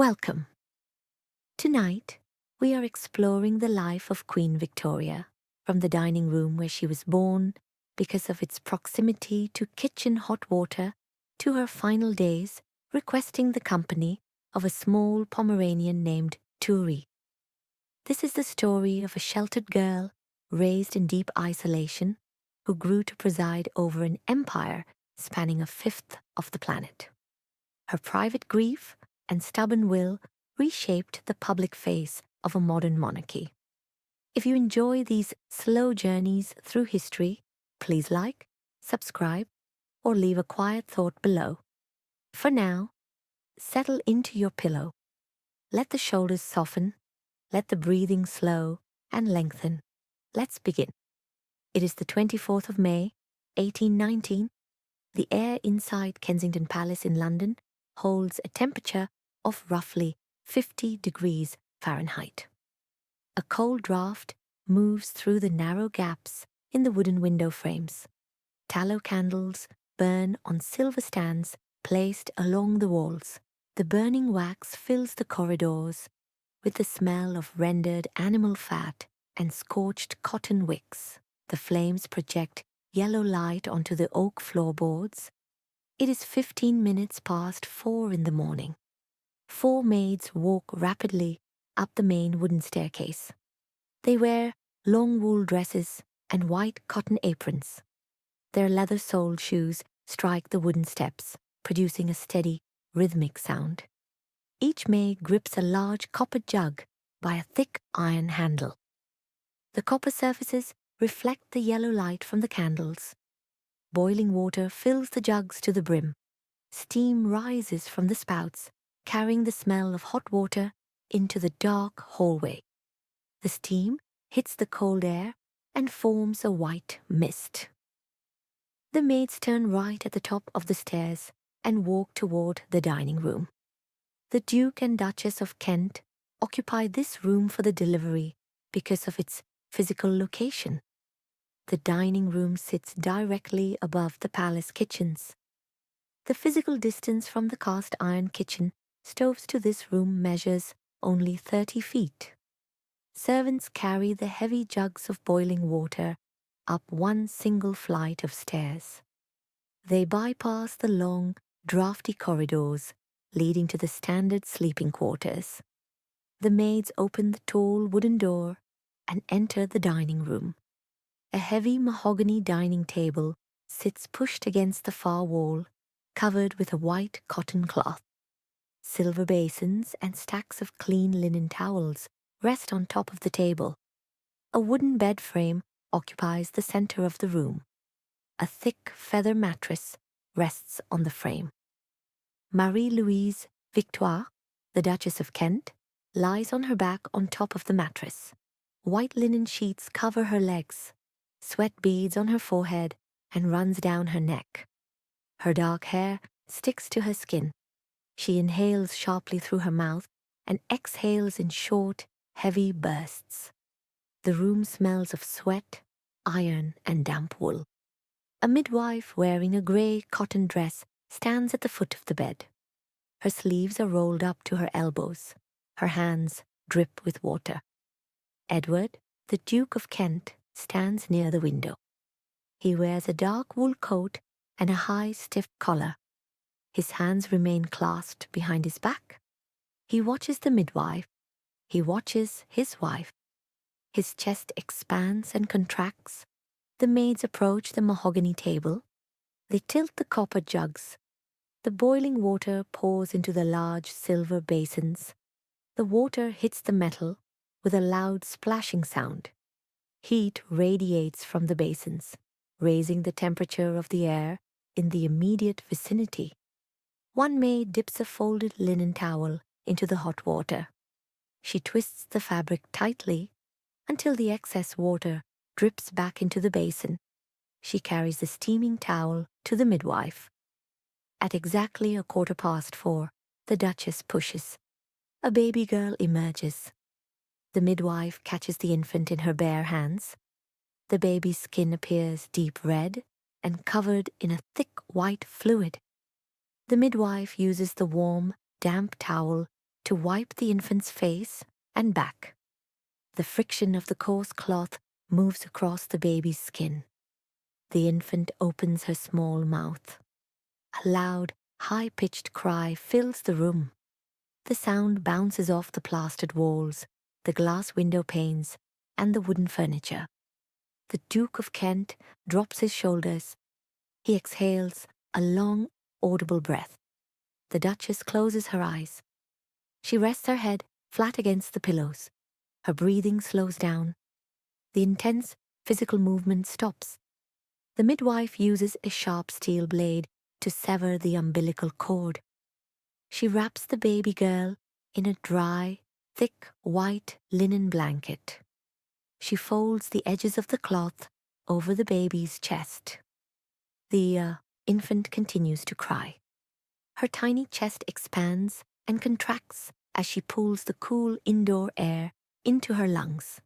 Welcome. Tonight, we are exploring the life of Queen Victoria, from the dining room where she was born, because of its proximity to kitchen hot water, to her final days requesting the company of a small Pomeranian named Turi. This is the story of a sheltered girl raised in deep isolation who grew to preside over an empire spanning a fifth of the planet. Her private grief and stubborn will reshaped the public face of a modern monarchy. If you enjoy these slow journeys through history, please like, subscribe, or leave a quiet thought below. For now, settle into your pillow. Let the shoulders soften, let the breathing slow and lengthen. Let's begin. It is the 24th of May, 1819. The air inside Kensington Palace in London holds a temperature of roughly 50 degrees Fahrenheit. A cold draft moves through the narrow gaps in the wooden window frames. Tallow candles burn on silver stands placed along the walls. The burning wax fills the corridors with the smell of rendered animal fat and scorched cotton wicks. The flames project yellow light onto the oak floorboards. It is 15 minutes past 4 in the morning. 4 maids walk rapidly up the main wooden staircase. They wear long wool dresses and white cotton aprons. Their leather-soled shoes strike the wooden steps, producing a steady, rhythmic sound. Each maid grips a large copper jug by a thick iron handle. The copper surfaces reflect the yellow light from the candles. Boiling water fills the jugs to the brim. Steam rises from the spouts, carrying the smell of hot water into the dark hallway. The steam hits the cold air and forms a white mist. The maids turn right at the top of the stairs and walk toward the dining room. The Duke and Duchess of Kent occupy this room for the delivery because of its physical location. The dining room sits directly above the palace kitchens. The physical distance from the cast iron kitchen stoves to this room measures only 30 feet. Servants carry the heavy jugs of boiling water up one single flight of stairs. They bypass the long, drafty corridors leading to the standard sleeping quarters. The maids open the tall wooden door and enter the dining room. A heavy mahogany dining table sits pushed against the far wall, covered with a white cotton cloth. Silver basins and stacks of clean linen towels rest on top of the table. A wooden bed frame occupies the center of the room. A thick feather mattress rests on the frame. Marie-Louise Victoire, the Duchess of Kent, lies on her back on top of the mattress. White linen sheets cover her legs. Sweat beads on her forehead and runs down her neck. Her dark hair sticks to her skin. She inhales sharply through her mouth and exhales in short, heavy bursts. The room smells of sweat, iron, and damp wool. A midwife wearing a grey cotton dress stands at the foot of the bed. Her sleeves are rolled up to her elbows. Her hands drip with water. Edward, the Duke of Kent, stands near the window. He wears a dark wool coat and a high, stiff collar. His hands remain clasped behind his back. He watches the midwife. He watches his wife. His chest expands and contracts. The maids approach the mahogany table. They tilt the copper jugs. The boiling water pours into the large silver basins. The water hits the metal with a loud splashing sound. Heat radiates from the basins, raising the temperature of the air in the immediate vicinity. One maid dips a folded linen towel into the hot water. She twists the fabric tightly until the excess water drips back into the basin. She carries the steaming towel to the midwife. At exactly 4:15, the Duchess pushes. A baby girl emerges. The midwife catches the infant in her bare hands. The baby's skin appears deep red and covered in a thick white fluid. The midwife uses the warm, damp towel to wipe the infant's face and back. The friction of the coarse cloth moves across the baby's skin. The infant opens her small mouth. A loud, high-pitched cry fills the room. The sound bounces off the plastered walls, the glass window panes, and the wooden furniture. The Duke of Kent drops his shoulders. He exhales a long, audible breath. The Duchess closes her eyes. She rests her head flat against the pillows. Her breathing slows down. The intense physical movement stops. The midwife uses a sharp steel blade to sever the umbilical cord. She wraps the baby girl in a dry, thick white linen blanket. She folds the edges of the cloth over the baby's chest. The infant continues to cry. Her tiny chest expands and contracts as she pulls the cool indoor air into her lungs.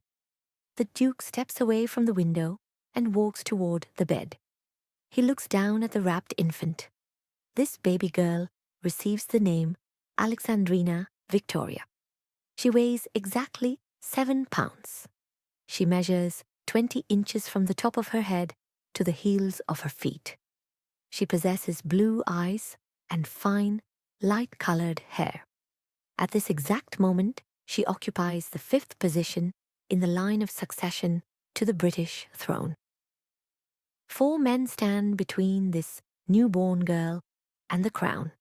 The Duke steps away from the window and walks toward the bed. He looks down at the wrapped infant. This baby girl receives the name Alexandrina Victoria. She weighs exactly 7 pounds. She measures 20 inches from the top of her head to the heels of her feet. She possesses blue eyes and fine, light-colored hair. At this exact moment, she occupies the 5th position in the line of succession to the British throne. 4 men stand between this newborn girl and the crown.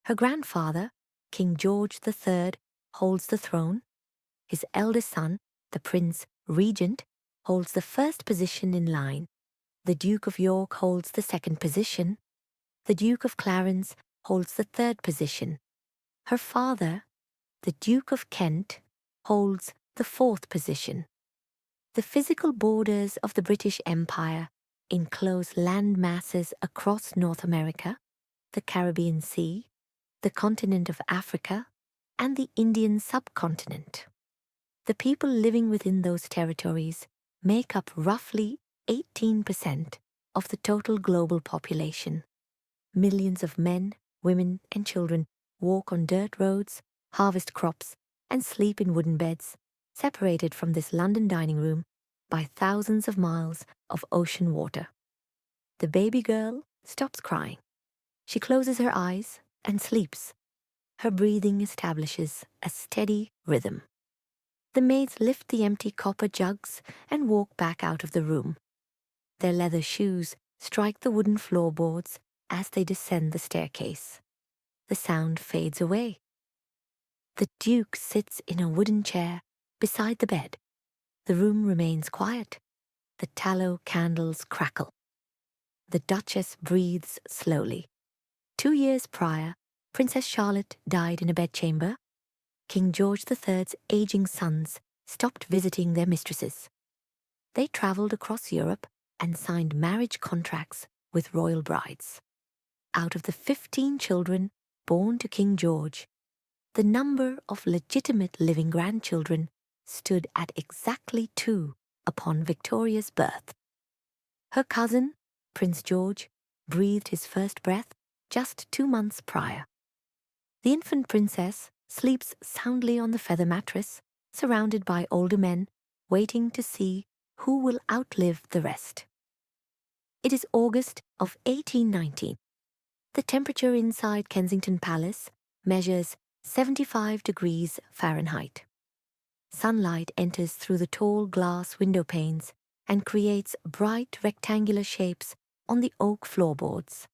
Her grandfather, King George III, holds the throne. His eldest son, the Prince Regent, holds the 1st position in line. The Duke of York holds the 2nd position. The Duke of Clarence holds the 3rd position. Her father, the Duke of Kent, holds the 4th position. The physical borders of the British Empire enclose land masses across North America, the Caribbean Sea, the continent of Africa, and the Indian subcontinent. The people living within those territories make up roughly 18% of the total global population. Millions of men, women, and children walk on dirt roads, harvest crops, and sleep in wooden beds, separated from this London dining room by thousands of miles of ocean water. The baby girl stops crying. She closes her eyes and sleeps. Her breathing establishes a steady rhythm. The maids lift the empty copper jugs and walk back out of the room. Their leather shoes strike the wooden floorboards as they descend the staircase. The sound fades away. The Duke sits in a wooden chair beside the bed. The room remains quiet. The tallow candles crackle. The Duchess breathes slowly. 2 years prior, Princess Charlotte died in a bedchamber. King George III's aging sons stopped visiting their mistresses. They travelled across Europe and signed marriage contracts with royal brides. Out of the 15 children born to King George, the number of legitimate living grandchildren stood at exactly 2 upon Victoria's birth. Her cousin, Prince George, breathed his first breath just 2 months prior. The infant princess sleeps soundly on the feather mattress, surrounded by older men, waiting to see who will outlive the rest. It is August of 1819. The temperature inside Kensington Palace measures 75 degrees Fahrenheit. Sunlight enters through the tall glass window panes and creates bright rectangular shapes on the oak floorboards.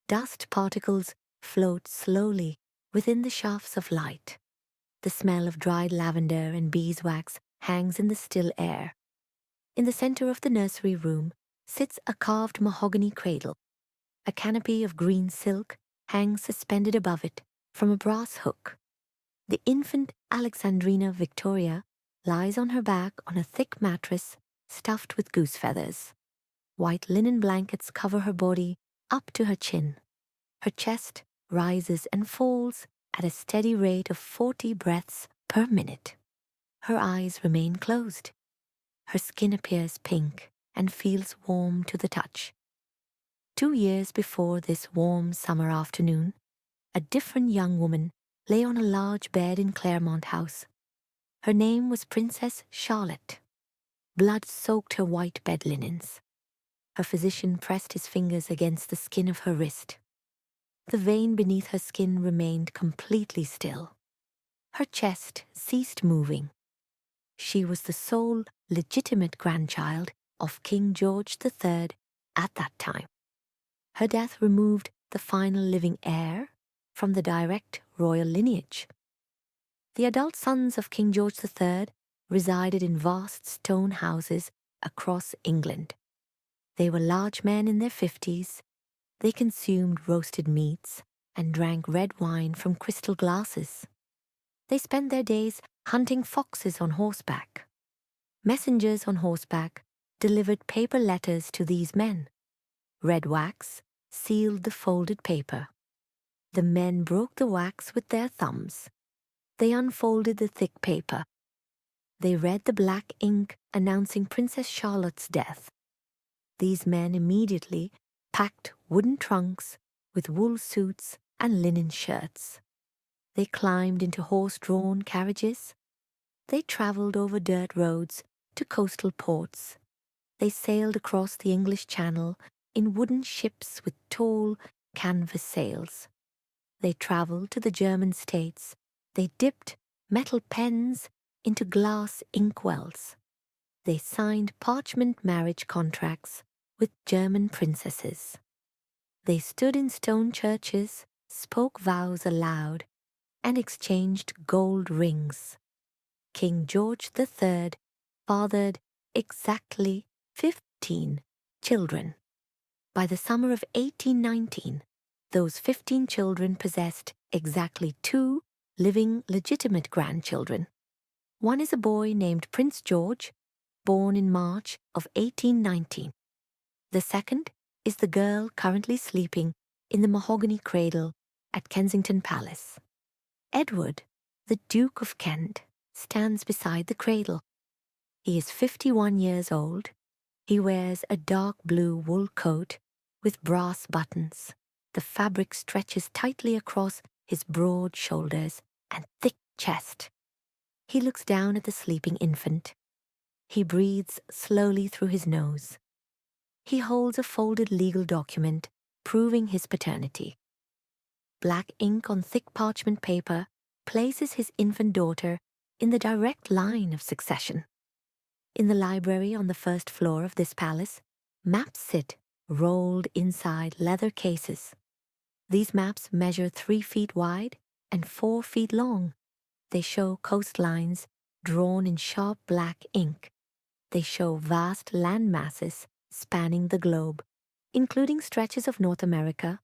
Dust particles float slowly within the shafts of light. The smell of dried lavender and beeswax hangs in the still air. In the center of the nursery room sits a carved mahogany cradle. A canopy of green silk hangs suspended above it from a brass hook. The infant Alexandrina Victoria lies on her back on a thick mattress stuffed with goose feathers. White linen blankets cover her body up to her chin. Her chest rises and falls at a steady rate of 40 breaths per minute. Her eyes remain closed. Her skin appears pink and feels warm to the touch. 2 years before this warm summer afternoon, a different young woman lay on a large bed in Claremont House. Her name was Princess Charlotte. Blood soaked her white bed linens. Her physician pressed his fingers against the skin of her wrist. The vein beneath her skin remained completely still. Her chest ceased moving. She was the sole legitimate grandchild of King George III at that time. Her death removed the final living heir from the direct royal lineage. The adult sons of King George III resided in vast stone houses across England. They were large men in their 50s. They consumed roasted meats and drank red wine from crystal glasses. They spent their days hunting foxes on horseback. Messengers on horseback delivered paper letters to these men. Red wax sealed the folded paper. The men broke the wax with their thumbs. They unfolded the thick paper. They read the black ink announcing Princess Charlotte's death. These men immediately packed wooden trunks with wool suits and linen shirts. They climbed into horse-drawn carriages. They traveled over dirt roads to coastal ports. They sailed across the English Channel in wooden ships with tall canvas sails. They traveled to the German states. They dipped metal pens into glass inkwells. They signed parchment marriage contracts with German princesses. They stood in stone churches, spoke vows aloud, and exchanged gold rings. King George III fathered exactly 15 children. By the summer of 1819, those 15 children possessed exactly 2 living legitimate grandchildren. One is a boy named Prince George, born in March of 1819. The second is the girl currently sleeping in the mahogany cradle at Kensington Palace. Edward, the Duke of Kent, stands beside the cradle. He is 51 years old. He wears a dark blue wool coat with brass buttons. The fabric stretches tightly across his broad shoulders and thick chest. He looks down at the sleeping infant. He breathes slowly through his nose. He holds a folded legal document proving his paternity. Black ink on thick parchment paper places his infant daughter in the direct line of succession. In the library on the first floor of this palace, maps sit rolled inside leather cases. These maps measure 3 feet wide and 4 feet long. They show coastlines drawn in sharp black ink. They show vast land masses spanning the globe, including stretches of North America,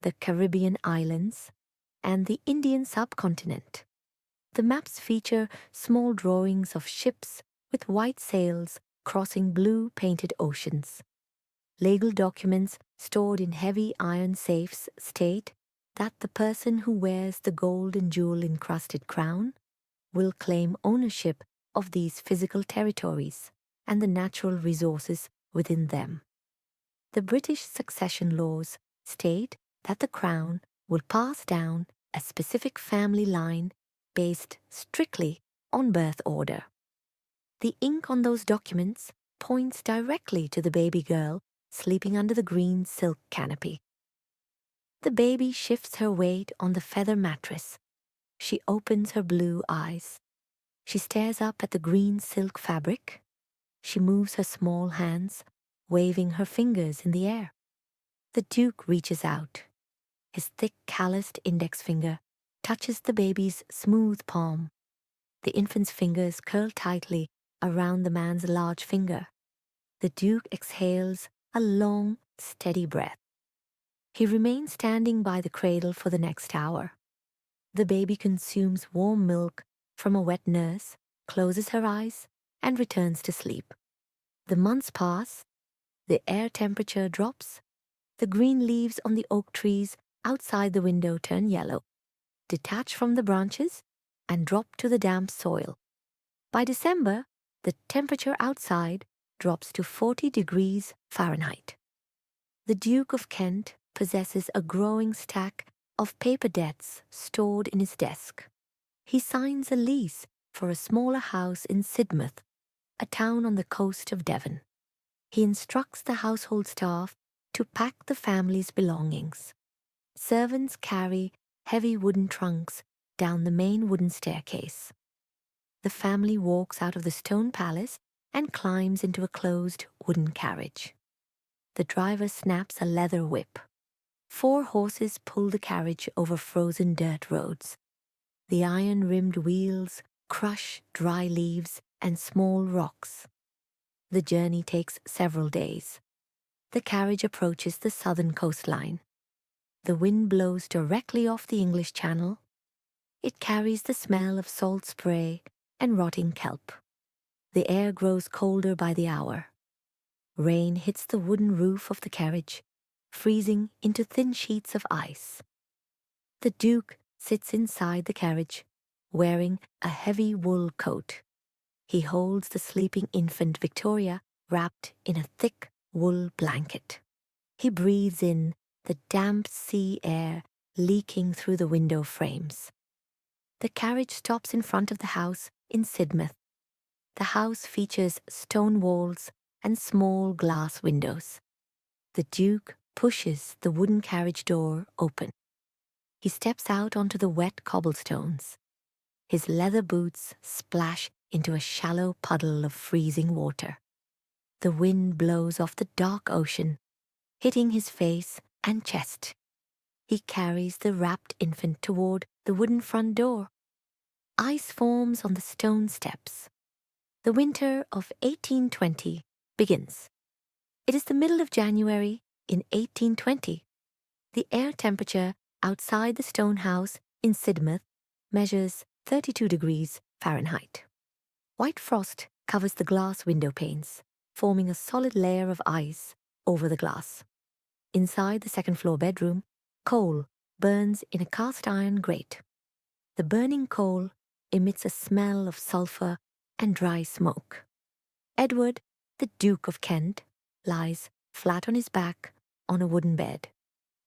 the Caribbean islands, and the Indian subcontinent. The maps feature small drawings of ships with white sails crossing blue painted oceans. Legal documents stored in heavy iron safes state that the person who wears the gold and jewel-encrusted crown will claim ownership of these physical territories and the natural resources within them. The British succession laws state that the crown will pass down a specific family line based strictly on birth order. The ink on those documents points directly to the baby girl sleeping under the green silk canopy. The baby shifts her weight on the feather mattress. She opens her blue eyes. She stares up at the green silk fabric. She moves her small hands, waving her fingers in the air. The Duke reaches out. His thick, calloused index finger touches the baby's smooth palm. The infant's fingers curl tightly around the man's large finger. The Duke exhales a long, steady breath. He remains standing by the cradle for the next hour. The baby consumes warm milk from a wet nurse, closes her eyes, and returns to sleep. The months pass. The air temperature drops. The green leaves on the oak trees outside the window turn yellow, detach from the branches, and drop to the damp soil. By December, the temperature outside drops to 40 degrees Fahrenheit. The Duke of Kent possesses a growing stack of paper debts stored in his desk. He signs a lease for a smaller house in Sidmouth, a town on the coast of Devon. He instructs the household staff to pack the family's belongings. Servants carry heavy wooden trunks down the main wooden staircase. The family walks out of the stone palace and climbs into a closed wooden carriage. The driver snaps a leather whip. 4 horses pull the carriage over frozen dirt roads. The iron-rimmed wheels crush dry leaves and small rocks. The journey takes several days. The carriage approaches the southern coastline. The wind blows directly off the English Channel. It carries the smell of salt spray and rotting kelp. The air grows colder by the hour. Rain hits the wooden roof of the carriage, freezing into thin sheets of ice. The Duke sits inside the carriage, wearing a heavy wool coat. He holds the sleeping infant Victoria wrapped in a thick wool blanket. He breathes in the damp sea air leaking through the window frames. The carriage stops in front of the house in Sidmouth. The house features stone walls and small glass windows. The Duke pushes the wooden carriage door open. He steps out onto the wet cobblestones. His leather boots splash into a shallow puddle of freezing water. The wind blows off the dark ocean, hitting his face and chest. He carries the wrapped infant toward the wooden front door. Ice forms on the stone steps. The winter of 1820 begins. It is the middle of January in 1820. The air temperature outside the stone house in Sidmouth measures 32 degrees Fahrenheit. White frost covers the glass window panes, forming a solid layer of ice over the glass. Inside the second-floor bedroom, coal burns in a cast-iron grate. The burning coal emits a smell of sulphur and dry smoke. Edward, the Duke of Kent, lies flat on his back on a wooden bed.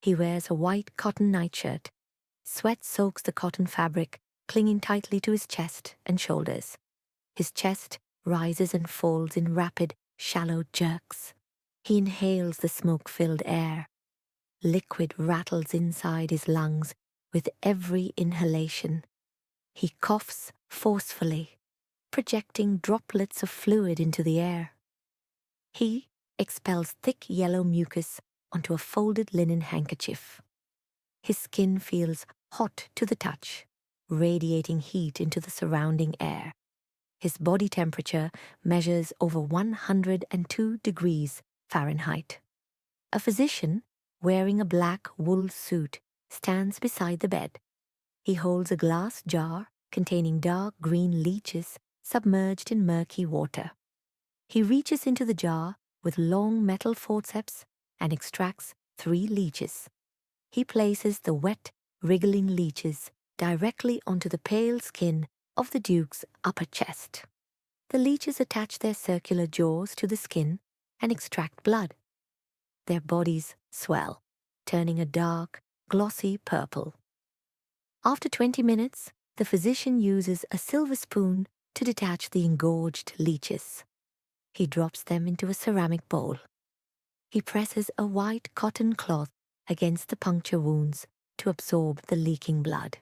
He wears a white cotton nightshirt. Sweat soaks the cotton fabric, clinging tightly to his chest and shoulders. His chest rises and falls in rapid, shallow jerks. He inhales the smoke-filled air. Liquid rattles inside his lungs with every inhalation. He coughs forcefully, projecting droplets of fluid into the air. He expels thick yellow mucus onto a folded linen handkerchief. His skin feels hot to the touch, radiating heat into the surrounding air. His body temperature measures over 102 degrees Fahrenheit. A physician, wearing a black wool suit, stands beside the bed. He holds a glass jar containing dark green leeches submerged in murky water. He reaches into the jar with long metal forceps and extracts 3 leeches. He places the wet, wriggling leeches directly onto the pale skin of the Duke's upper chest. The leeches attach their circular jaws to the skin and extract blood. Their bodies swell, turning a dark, glossy purple. After 20 minutes, the physician uses a silver spoon to detach the engorged leeches. He drops them into a ceramic bowl. He presses a white cotton cloth against the puncture wounds to absorb the leaking blood.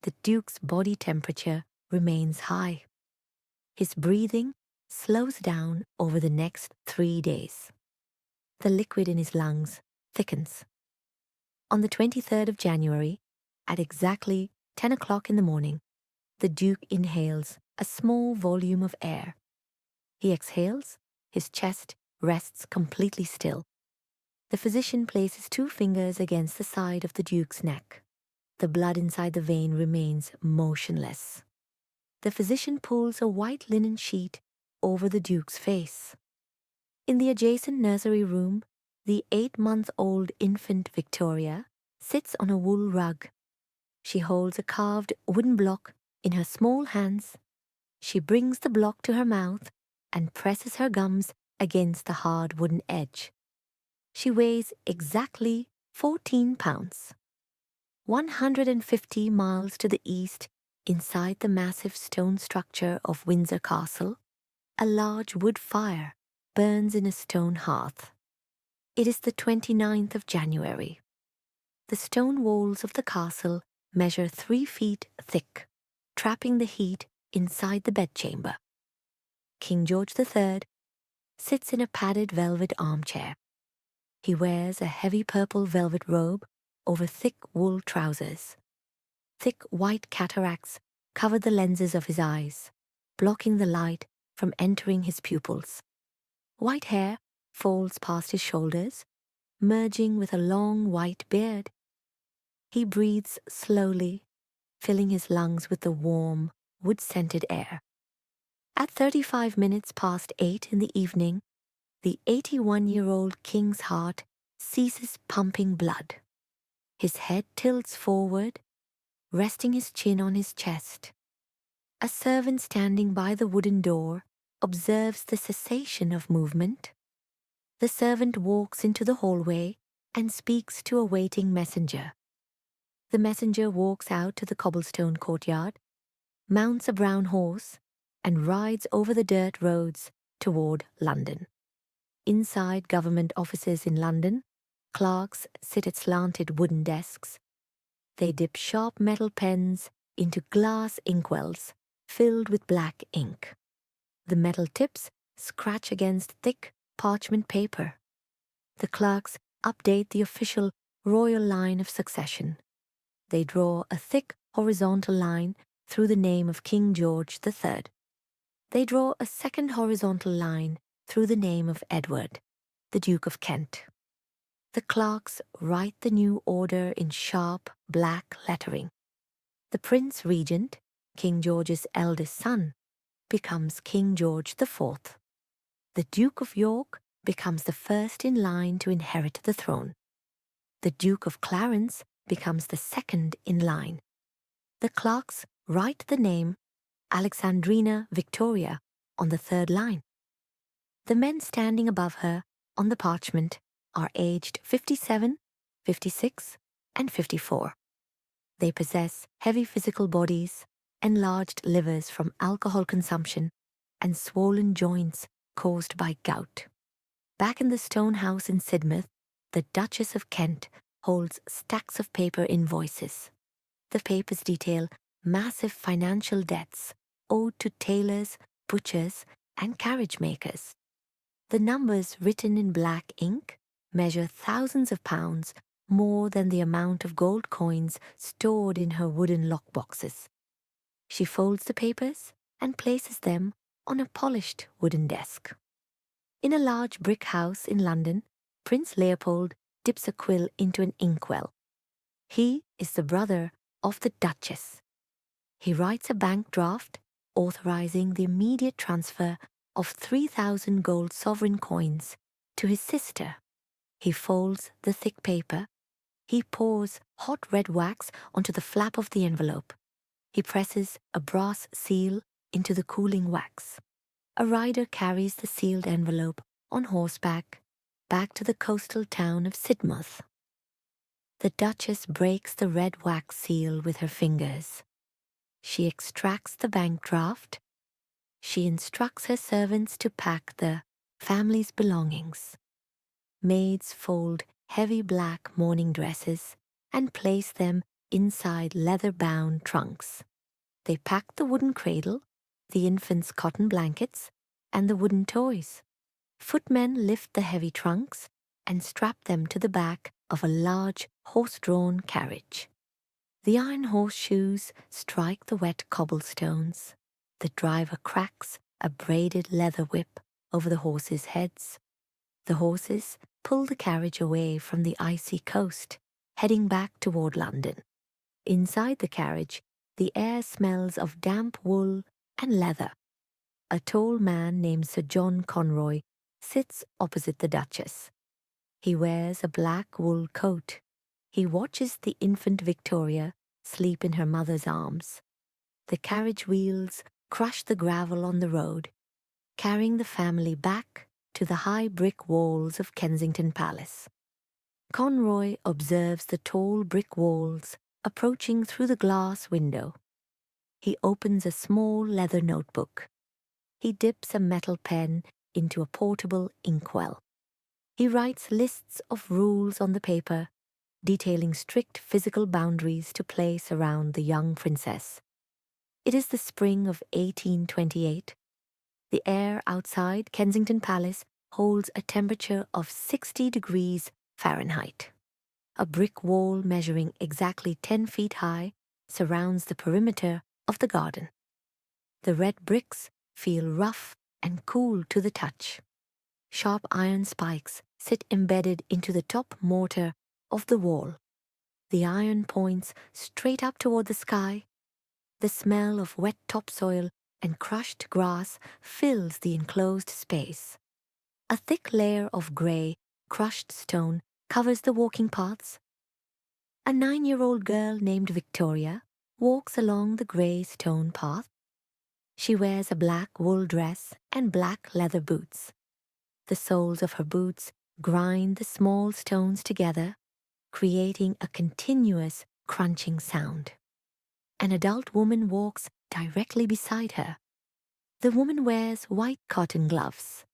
The Duke's body temperature remains high. His breathing slows down over the next 3 days. The liquid in his lungs thickens. On the 23rd of January, at exactly 10 o'clock in the morning, the Duke inhales a small volume of air. He exhales, his chest rests completely still. The physician places 2 fingers against the side of the Duke's neck. The blood inside the vein remains motionless. The physician pulls a white linen sheet over the Duke's face. In the adjacent nursery room, the 8-month-old infant Victoria sits on a wool rug. She holds a carved wooden block in her small hands. She brings the block to her mouth and presses her gums against the hard wooden edge. She weighs exactly 14 pounds. 150 miles to the east, inside the massive stone structure of Windsor Castle, a large wood fire burns in a stone hearth. It is the 29th of January. The stone walls of the castle measure 3 feet thick, trapping the heat inside the bedchamber. King George III sits in a padded velvet armchair. He wears a heavy purple velvet robe over thick wool trousers. Thick white cataracts cover the lenses of his eyes, blocking the light from entering his pupils. White hair falls past his shoulders, merging with a long white beard. He breathes slowly, filling his lungs with the warm, wood-scented air. At 35 minutes past 8 in the evening, the 81-year-old king's heart ceases pumping blood. His head tilts forward, resting his chin on his chest. A servant standing by the wooden door observes the cessation of movement. The servant walks into the hallway and speaks to a waiting messenger. The messenger walks out to the cobblestone courtyard, mounts a brown horse, and rides over the dirt roads toward London. Inside government offices in London, clerks sit at slanted wooden desks. They dip sharp metal pens into glass inkwells filled with black ink. The metal tips scratch against thick parchment paper. The clerks update the official royal line of succession. They draw a thick horizontal line through the name of King George III. They draw a second horizontal line through the name of Edward, the Duke of Kent. The clerks write the new order in sharp black lettering. The Prince Regent, King George's eldest son, becomes King George IV. The Duke of York becomes the first in line to inherit the throne. The Duke of Clarence becomes the second in line. The clerks write the name Alexandrina Victoria on the third line. The men standing above her on the parchment are aged 57, 56, and 54. They possess heavy physical bodies, enlarged livers from alcohol consumption, and swollen joints caused by gout. Back in the stone house in Sidmouth, the Duchess of Kent holds stacks of paper invoices. The papers detail massive financial debts owed to tailors, butchers, and carriage makers. The numbers written in black ink measure thousands of pounds more than the amount of gold coins stored in her wooden lockboxes. She folds the papers and places them on a polished wooden desk. In a large brick house in London, Prince Leopold dips a quill into an inkwell. He is the brother of the Duchess. He writes a bank draft authorizing the immediate transfer of 3,000 gold sovereign coins to his sister. He folds the thick paper. He pours hot red wax onto the flap of the envelope. He presses a brass seal into the cooling wax. A rider carries the sealed envelope on horseback back to the coastal town of Sidmouth. The Duchess breaks the red wax seal with her fingers. She extracts the bank draft. She instructs her servants to pack the family's belongings. Maids fold heavy black mourning dresses and place them inside leather-bound trunks. They pack the wooden cradle, the infant's cotton blankets, and the wooden toys. Footmen lift the heavy trunks and strap them to the back of a large horse-drawn carriage. The iron horseshoes strike the wet cobblestones. The driver cracks a braided leather whip over the horses' heads. The horses pull the carriage away from the icy coast, heading back toward London. Inside the carriage, the air smells of damp wool and leather. A tall man named Sir John Conroy sits opposite the Duchess. He wears a black wool coat. He watches the infant Victoria sleep in her mother's arms. The carriage wheels crush the gravel on the road, carrying the family back to the high brick walls of Kensington Palace. Conroy observes the tall brick walls approaching through the glass window. He opens a small leather notebook. He dips a metal pen into a portable inkwell. He writes lists of rules on the paper, detailing strict physical boundaries to place around the young princess. It is the spring of 1828. The air outside Kensington Palace holds a temperature of 60 degrees Fahrenheit. A brick wall measuring exactly 10 feet high surrounds the perimeter of the garden. The red bricks feel rough and cool to the touch. Sharp iron spikes sit embedded into the top mortar of the wall. The iron points straight up toward the sky. The smell of wet topsoil and crushed grass fills the enclosed space. A thick layer of grey, crushed stone covers the walking paths. A 9-year-old girl named Victoria walks along the grey stone path. She wears a black wool dress and black leather boots. The soles of her boots grind the small stones together, creating a continuous crunching sound. An adult woman walks directly beside her. The woman wears white cotton gloves.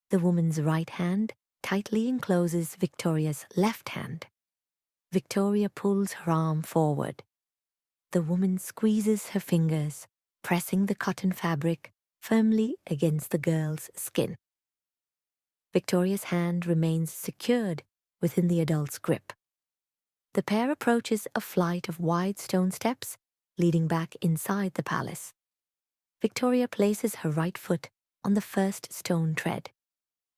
The woman's right hand tightly encloses Victoria's left hand. Victoria pulls her arm forward. The woman squeezes her fingers, pressing the cotton fabric firmly against the girl's skin. Victoria's hand remains secured within the adult's grip. The pair approaches a flight of wide stone steps leading back inside the palace. Victoria places her right foot on the first stone tread.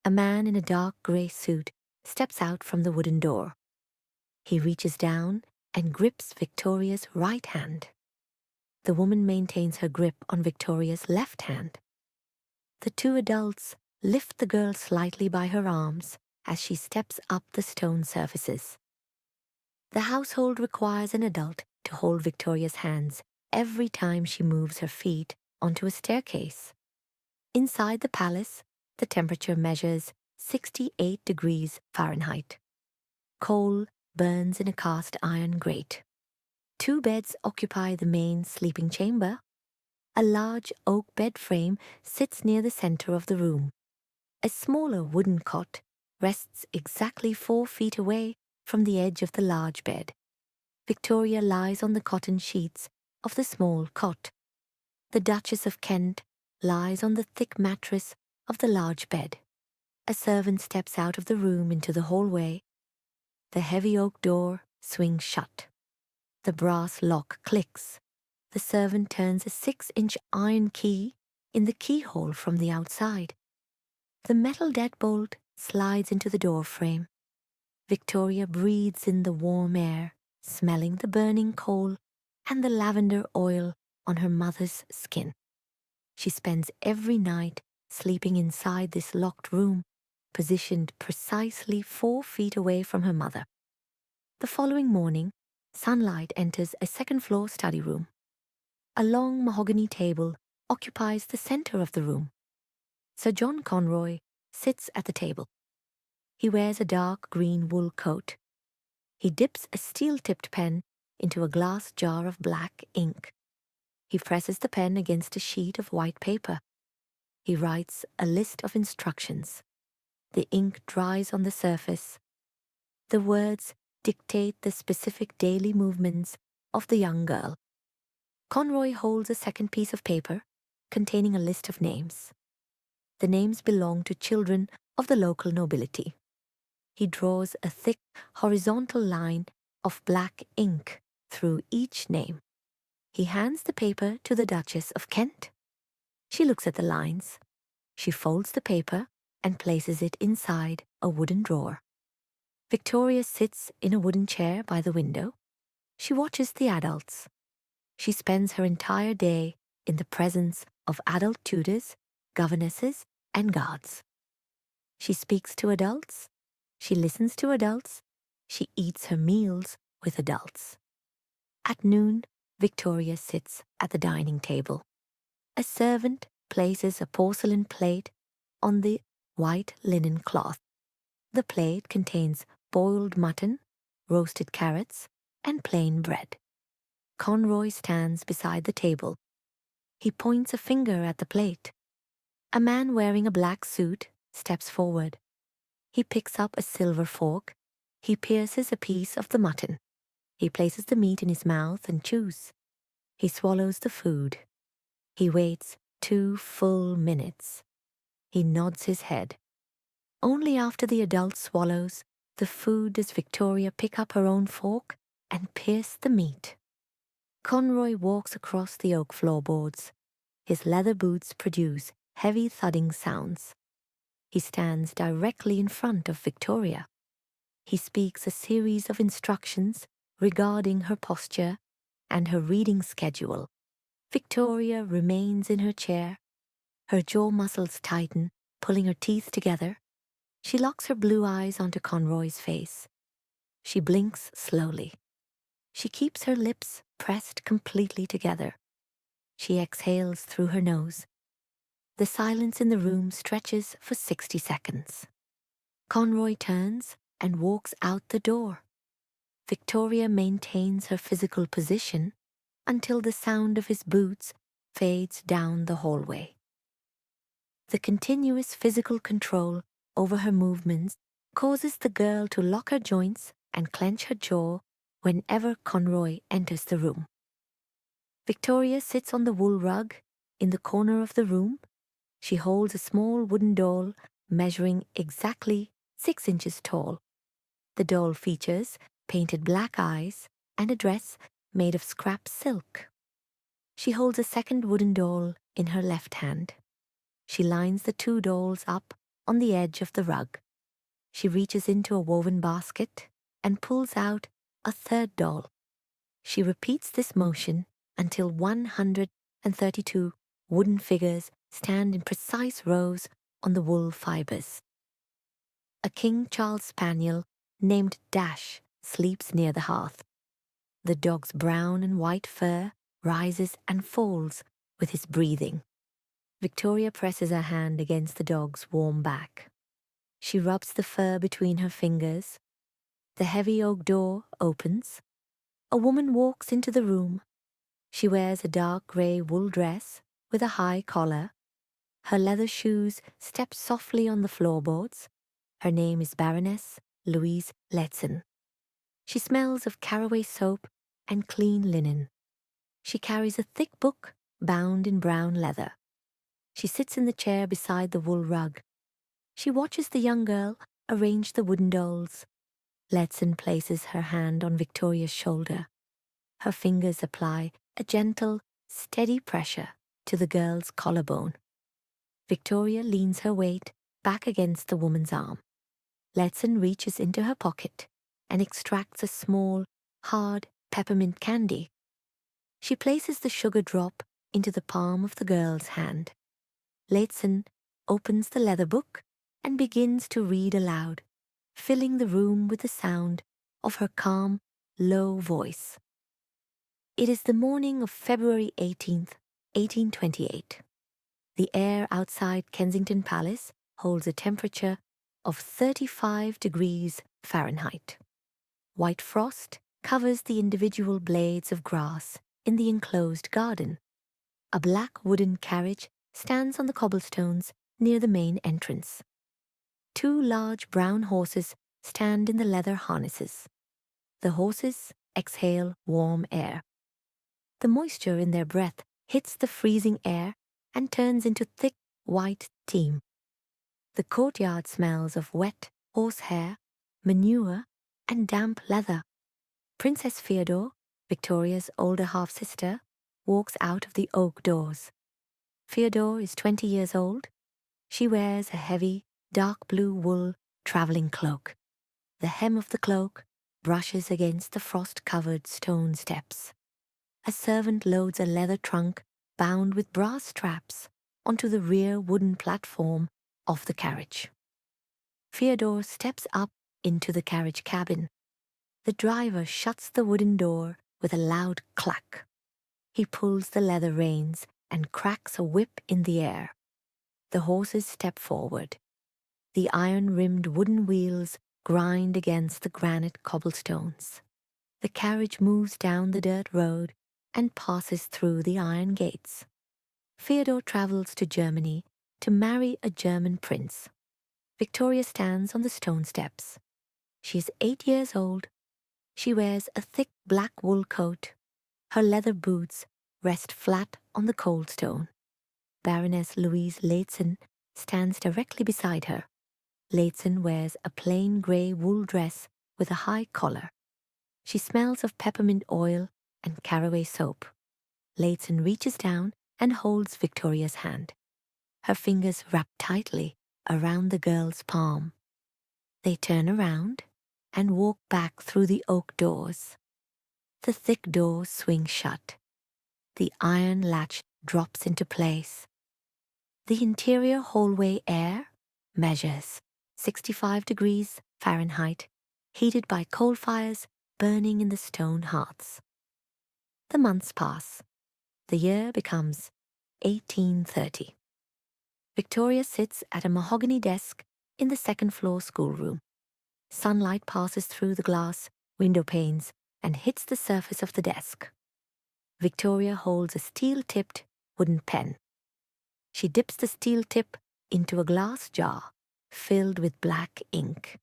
A man in a dark grey suit steps out from the wooden door. He reaches down and grips Victoria's right hand. The woman maintains her grip on Victoria's left hand. The two adults lift the girl slightly by her arms as she steps up the stone surfaces. The household requires an adult to hold Victoria's hands every time she moves her feet onto a staircase. Inside the palace, the temperature measures 68 degrees Fahrenheit. Coal burns in a cast iron grate. 2 beds occupy the main sleeping chamber. A large oak bed frame sits near the center of the room. A smaller wooden cot rests exactly 4 feet away from the edge of the large bed. Victoria lies on the cotton sheets of the small cot. The Duchess of Kent lies on the thick mattress of the large bed. A servant steps out of the room into the hallway. The heavy oak door swings shut. The brass lock clicks. The servant turns a 6-inch iron key in the keyhole from the outside. The metal deadbolt slides into the door frame. Victoria breathes in the warm air, smelling the burning coal and the lavender oil on her mother's skin. She spends every night sleeping inside this locked room, positioned precisely 4 feet away from her mother. The following morning, sunlight enters a second-floor study room. A long mahogany table occupies the center of the room. Sir John Conroy sits at the table. He wears a dark green wool coat. He dips a steel-tipped pen into a glass jar of black ink. He presses the pen against a sheet of white paper. He writes a list of instructions. The ink dries on the surface. The words dictate the specific daily movements of the young girl. Conroy holds a second piece of paper containing a list of names. The names belong to children of the local nobility. He draws a thick horizontal line of black ink through each name. He hands the paper to the Duchess of Kent. She looks at the lines. She folds the paper and places it inside a wooden drawer. Victoria sits in a wooden chair by the window. She watches the adults. She spends her entire day in the presence of adult tutors, governesses, and guards. She speaks to adults. She listens to adults. She eats her meals with adults. At noon, Victoria sits at the dining table. A servant places a porcelain plate on the white linen cloth. The plate contains boiled mutton, roasted carrots, and plain bread. Conroy stands beside the table. He points a finger at the plate. A man wearing a black suit steps forward. He picks up a silver fork. He pierces a piece of the mutton. He places the meat in his mouth and chews. He swallows the food. He waits 2 full minutes. He nods his head. Only after the adult swallows the food does Victoria pick up her own fork and pierce the meat. Conroy walks across the oak floorboards. His leather boots produce heavy thudding sounds. He stands directly in front of Victoria. He speaks a series of instructions regarding her posture and her reading schedule. Victoria remains in her chair. Her jaw muscles tighten, pulling her teeth together. She locks her blue eyes onto Conroy's face. She blinks slowly. She keeps her lips pressed completely together. She exhales through her nose. The silence in the room stretches for 60 seconds. Conroy turns and walks out the door. Victoria maintains her physical position until the sound of his boots fades down the hallway. The continuous physical control over her movements causes the girl to lock her joints and clench her jaw whenever Conroy enters the room. Victoria sits on the wool rug in the corner of the room. She holds a small wooden doll measuring exactly 6 inches tall. The doll features painted black eyes and a dress made of scrap silk. She holds a second wooden doll in her left hand. She lines the 2 dolls up on the edge of the rug. She reaches into a woven basket and pulls out a third doll. She repeats this motion until 132 wooden figures stand in precise rows on the wool fibers. A King Charles Spaniel named Dash sleeps near the hearth. The dog's brown and white fur rises and falls with his breathing. Victoria presses her hand against the dog's warm back. She rubs the fur between her fingers. The heavy oak door opens. A woman walks into the room. She wears a dark grey wool dress with a high collar. Her leather shoes step softly on the floorboards. Her name is Baroness Louise Letson. She smells of caraway soap and clean linen. She carries a thick book bound in brown leather. She sits in the chair beside the wool rug. She watches the young girl arrange the wooden dolls. Letson places her hand on Victoria's shoulder. Her fingers apply a gentle, steady pressure to the girl's collarbone. Victoria leans her weight back against the woman's arm. Letson reaches into her pocket and extracts a small, hard peppermint candy. She places the sugar drop into the palm of the girl's hand. Letson opens the leather book and begins to read aloud, filling the room with the sound of her calm, low voice. It is the morning of February 18th, 1828. The air outside Kensington Palace holds a temperature of 35 degrees Fahrenheit. White frost covers the individual blades of grass in the enclosed garden. A black wooden carriage stands on the cobblestones near the main entrance. 2 large brown horses stand in the leather harnesses. The horses exhale warm air. The moisture in their breath hits the freezing air and turns into thick white steam. The courtyard smells of wet horsehair, manure, and damp leather. Princess Feodor, Victoria's older half-sister, walks out of the oak doors. Feodor is 20 years old. She wears a heavy, dark blue wool traveling cloak. The hem of the cloak brushes against the frost-covered stone steps. A servant loads a leather trunk bound with brass straps onto the rear wooden platform of the carriage. Feodor steps up into the carriage cabin. The driver shuts the wooden door with a loud clack. He pulls the leather reins and cracks a whip in the air. The horses step forward. The iron-rimmed wooden wheels grind against the granite cobblestones. The carriage moves down the dirt road and passes through the iron gates. Theodore travels to Germany to marry a German prince. Victoria stands on the stone steps. She is 8 years old. She wears a thick black wool coat. Her leather boots rest flat on the cold stone. Baroness Louise Lehzen stands directly beside her. Lehzen wears a plain grey wool dress with a high collar. She smells of peppermint oil and caraway soap. Lehzen reaches down and holds Victoria's hand. Her fingers wrap tightly around the girl's palm. They turn around and walk back through the oak doors. The thick doors swing shut. The iron latch drops into place. The interior hallway air measures 65 degrees Fahrenheit, heated by coal fires burning in the stone hearths. The months pass. The year becomes 1830. Victoria sits at a mahogany desk in the second-floor schoolroom. Sunlight passes through the glass window panes and hits the surface of the desk. Victoria holds a steel-tipped wooden pen. She dips the steel tip into a glass jar filled with black ink.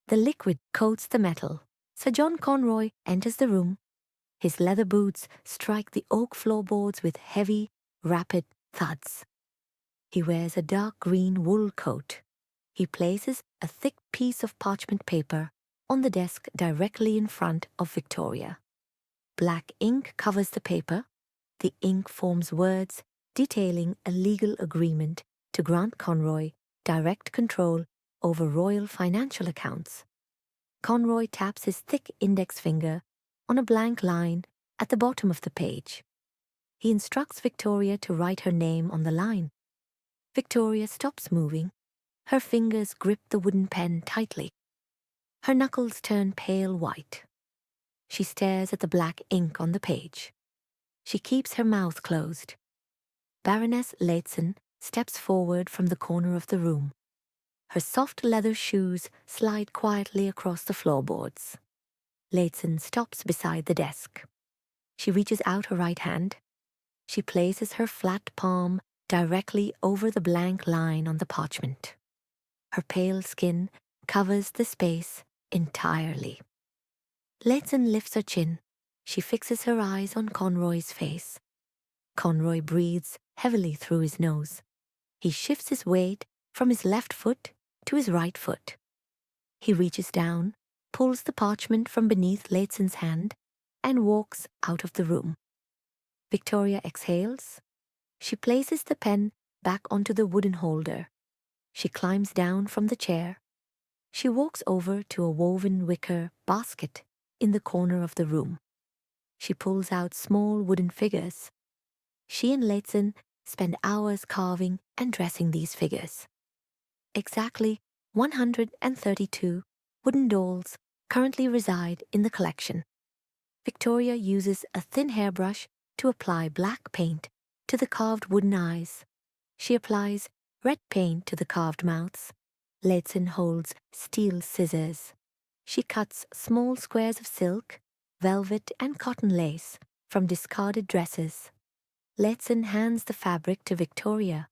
The liquid coats the metal. Sir John Conroy enters the room. His leather boots strike the oak floorboards with heavy, rapid thuds. He wears a dark green wool coat. He places a thick piece of parchment paper on the desk directly in front of Victoria. Black ink covers the paper. The ink forms words detailing a legal agreement to grant Conroy direct control over royal financial accounts. Conroy taps his thick index finger on a blank line at the bottom of the page. He instructs Victoria to write her name on the line. Victoria stops moving. Her fingers grip the wooden pen tightly. Her knuckles turn pale white. She stares at the black ink on the page. She keeps her mouth closed. Baroness Lehzen steps forward from the corner of the room. Her soft leather shoes slide quietly across the floorboards. Lehzen stops beside the desk. She reaches out her right hand. She places her flat palm directly over the blank line on the parchment. Her pale skin covers the space entirely. Lehzen lifts her chin. She fixes her eyes on Conroy's face. Conroy breathes heavily through his nose. He shifts his weight from his left foot to his right foot. He reaches down, pulls the parchment from beneath Lehzen's hand, and walks out of the room. Victoria exhales. She places the pen back onto the wooden holder. She climbs down from the chair. She walks over to a woven wicker basket in the corner of the room. She pulls out small wooden figures. She and Lehzen spend hours carving and dressing these figures. Exactly 132 wooden dolls currently reside in the collection. Victoria uses a thin hairbrush to apply black paint to the carved wooden eyes. She applies red paint to the carved mouths. Lehzen holds steel scissors. She cuts small squares of silk, velvet, and cotton lace from discarded dresses. Lehzen hands the fabric to Victoria.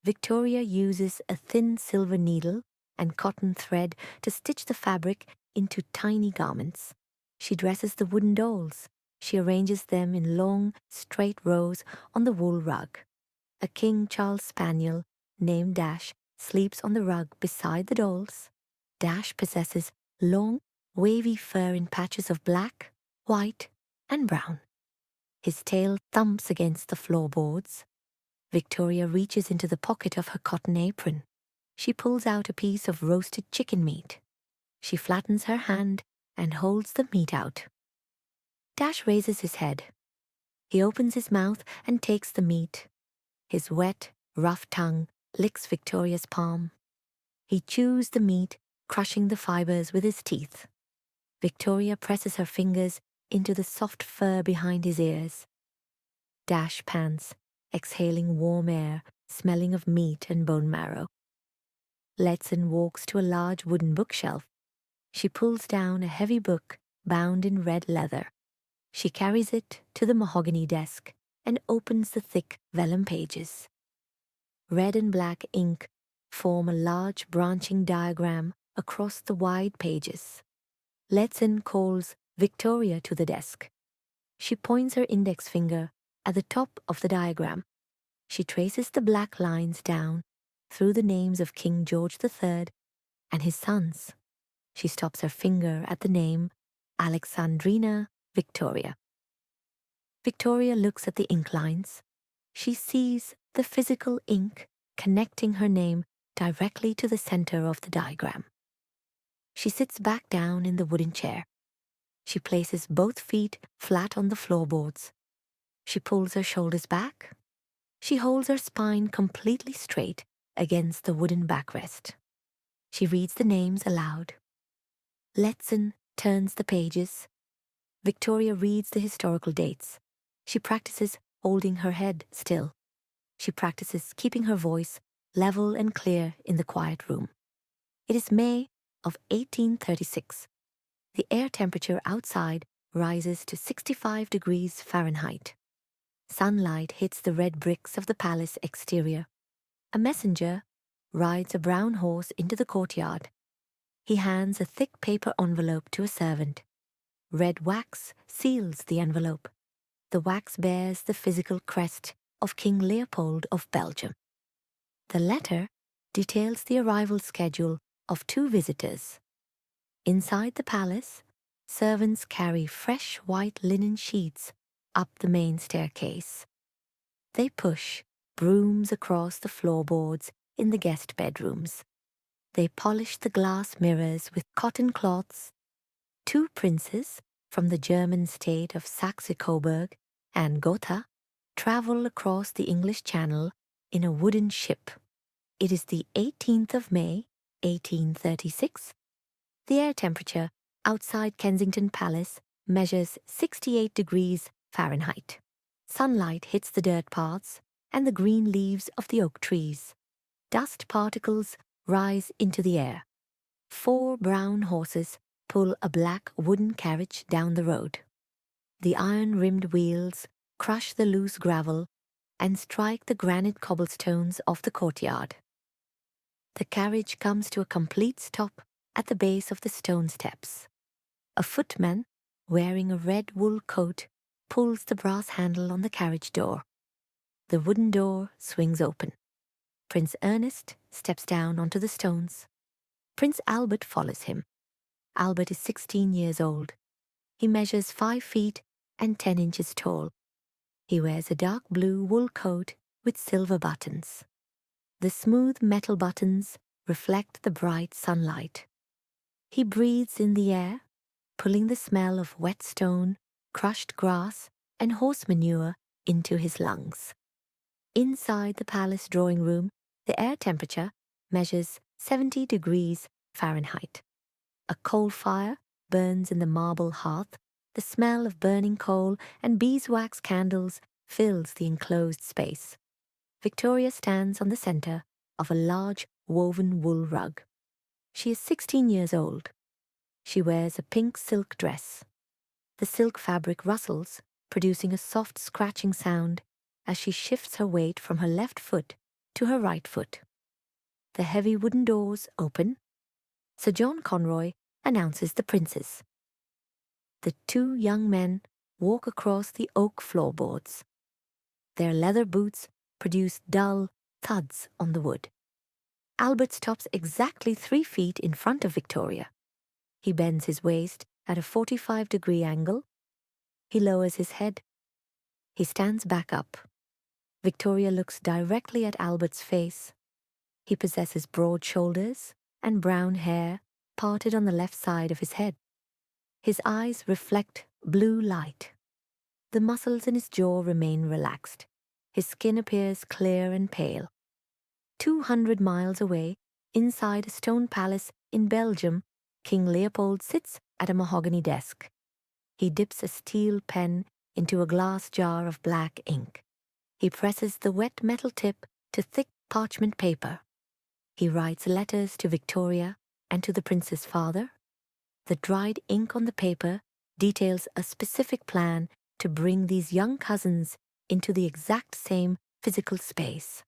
Victoria uses a thin silver needle and cotton thread to stitch the fabric into tiny garments. She dresses the wooden dolls. She arranges them in long, straight rows on the wool rug. A King Charles Spaniel named Dash sleeps on the rug beside the dolls. Dash possesses long, wavy fur in patches of black, white, and brown. His tail thumps against the floorboards. Victoria reaches into the pocket of her cotton apron. She pulls out a piece of roasted chicken meat. She flattens her hand and holds the meat out. Dash raises his head. He opens his mouth and takes the meat. His wet, rough tongue licks Victoria's palm. He chews the meat, crushing the fibers with his teeth. Victoria presses her fingers into the soft fur behind his ears. Dash pants, exhaling warm air, smelling of meat and bone marrow. Lehzen walks to a large wooden bookshelf. She pulls down a heavy book bound in red leather. She carries it to the mahogany desk and opens the thick vellum pages. Red and black ink form a large branching diagram across the wide pages. Letson calls Victoria to the desk. She points her index finger at the top of the diagram. She traces the black lines down through the names of King George III and his sons. She stops her finger at the name Alexandrina Victoria. Victoria looks at the ink lines. She sees the physical ink connecting her name directly to the center of the diagram. She sits back down in the wooden chair. She places both feet flat on the floorboards. She pulls her shoulders back. She holds her spine completely straight against the wooden backrest. She reads the names aloud. Letson turns the pages. Victoria reads the historical dates. She practices holding her head still. She practices keeping her voice level and clear in the quiet room. It is May of 1836. The air temperature outside rises to 65 degrees Fahrenheit. Sunlight hits the red bricks of the palace exterior. A messenger rides a brown horse into the courtyard. He hands a thick paper envelope to a servant. Red wax seals the envelope. The wax bears the physical crest of King Leopold of Belgium. The letter details the arrival schedule of 2 visitors. Inside the palace, servants carry fresh white linen sheets up the main staircase. They push brooms across the floorboards in the guest bedrooms. They polish the glass mirrors with cotton cloths. 2 princes from the German state of Saxe-Coburg and Gotha travel across the English Channel in a wooden ship. It is the 18th of May, 1836. The air temperature outside Kensington Palace measures 68 degrees Fahrenheit. Sunlight hits the dirt paths and the green leaves of the oak trees. Dust particles rise into the air. 4 brown horses pull a black wooden carriage down the road. The iron-rimmed wheels crush the loose gravel and strike the granite cobblestones of the courtyard. The carriage comes to a complete stop at the base of the stone steps. A footman, wearing a red wool coat, pulls the brass handle on the carriage door. The wooden door swings open. Prince Ernest steps down onto the stones. Prince Albert follows him. Albert is 16 years old. He measures 5 feet and 10 inches tall. He wears a dark blue wool coat with silver buttons. The smooth metal buttons reflect the bright sunlight. He breathes in the air, pulling the smell of wet stone, crushed grass, and horse manure into his lungs. Inside the palace drawing room, the air temperature measures 70 degrees Fahrenheit. A coal fire burns in the marble hearth. The smell of burning coal and beeswax candles fills the enclosed space. Victoria stands on the center of a large woven wool rug. She is 16 years old. She wears a pink silk dress. The silk fabric rustles, producing a soft scratching sound as she shifts her weight from her left foot to her right foot. The heavy wooden doors open. Sir John Conroy announces the princes. The 2 young men walk across the oak floorboards. Their leather boots produce dull thuds on the wood. Albert stops exactly 3 feet in front of Victoria. He bends his waist at a 45-degree angle. He lowers his head. He stands back up. Victoria looks directly at Albert's face. He possesses broad shoulders and brown hair parted on the left side of his head. His eyes reflect blue light. The muscles in his jaw remain relaxed. His skin appears clear and pale. 200 miles away, inside a stone palace in Belgium, King Leopold sits at a mahogany desk. He dips a steel pen into a glass jar of black ink. He presses the wet metal tip to thick parchment paper. He writes letters to Victoria and to the prince's father. The dried ink on the paper details a specific plan to bring these young cousins into the exact same physical space.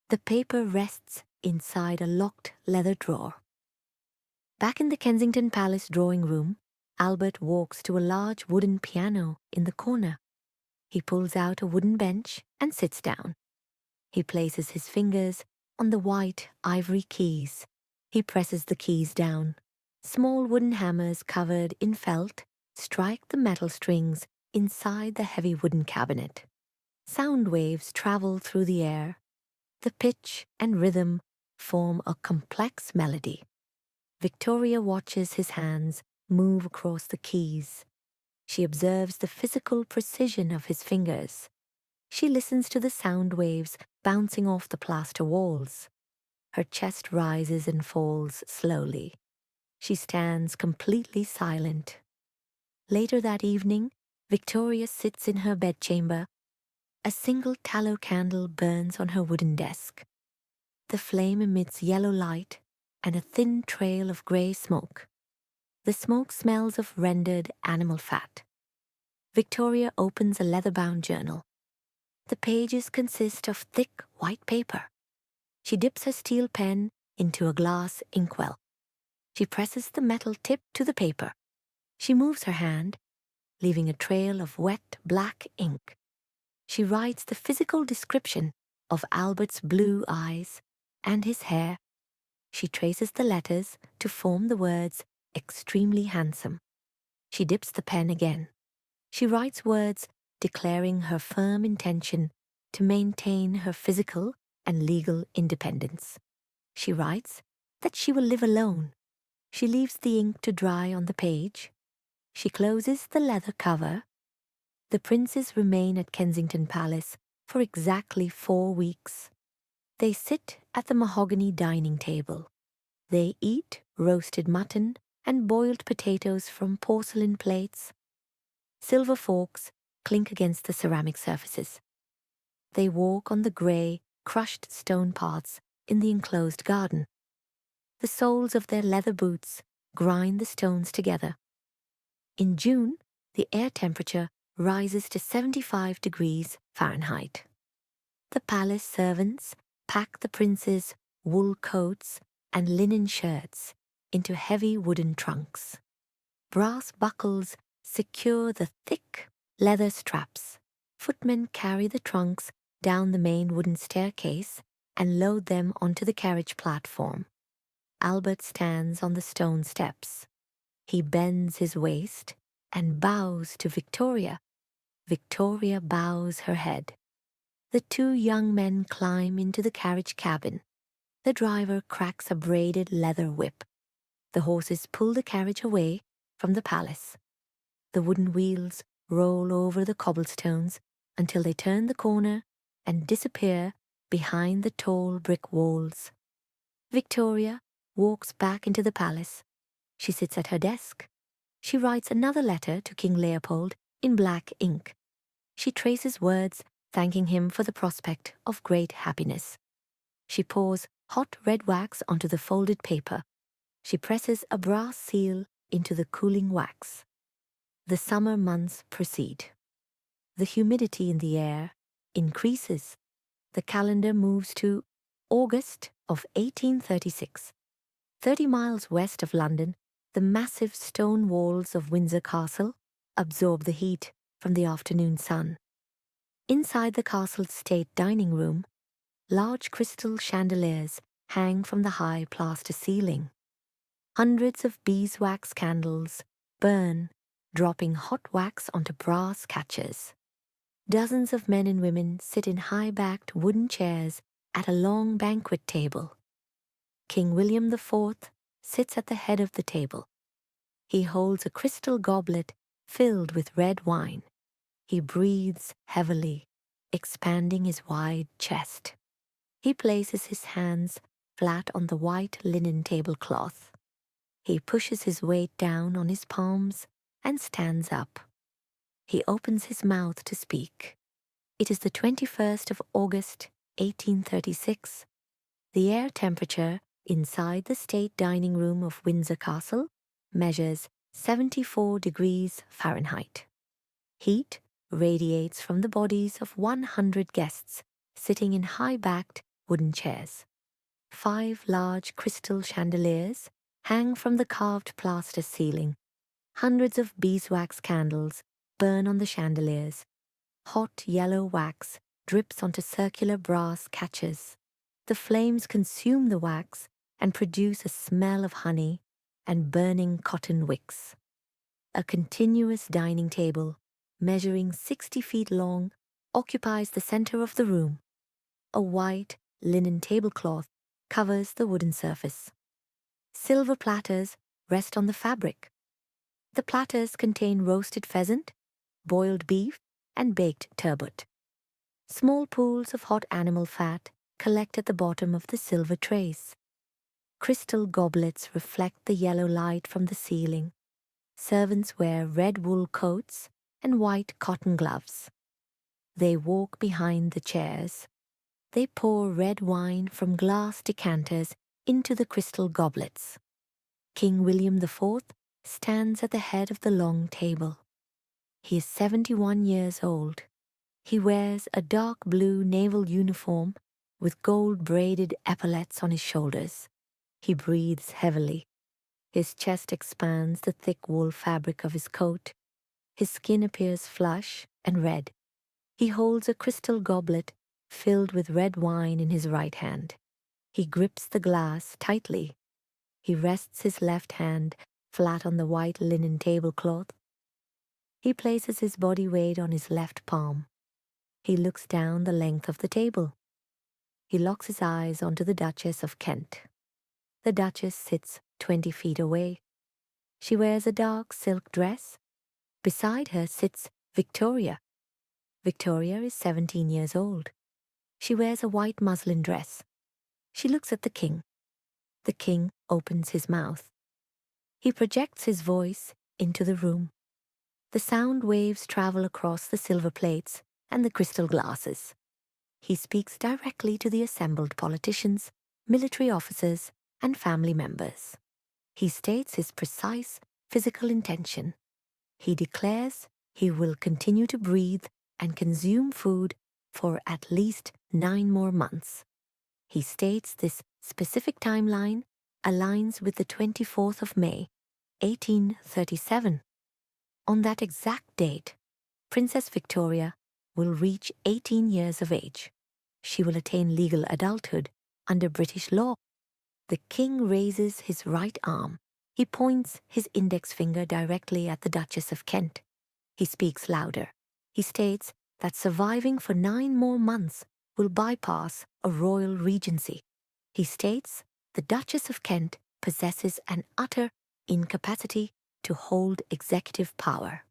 The paper rests inside a locked leather drawer. Back in the Kensington Palace drawing room, Albert walks to a large wooden piano in the corner. He pulls out a wooden bench and sits down. He places his fingers on the white ivory keys. He presses the keys down. Small wooden hammers covered in felt strike the metal strings inside the heavy wooden cabinet. Sound waves travel through the air. The pitch and rhythm form a complex melody. Victoria watches his hands move across the keys. She observes the physical precision of his fingers. She listens to the sound waves bouncing off the plaster walls. Her chest rises and falls slowly. She stands completely silent. Later that evening, Victoria sits in her bedchamber. A single tallow candle burns on her wooden desk. The flame emits yellow light and a thin trail of grey smoke. The smoke smells of rendered animal fat. Victoria opens a leather-bound journal. The pages consist of thick white paper. She dips her steel pen into a glass inkwell. She presses the metal tip to the paper. She moves her hand, leaving a trail of wet black ink. She writes the physical description of Albert's blue eyes and his hair. She traces the letters to form the words extremely handsome. She dips the pen again. She writes words declaring her firm intention to maintain her physical and legal independence. She writes that she will live alone. She leaves the ink to dry on the page. She closes the leather cover. The princes remain at Kensington Palace for exactly 4 weeks. They sit at the mahogany dining table. They eat roasted mutton and boiled potatoes from porcelain plates. Silver forks clink against the ceramic surfaces. They walk on the grey, crushed stone paths in the enclosed garden. The soles of their leather boots grind the stones together. In June, the air temperature rises to 75 degrees Fahrenheit. The palace servants pack the princes' wool coats and linen shirts into heavy wooden trunks. Brass buckles secure the thick leather straps. Footmen carry the trunks down the main wooden staircase and load them onto the carriage platform. Albert stands on the stone steps. He bends his waist and bows to Victoria. Victoria bows her head. The 2 young men climb into the carriage cabin. The driver cracks a braided leather whip. The horses pull the carriage away from the palace. The wooden wheels roll over the cobblestones until they turn the corner and disappear behind the tall brick walls. Victoria walks back into the palace. She sits at her desk. She writes another letter to King Leopold in black ink. She traces words thanking him for the prospect of great happiness. She pours hot red wax onto the folded paper. She presses a brass seal into the cooling wax. The summer months proceed. The humidity in the air increases. The calendar moves to August of 1836. 30 miles west of London, the massive stone walls of Windsor Castle absorb the heat from the afternoon sun. Inside the castle's state dining room, large crystal chandeliers hang from the high plaster ceiling. Hundreds of beeswax candles burn, dropping hot wax onto brass catchers. Dozens of men and women sit in high-backed wooden chairs at a long banquet table. King William IV sits at the head of the table. He holds a crystal goblet filled with red wine. He breathes heavily, expanding his wide chest. He places his hands flat on the white linen tablecloth. He pushes his weight down on his palms and stands up. He opens his mouth to speak. It is the 21st of August, 1836. The air temperature inside the state dining room of Windsor Castle measures 74 degrees Fahrenheit. Heat radiates from the bodies of 100 guests sitting in high-backed wooden chairs. 5 large crystal chandeliers hang from the carved plaster ceiling. Hundreds of beeswax candles burn on the chandeliers. Hot yellow wax drips onto circular brass catches. The flames consume the wax and produce a smell of honey and burning cotton wicks. A continuous dining table, measuring 60 feet long, occupies the center of the room. A white linen tablecloth covers the wooden surface. Silver platters rest on the fabric. The platters contain roasted pheasant, boiled beef, and baked turbot. Small pools of hot animal fat collect at the bottom of the silver trays. Crystal goblets reflect the yellow light from the ceiling. Servants wear red wool coats and white cotton gloves. They walk behind the chairs. They pour red wine from glass decanters into the crystal goblets. King William IV stands at the head of the long table. He is 71 years old. He wears a dark blue naval uniform with gold-braided epaulets on his shoulders. He breathes heavily. His chest expands the thick wool fabric of his coat. His skin appears flush and red. He holds a crystal goblet filled with red wine in his right hand. He grips the glass tightly. He rests his left hand flat on the white linen tablecloth. He places his body weight on his left palm. He looks down the length of the table. He locks his eyes onto the Duchess of Kent. The Duchess sits 20 feet away. She wears a dark silk dress. Beside her sits Victoria. Victoria is 17 years old. She wears a white muslin dress. She looks at the king. The king opens his mouth. He projects his voice into the room. The sound waves travel across the silver plates and the crystal glasses. He speaks directly to the assembled politicians, military officers, and family members. He states his precise physical intention. He declares he will continue to breathe and consume food for at least 9 more months. He states this specific timeline aligns with the 24th of May, 1837. On that exact date, Princess Victoria will reach 18 years of age. She will attain legal adulthood under British law. The king raises his right arm. He points his index finger directly at the Duchess of Kent. He speaks louder. He states that surviving for 9 more months will bypass a royal regency. He states the Duchess of Kent possesses an utter incapacity to hold executive power.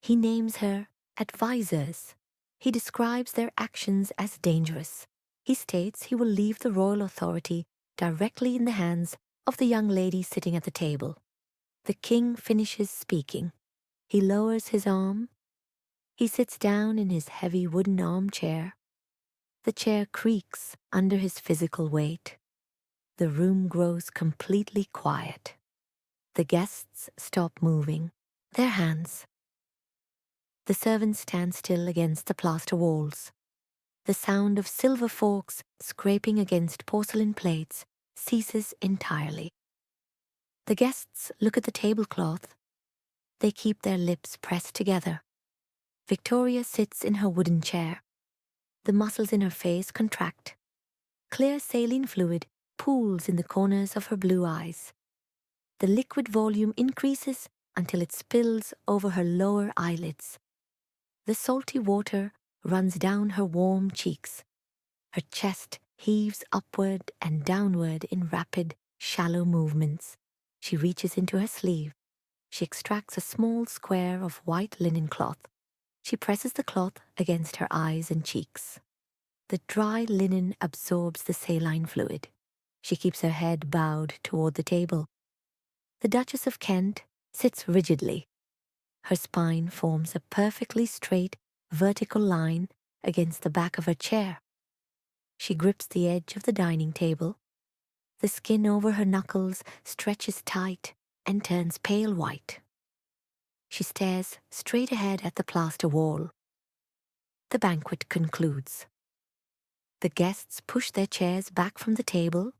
He names her advisors. He describes their actions as dangerous. He states he will leave the royal authority directly in the hands of the young lady sitting at the table. The king finishes speaking. He lowers his arm. He sits down in his heavy wooden armchair. The chair creaks under his physical weight. The room grows completely quiet. The guests stop moving their hands. The servants stand still against the plaster walls. The sound of silver forks scraping against porcelain plates ceases entirely. The guests look at the tablecloth. They keep their lips pressed together. Victoria sits in her wooden chair. The muscles in her face contract. Clear saline fluid pools in the corners of her blue eyes. The liquid volume increases until it spills over her lower eyelids. The salty water runs down her warm cheeks. Her chest heaves upward and downward in rapid, shallow movements. She reaches into her sleeve. She extracts a small square of white linen cloth. She presses the cloth against her eyes and cheeks. The dry linen absorbs the saline fluid. She keeps her head bowed toward the table. The Duchess of Kent sits rigidly. Her spine forms a perfectly straight, vertical line against the back of her chair. She grips the edge of the dining table. The skin over her knuckles stretches tight and turns pale white. She stares straight ahead at the plaster wall. The banquet concludes. The guests push their chairs back from the table.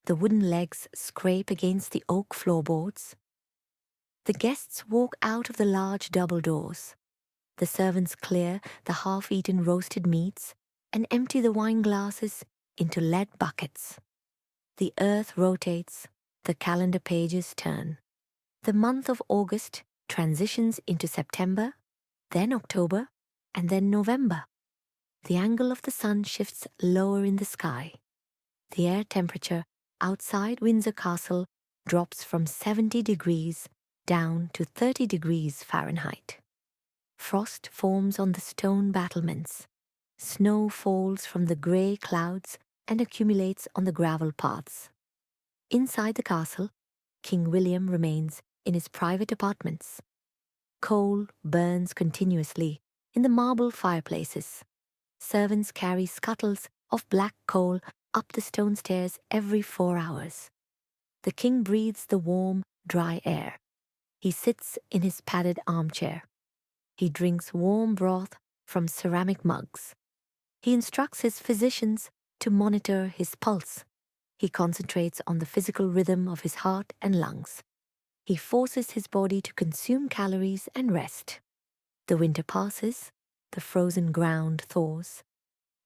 The wooden legs scrape against the oak floorboards. The guests walk out of the large double doors. The servants clear the half-eaten roasted meats and empty the wine glasses into lead buckets. The earth rotates, the calendar pages turn. The month of August transitions into September, then October, and then November. The angle of the sun shifts lower in the sky. The air temperature outside Windsor Castle drops from 70 degrees down to 30 degrees Fahrenheit. Frost forms on the stone battlements. Snow falls from the grey clouds and accumulates on the gravel paths. Inside the castle, King William remains in his private apartments. Coal burns continuously in the marble fireplaces. Servants carry scuttles of black coal up the stone stairs every 4 hours. The king breathes the warm, dry air. He sits in his padded armchair. He drinks warm broth from ceramic mugs. He instructs his physicians to monitor his pulse. He concentrates on the physical rhythm of his heart and lungs. He forces his body to consume calories and rest. The winter passes, the frozen ground thaws.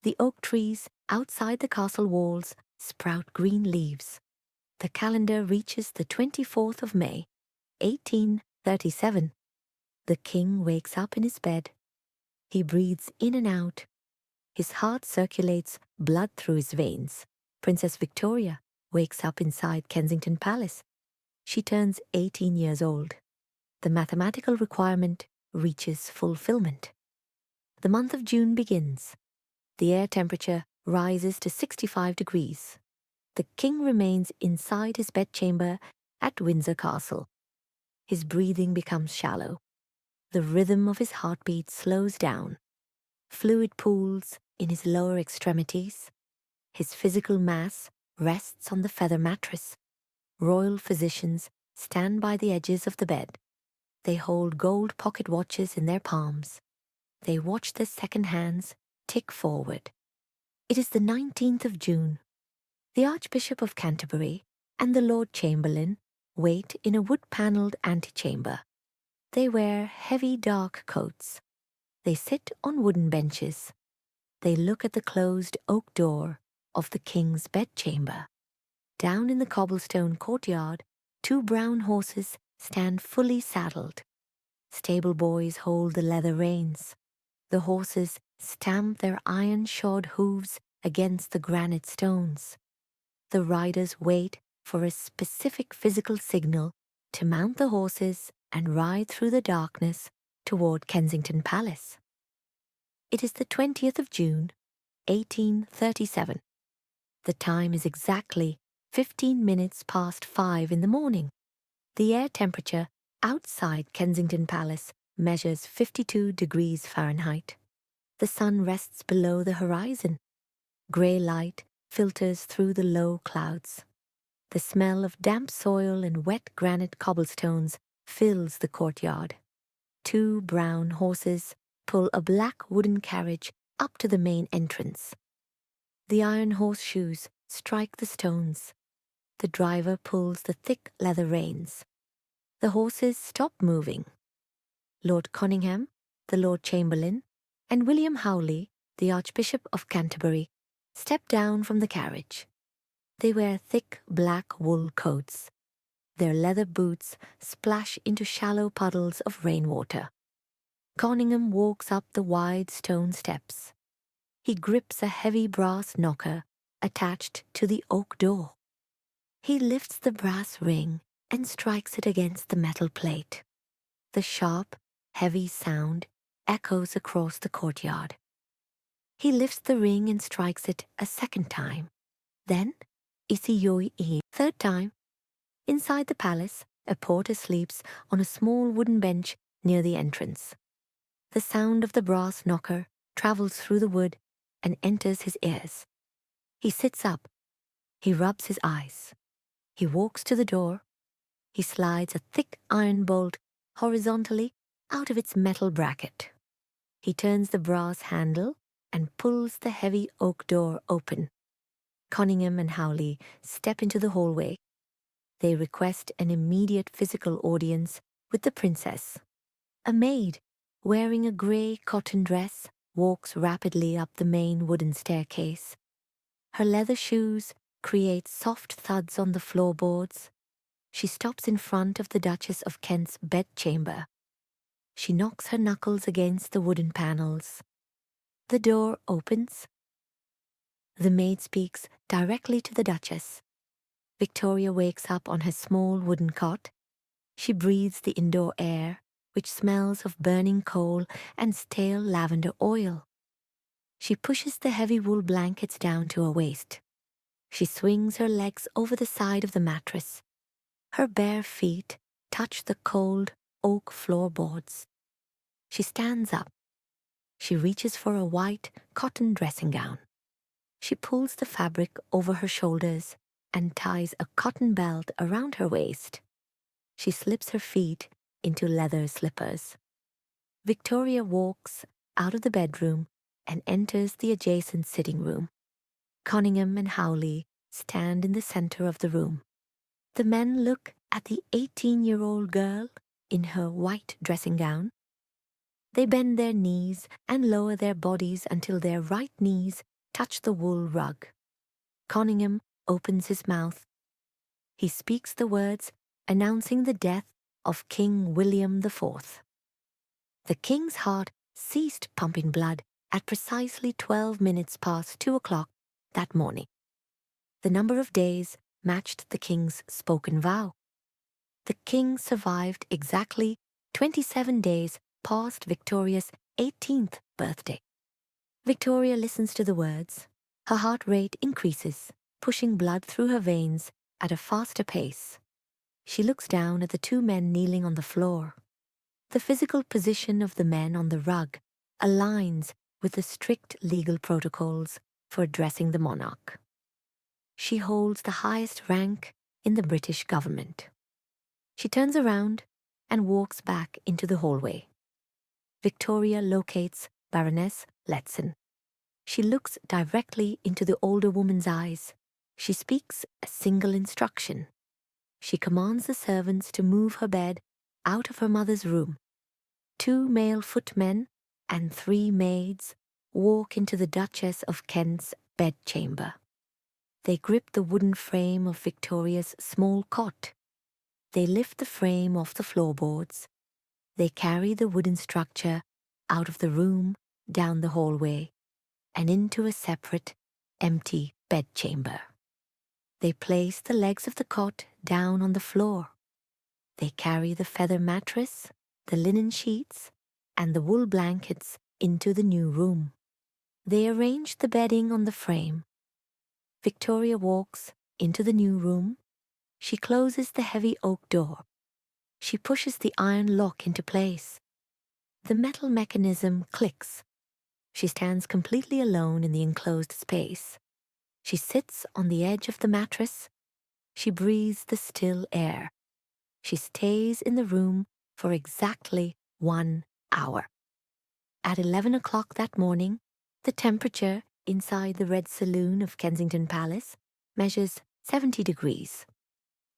The oak trees outside the castle walls sprout green leaves. The calendar reaches the 24th of May, 1837. The king wakes up in his bed. He breathes in and out. His heart circulates blood through his veins. Princess Victoria wakes up inside Kensington Palace. She turns 18 years old. The mathematical requirement reaches fulfillment. The month of June begins. The air temperature rises to 65 degrees. The king remains inside his bedchamber at Windsor Castle. His breathing becomes shallow. The rhythm of his heartbeat slows down. Fluid pools in his lower extremities. His physical mass rests on the feather mattress. Royal physicians stand by the edges of the bed. They hold gold pocket watches in their palms. They watch their second hands tick forward. It is the 19th of June. The Archbishop of Canterbury and the Lord Chamberlain wait in a wood-panelled antechamber. They wear heavy dark coats. They sit on wooden benches. They look at the closed oak door of the king's bedchamber. Down in the cobblestone courtyard, 2 brown horses stand fully saddled. Stable boys hold the leather reins. The horses stamp their iron-shod hooves against the granite stones. The riders wait for a specific physical signal to mount the horses and ride through the darkness toward Kensington Palace. It is the 20th of June, 1837. The time is exactly 15 minutes past 5 in the morning. The air temperature outside Kensington Palace measures 52 degrees Fahrenheit. The sun rests below the horizon. Grey light filters through the low clouds. The smell of damp soil and wet granite cobblestones fills the courtyard. 2 brown horses pull a black wooden carriage up to the main entrance. The iron horseshoes strike the stones. The driver pulls the thick leather reins. The horses stop moving. Lord Conyngham, the Lord Chamberlain, and William Howley, the Archbishop of Canterbury, step down from the carriage. They wear thick black wool coats. Their leather boots splash into shallow puddles of rainwater. Conyngham walks up the wide stone steps. He grips a heavy brass knocker attached to the oak door. He lifts the brass ring and strikes it against the metal plate. The sharp, heavy sound echoes across the courtyard. He lifts the ring and strikes it a second time. Then, Isi-yoi-i, third time. Inside the palace, a porter sleeps on a small wooden bench near the entrance. The sound of the brass knocker travels through the wood and enters his ears. He sits up. He rubs his eyes. He walks to the door. He slides a thick iron bolt horizontally out of its metal bracket. He turns the brass handle and pulls the heavy oak door open. Cunningham and Howley step into the hallway. They request an immediate physical audience with the princess. A maid, wearing a grey cotton dress, walks rapidly up the main wooden staircase. Her leather shoes create soft thuds on the floorboards. She stops in front of the Duchess of Kent's bedchamber. She knocks her knuckles against the wooden panels. The door opens. The maid speaks directly to the Duchess. Victoria wakes up on her small wooden cot. She breathes the indoor air, which smells of burning coal and stale lavender oil. She pushes the heavy wool blankets down to her waist. She swings her legs over the side of the mattress. Her bare feet touch the cold oak floorboards. She stands up. She reaches for a white cotton dressing gown. She pulls the fabric over her shoulders and ties a cotton belt around her waist. She slips her feet into leather slippers. Victoria walks out of the bedroom and enters the adjacent sitting room. Cunningham and Howley stand in the center of the room. The men look at the 18-year-old girl in her white dressing gown. They bend their knees and lower their bodies until their right knees touch the wool rug. Cunningham opens his mouth. He speaks the words announcing the death of King William IV. The king's heart ceased pumping blood at precisely 12 minutes past 2 o'clock that morning. The number of days matched the king's spoken vow. The king survived exactly 27 days past Victoria's 18th birthday. Victoria listens to the words. Her heart rate increases, pushing blood through her veins at a faster pace. She looks down at the two men kneeling on the floor. The physical position of the men on the rug aligns with the strict legal protocols for addressing the monarch. She holds the highest rank in the British government. She turns around and walks back into the hallway. Victoria locates Baroness Letson. She looks directly into the older woman's eyes. She speaks a single instruction. She commands the servants to move her bed out of her mother's room. 2 male footmen and 3 maids walk into the Duchess of Kent's bedchamber. They grip the wooden frame of Victoria's small cot. They lift the frame off the floorboards. They carry the wooden structure out of the room, down the hallway, and into a separate, empty bedchamber. They place the legs of the cot down on the floor. They carry the feather mattress, the linen sheets, and the wool blankets into the new room. They arrange the bedding on the frame. Victoria walks into the new room. She closes the heavy oak door. She pushes the iron lock into place. The metal mechanism clicks. She stands completely alone in the enclosed space. She sits on the edge of the mattress. She breathes the still air. She stays in the room for exactly 1 hour. At 11 o'clock that morning, the temperature inside the Red Saloon of Kensington Palace measures 70 degrees.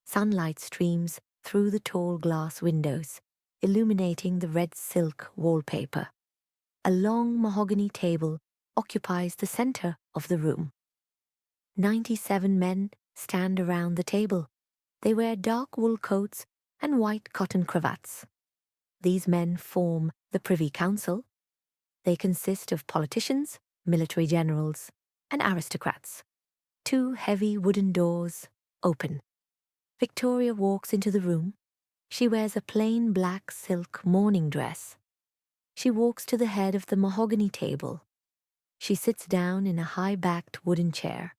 Sunlight streams through the tall glass windows, illuminating the red silk wallpaper. A long mahogany table occupies the center of the room. 97 men stand around the table. They wear dark wool coats and white cotton cravats. These men form the Privy Council. They consist of politicians, military generals, and aristocrats. 2 heavy wooden doors open. Victoria walks into the room. She wears a plain black silk morning dress. She walks to the head of the mahogany table. She sits down in a high-backed wooden chair.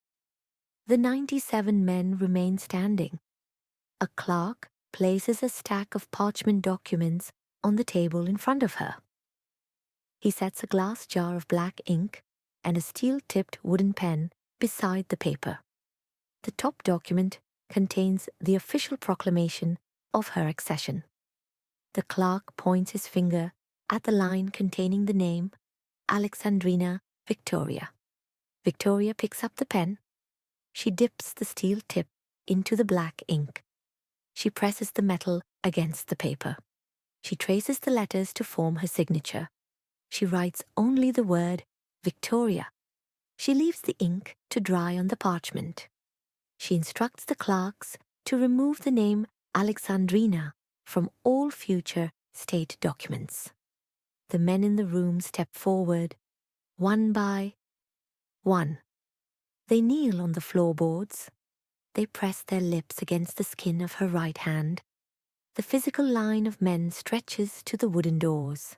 The 97 men remain standing. A clerk places a stack of parchment documents on the table in front of her. He sets a glass jar of black ink and a steel-tipped wooden pen beside the paper. The top document contains the official proclamation of her accession. The clerk points his finger at the line containing the name Alexandrina Victoria. Victoria picks up the pen. She dips the steel tip into the black ink. She presses the metal against the paper. She traces the letters to form her signature. She writes only the word Victoria. She leaves the ink to dry on the parchment. She instructs the clerks to remove the name Alexandrina from all future state documents. The men in the room step forward, one by one. They kneel on the floorboards. They press their lips against the skin of her right hand. The physical line of men stretches to the wooden doors.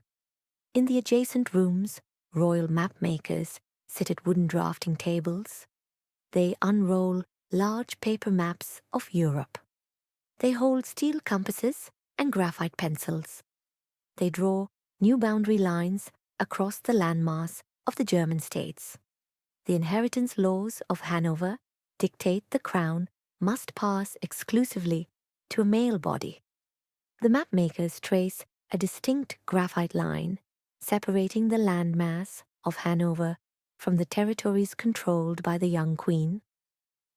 In the adjacent rooms, royal map makers sit at wooden drafting tables. They unroll large paper maps of Europe. They hold steel compasses and graphite pencils. They draw new boundary lines across the landmass of the German states. The inheritance laws of Hanover dictate the crown must pass exclusively to a male body. The mapmakers trace a distinct graphite line separating the landmass of Hanover from the territories controlled by the young queen.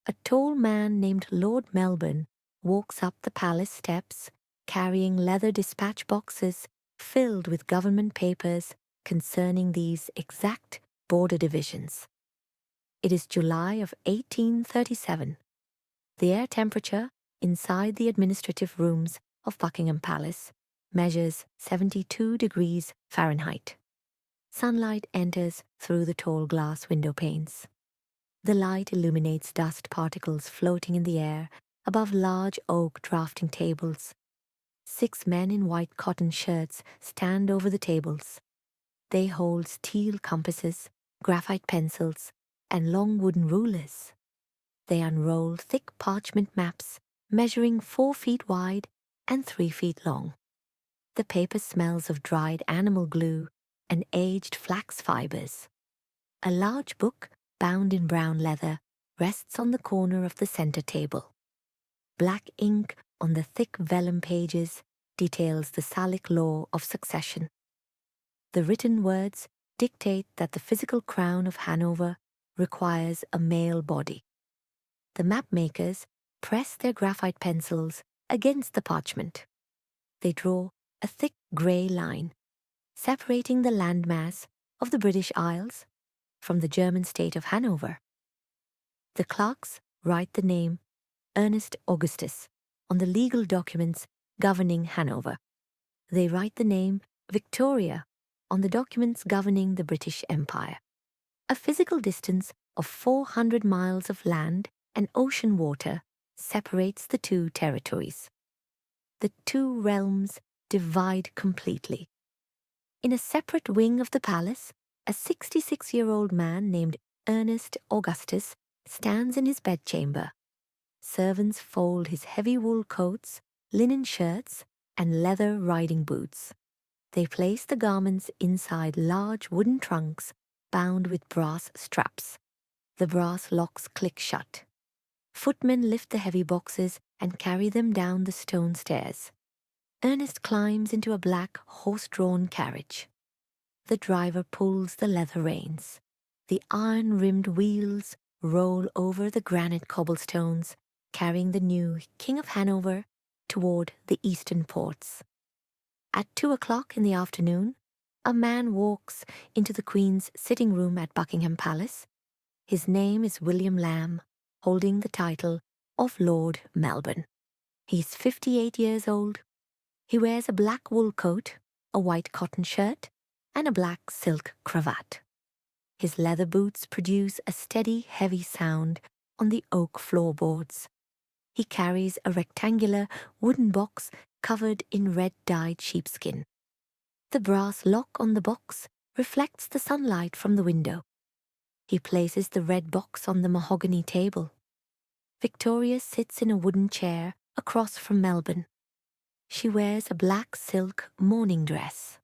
A tall man named Lord Melbourne walks up the palace steps carrying leather dispatch boxes filled with government papers concerning these exact border divisions. It is July of 1837. The air temperature inside the administrative rooms of Buckingham Palace measures 72 degrees Fahrenheit. Sunlight enters through the tall glass window panes. The light illuminates dust particles floating in the air above large oak drafting tables. 6 men in white cotton shirts stand over the tables. They hold steel compasses, graphite pencils, and long wooden rulers. They unroll thick parchment maps measuring 4 feet wide and 3 feet long. The paper smells of dried animal glue and aged flax fibers. A large book, bound in brown leather, rests on the corner of the center table. Black ink on the thick vellum pages details the Salic law of succession. The written words dictate that the physical crown of Hanover requires a male body. The mapmakers press their graphite pencils against the parchment. They draw a thick grey line, separating the landmass of the British Isles from the German state of Hanover. The clerks write the name Ernest Augustus on the legal documents governing Hanover. They write the name Victoria on the documents governing the British Empire. A physical distance of 400 miles of land and ocean water separates the two territories. The two realms divide completely. In a separate wing of the palace, a 66-year-old man named Ernest Augustus stands in his bedchamber. Servants fold his heavy wool coats, linen shirts, and leather riding boots. They place the garments inside large wooden trunks bound with brass straps. The brass locks click shut. Footmen lift the heavy boxes and carry them down the stone stairs. Ernest climbs into a black horse-drawn carriage. The driver pulls the leather reins. The iron-rimmed wheels roll over the granite cobblestones, carrying the new King of Hanover toward the eastern ports. At 2 o'clock in the afternoon, a man walks into the Queen's sitting room at Buckingham Palace. His name is William Lamb, holding the title of Lord Melbourne. He's 58 years old. He wears a black wool coat, a white cotton shirt, and a black silk cravat. His leather boots produce a steady, heavy sound on the oak floorboards. He carries a rectangular wooden box covered in red-dyed sheepskin. The brass lock on the box reflects the sunlight from the window. He places the red box on the mahogany table. Victoria sits in a wooden chair across from Melbourne. She wears a black silk morning dress.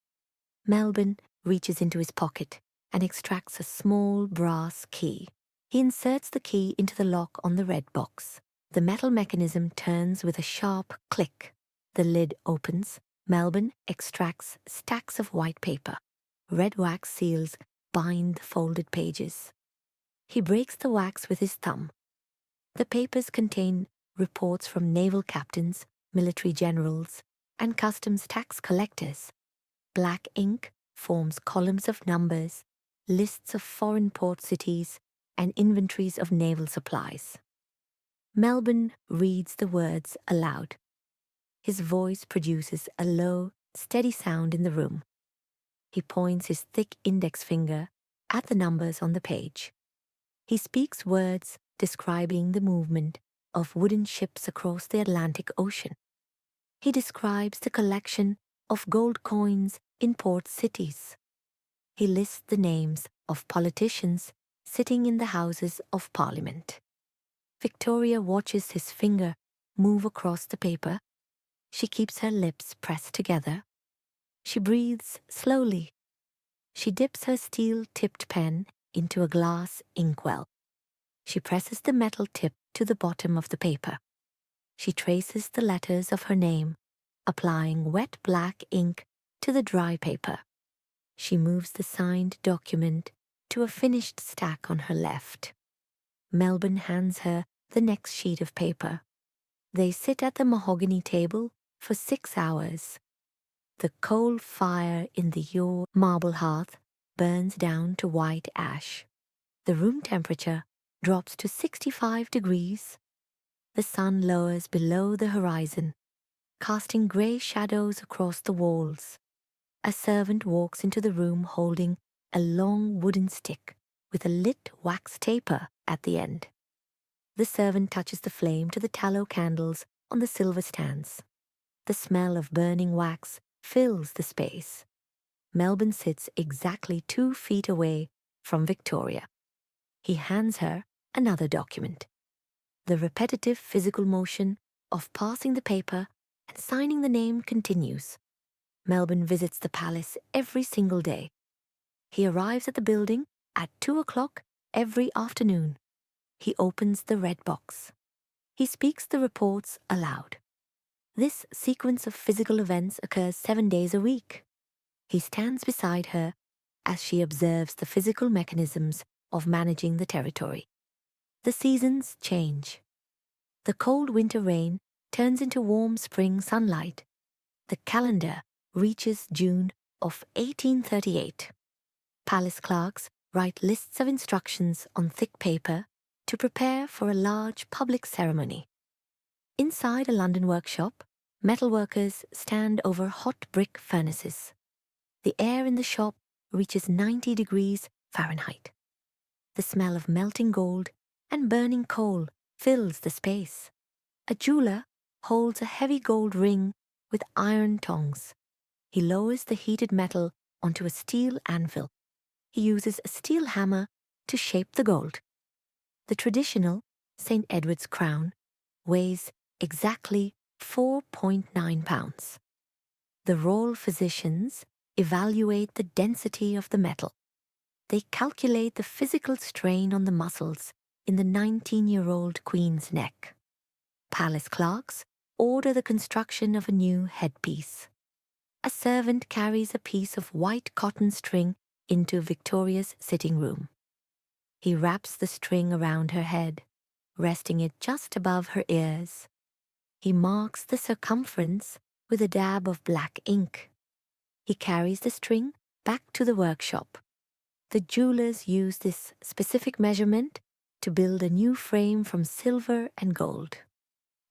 Melbourne reaches into his pocket and extracts a small brass key. He inserts the key into the lock on the red box. The metal mechanism turns with a sharp click. The lid opens. Melbourne extracts stacks of white paper. Red wax seals bind the folded pages. He breaks the wax with his thumb. The papers contain reports from naval captains, military generals, and customs tax collectors. Black ink forms columns of numbers, lists of foreign port cities, and inventories of naval supplies. Melbourne reads the words aloud. His voice produces a low, steady sound in the room. He points his thick index finger at the numbers on the page. He speaks words describing the movement of wooden ships across the Atlantic Ocean. He describes the collection of gold coins in port cities. He lists the names of politicians sitting in the Houses of Parliament. Victoria watches his finger move across the paper. She keeps her lips pressed together. She breathes slowly. She dips her steel-tipped pen into a glass inkwell. She presses the metal tip to the bottom of the paper. She traces the letters of her name, applying wet black ink to the dry paper. She moves the signed document to a finished stack on her left. Melbourne hands her the next sheet of paper. They sit at the mahogany table for 6 hours. The coal fire in the Yore marble hearth burns down to white ash. The room temperature drops to 65 degrees. The sun lowers below the horizon, casting grey shadows across the walls. A servant walks into the room holding a long wooden stick with a lit wax taper at the end. The servant touches the flame to the tallow candles on the silver stands. The smell of burning wax fills the space. Melbourne sits exactly 2 feet away from Victoria. He hands her another document. The repetitive physical motion of passing the paper and signing the name continues. Melbourne visits the palace every single day. He arrives at the building at 2 o'clock every afternoon. He opens the red box. He speaks the reports aloud. This sequence of physical events occurs 7 days a week. He stands beside her as she observes the physical mechanisms of managing the territory. The seasons change. The cold winter rain turns into warm spring sunlight. The calendar reaches June of 1838. Palace clerks write lists of instructions on thick paper to prepare for a large public ceremony. Inside a London workshop, metalworkers stand over hot brick furnaces. The air in the shop reaches 90 degrees Fahrenheit. The smell of melting gold and burning coal fills the space. A jeweler holds a heavy gold ring with iron tongs. He lowers the heated metal onto a steel anvil. He uses a steel hammer to shape the gold. The traditional St. Edward's crown weighs exactly 4.9 pounds. The royal physicians evaluate the density of the metal. They calculate the physical strain on the muscles in the 19-year-old queen's neck. Palace clerks order the construction of a new headpiece. A servant carries a piece of white cotton string into Victoria's sitting room. He wraps the string around her head, resting it just above her ears. He marks the circumference with a dab of black ink. He carries the string back to the workshop. The jewelers use this specific measurement to build a new frame from silver and gold.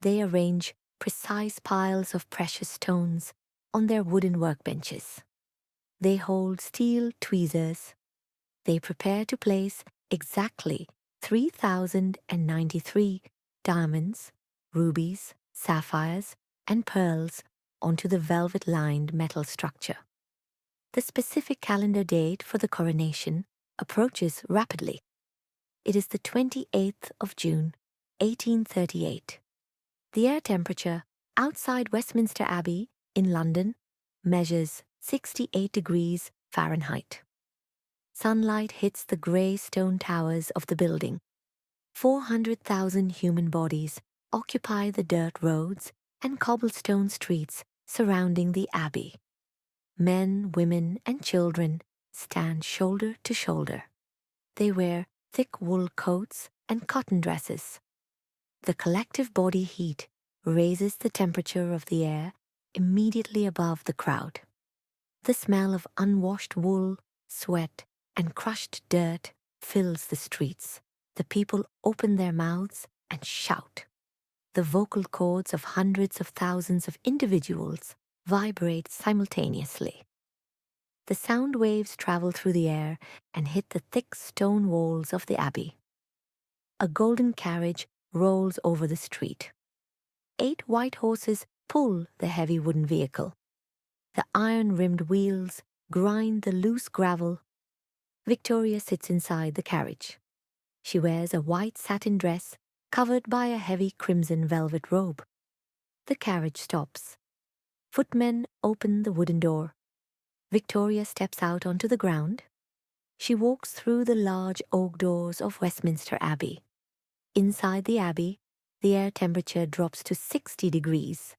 They arrange precise piles of precious stones on their wooden workbenches. They hold steel tweezers. They prepare to place exactly 3,093 diamonds, rubies, sapphires, and pearls onto the velvet-lined metal structure. The specific calendar date for the coronation approaches rapidly. It is the 28th of June, 1838. The air temperature outside Westminster Abbey in London measures 68 degrees Fahrenheit. Sunlight hits the grey stone towers of the building. 400,000 human bodies occupy the dirt roads and cobblestone streets surrounding the abbey. Men, women, and children stand shoulder to shoulder. They wear thick wool coats and cotton dresses. The collective body heat raises the temperature of the air immediately above the crowd. The smell of unwashed wool, sweat, and crushed dirt fills the streets. The people open their mouths and shout. The vocal cords of hundreds of thousands of individuals vibrate simultaneously. The sound waves travel through the air and hit the thick stone walls of the abbey. A golden carriage rolls over the street. 8 white horses pull the heavy wooden vehicle. The iron-rimmed wheels grind the loose gravel. Victoria sits inside the carriage. She wears a white satin dress covered by a heavy crimson velvet robe. The carriage stops. Footmen open the wooden door. Victoria steps out onto the ground. She walks through the large oak doors of Westminster Abbey. Inside the abbey, the air temperature drops to 60 degrees.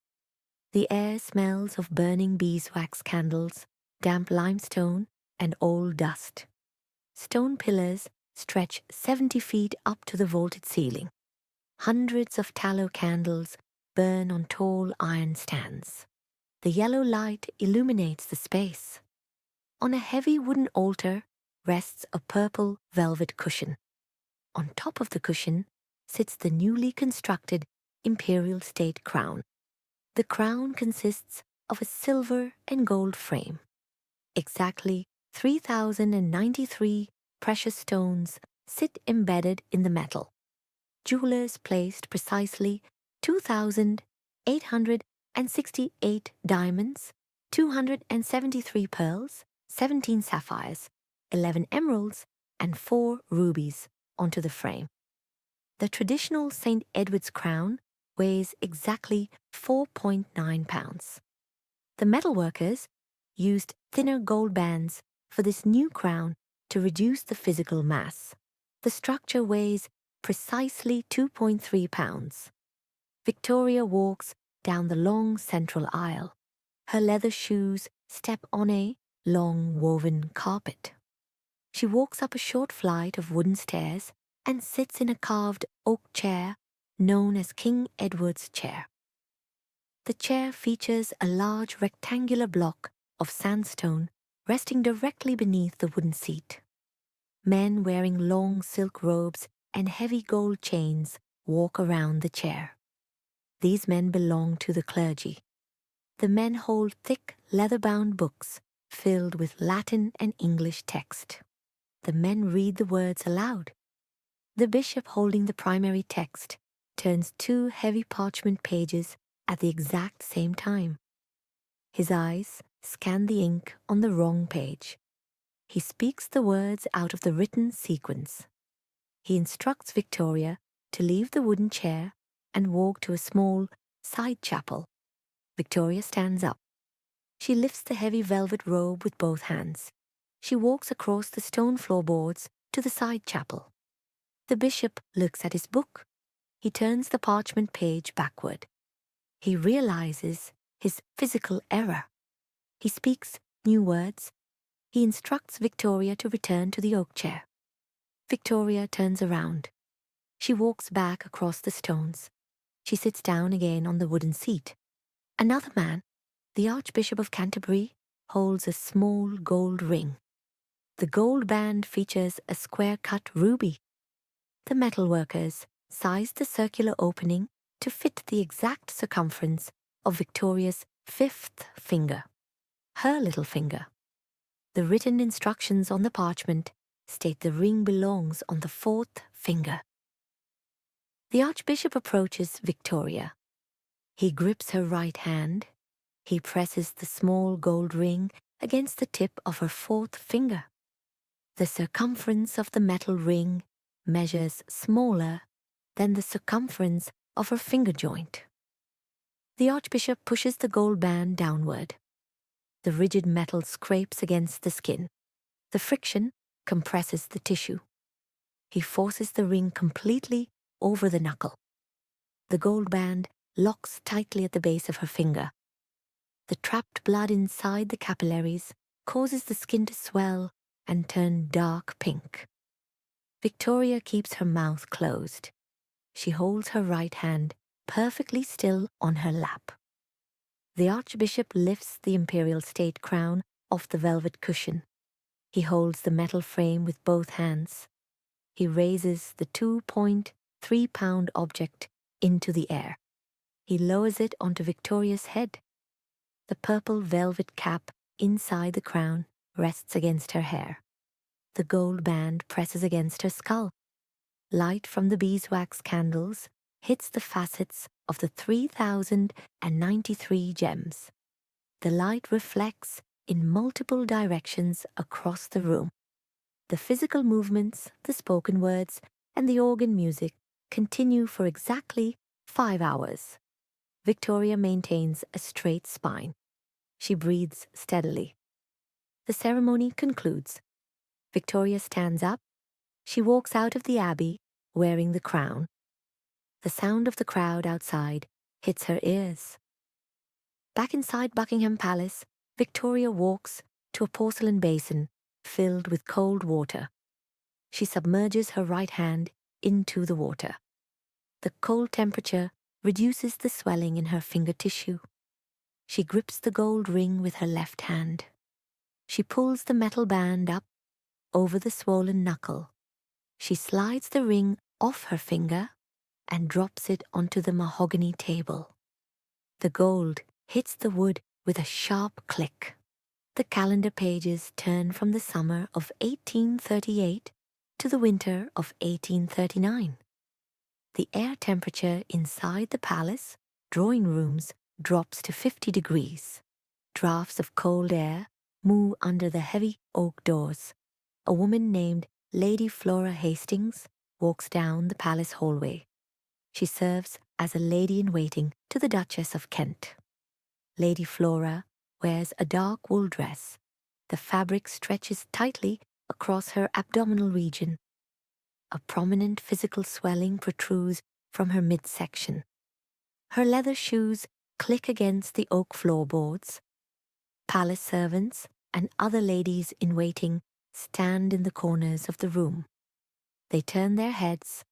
The air smells of burning beeswax candles, damp limestone, and old dust. Stone pillars stretch 70 feet up to the vaulted ceiling. Hundreds of tallow candles burn on tall iron stands. The yellow light illuminates the space. On a heavy wooden altar rests a purple velvet cushion. On top of the cushion sits the newly constructed imperial state crown. The crown consists of a silver and gold frame. Exactly 3,093 precious stones sit embedded in the metal. Jewelers placed precisely 2,868 diamonds, 273 pearls, 17 sapphires, 11 emeralds, and 4 rubies onto the frame. The traditional St. Edward's crown weighs exactly 4.9 pounds. The metalworkers used thinner gold bands for this new crown to reduce the physical mass. The structure weighs precisely 2.3 pounds. Victoria walks down the long central aisle. Her leather shoes step on a long woven carpet. She walks up a short flight of wooden stairs and sits in a carved oak chair known as King Edward's chair. The chair features a large rectangular block of sandstone resting directly beneath the wooden seat. Men wearing long silk robes and heavy gold chains walk around the chair. These men belong to the clergy. The men hold thick leather-bound books filled with Latin and English text. The men read the words aloud. The bishop holding the primary text turns 2 heavy parchment pages at the exact same time. His eyes scan the ink on the wrong page. He speaks the words out of the written sequence. He instructs Victoria to leave the wooden chair and walk to a small side chapel. Victoria stands up. She lifts the heavy velvet robe with both hands. She walks across the stone floorboards to the side chapel. The bishop looks at his book. He turns the parchment page backward. He realizes his physical error. He speaks new words. He instructs Victoria to return to the oak chair. Victoria turns around. She walks back across the stones. She sits down again on the wooden seat. Another man, the Archbishop of Canterbury, holds a small gold ring. The gold band features a square-cut ruby. The metalworkers sized the circular opening to fit the exact circumference of Victoria's 5th finger, her little finger. The written instructions on the parchment state the ring belongs on the 4th finger. The Archbishop approaches Victoria. He grips her right hand. He presses the small gold ring against the tip of her 4th finger. The circumference of the metal ring measures smaller than the circumference of her finger joint. The Archbishop pushes the gold band downward. The rigid metal scrapes against the skin. The friction compresses the tissue. He forces the ring completely over the knuckle. The gold band locks tightly at the base of her finger. The trapped blood inside the capillaries causes the skin to swell and turn dark pink. Victoria keeps her mouth closed. She holds her right hand perfectly still on her lap. The Archbishop lifts the imperial state crown off the velvet cushion. He holds the metal frame with both hands. He raises the 2.3-pound object into the air. He lowers it onto Victoria's head. The purple velvet cap inside the crown rests against her hair. The gold band presses against her skull. Light from the beeswax candles hits the facets of the 3,093 gems. The light reflects in multiple directions across the room. The physical movements, the spoken words, and the organ music continue for exactly 5 hours. Victoria maintains a straight spine. She breathes steadily. The ceremony concludes. Victoria stands up. She walks out of the abbey wearing the crown. The sound of the crowd outside hits her ears. Back inside Buckingham Palace, Victoria walks to a porcelain basin filled with cold water. She submerges her right hand into the water. The cold temperature reduces the swelling in her finger tissue. She grips the gold ring with her left hand. She pulls the metal band up over the swollen knuckle. She slides the ring off her finger and drops it onto the mahogany table. The gold hits the wood with a sharp click. The calendar pages turn from the summer of 1838 to the winter of 1839. The air temperature inside the palace drawing rooms drops to 50 degrees. Drafts of cold air move under the heavy oak doors. A woman named Lady Flora Hastings walks down the palace hallway. She serves as a lady-in-waiting to the Duchess of Kent. Lady Flora wears a dark wool dress. The fabric stretches tightly across her abdominal region. A prominent physical swelling protrudes from her midsection. Her leather shoes click against the oak floorboards. Palace servants and other ladies in waiting stand in the corners of the room. They turn their heads.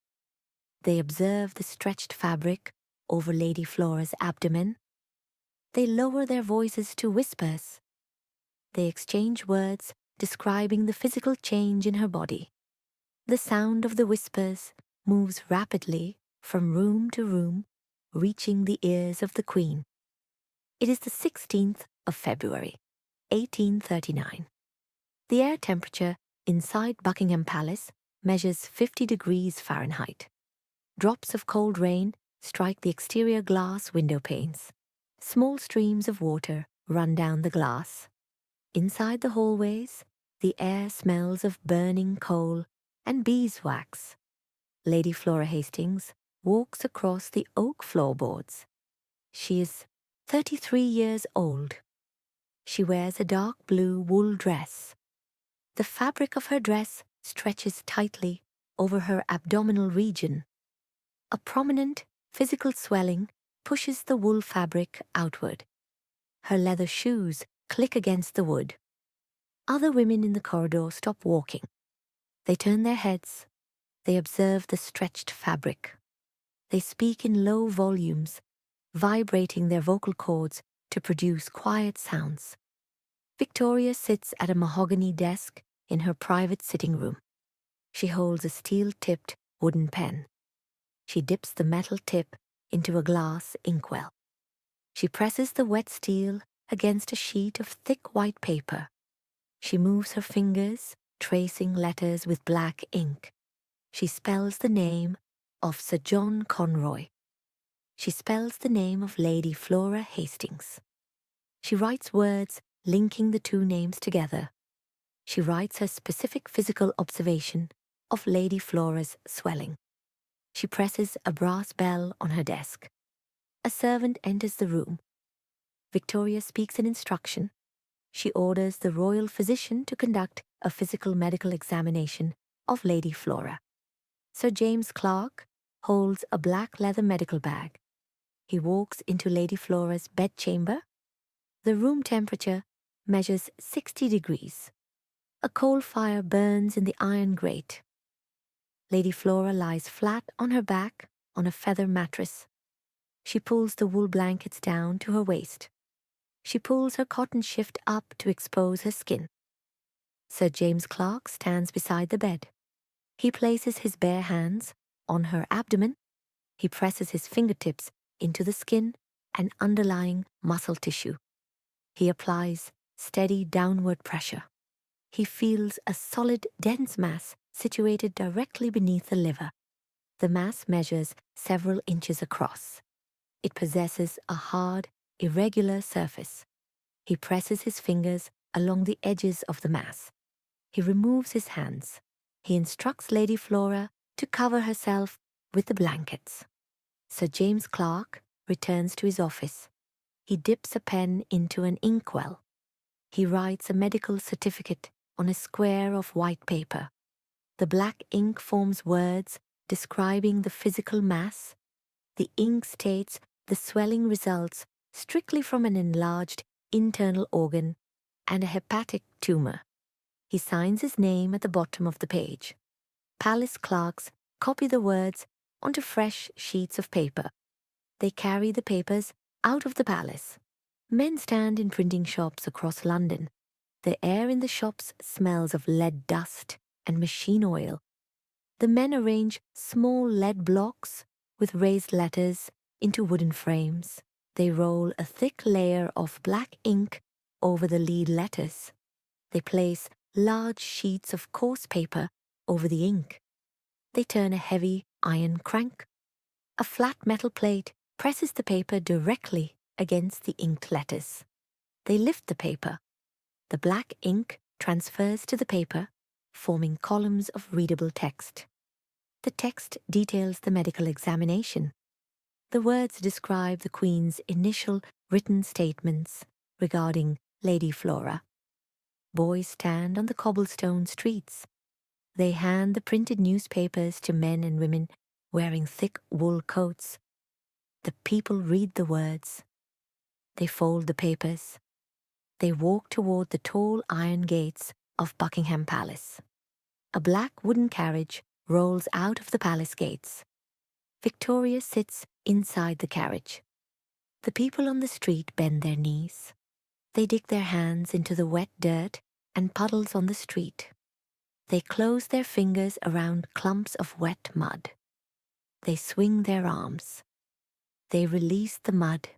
They observe the stretched fabric over Lady Flora's abdomen. They lower their voices to whispers. They exchange words describing the physical change in her body. The sound of the whispers moves rapidly from room to room, reaching the ears of the Queen. It is the 16th of February, 1839. The air temperature inside Buckingham Palace measures 50 degrees Fahrenheit. Drops of cold rain strike the exterior glass window panes. Small streams of water run down the glass. Inside the hallways, the air smells of burning coal and beeswax. Lady Flora Hastings walks across the oak floorboards. She is 33 years old. She wears a dark blue wool dress. The fabric of her dress stretches tightly over her abdominal region. A prominent physical swelling pushes the wool fabric outward. Her leather shoes click against the wood. Other women in the corridor stop walking. They turn their heads. They observe the stretched fabric. They speak in low volumes, vibrating their vocal cords to produce quiet sounds. Victoria sits at a mahogany desk in her private sitting room. She holds a steel-tipped wooden pen. She dips the metal tip into a glass inkwell. She presses the wet steel against a sheet of thick white paper. She moves her fingers, tracing letters with black ink. She spells the name of Sir John Conroy. She spells the name of Lady Flora Hastings. She writes words linking the two names together. She writes her specific physical observation of Lady Flora's swelling. She presses a brass bell on her desk. A servant enters the room. Victoria speaks an instruction. She orders the royal physician to conduct a physical medical examination of Lady Flora. Sir James Clark holds a black leather medical bag. He walks into Lady Flora's bedchamber. The room temperature measures 60 degrees. A coal fire burns in the iron grate. Lady Flora lies flat on her back on a feather mattress. She pulls the wool blankets down to her waist. She pulls her cotton shift up to expose her skin. Sir James Clark stands beside the bed. He places his bare hands on her abdomen. He presses his fingertips into the skin and underlying muscle tissue. He applies steady downward pressure. He feels a solid, dense mass situated directly beneath the liver. The mass measures several inches across. It possesses a hard, irregular surface. He presses his fingers along the edges of the mass. He removes his hands. He instructs Lady Flora to cover herself with the blankets. Sir James Clark returns to his office. He dips a pen into an inkwell. He writes a medical certificate on a square of white paper. The black ink forms words describing the physical mass. The ink states the swelling results strictly from an enlarged internal organ and a hepatic tumor. He signs his name at the bottom of the page. Palace clerks copy the words onto fresh sheets of paper. They carry the papers out of the palace. Men stand in printing shops across London. The air in the shops smells of lead dust and machine oil. The men arrange small lead blocks with raised letters into wooden frames. They roll a thick layer of black ink over the lead letters. They place large sheets of coarse paper over the ink. They turn a heavy iron crank. A flat metal plate presses the paper directly against the inked letters. They lift the paper. The black ink transfers to the paper, forming columns of readable text. The text details the medical examination. The words describe the Queen's initial written statements regarding Lady Flora. Boys stand on the cobblestone streets. They hand the printed newspapers to men and women wearing thick wool coats. The people read the words. They fold the papers. They walk toward the tall iron gates of Buckingham Palace. A black wooden carriage rolls out of the palace gates. Victoria sits inside the carriage. The people on the street bend their knees. They dig their hands into the wet dirt and puddles on the street. They close their fingers around clumps of wet mud. They swing their arms. They release the mud.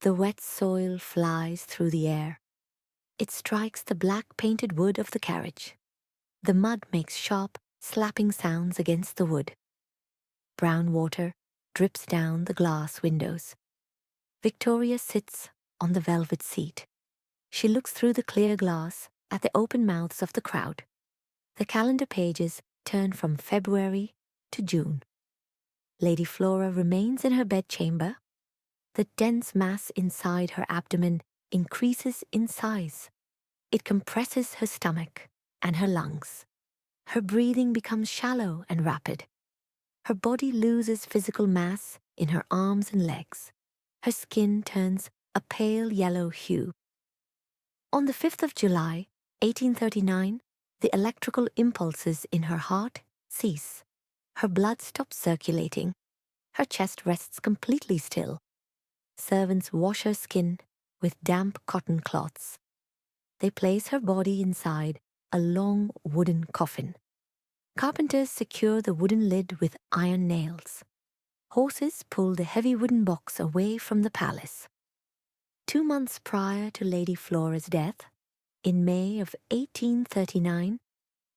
The wet soil flies through the air. It strikes the black painted wood of the carriage. The mud makes sharp, slapping sounds against the wood. Brown water drips down the glass windows. Victoria sits on the velvet seat. She looks through the clear glass at the open mouths of the crowd. The calendar pages turn from February to June. Lady Flora remains in her bedchamber. The dense mass inside her abdomen increases in size. It compresses her stomach and her lungs. Her breathing becomes shallow and rapid. Her body loses physical mass in her arms and legs. Her skin turns a pale yellow hue. On the 5th of July, 1839, the electrical impulses in her heart cease. Her blood stops circulating. Her chest rests completely still. Servants wash her skin with damp cotton cloths. They place her body inside a long wooden coffin. Carpenters secure the wooden lid with iron nails. Horses pull the heavy wooden box away from the palace. 2 months prior to Lady Flora's death, in May of 1839,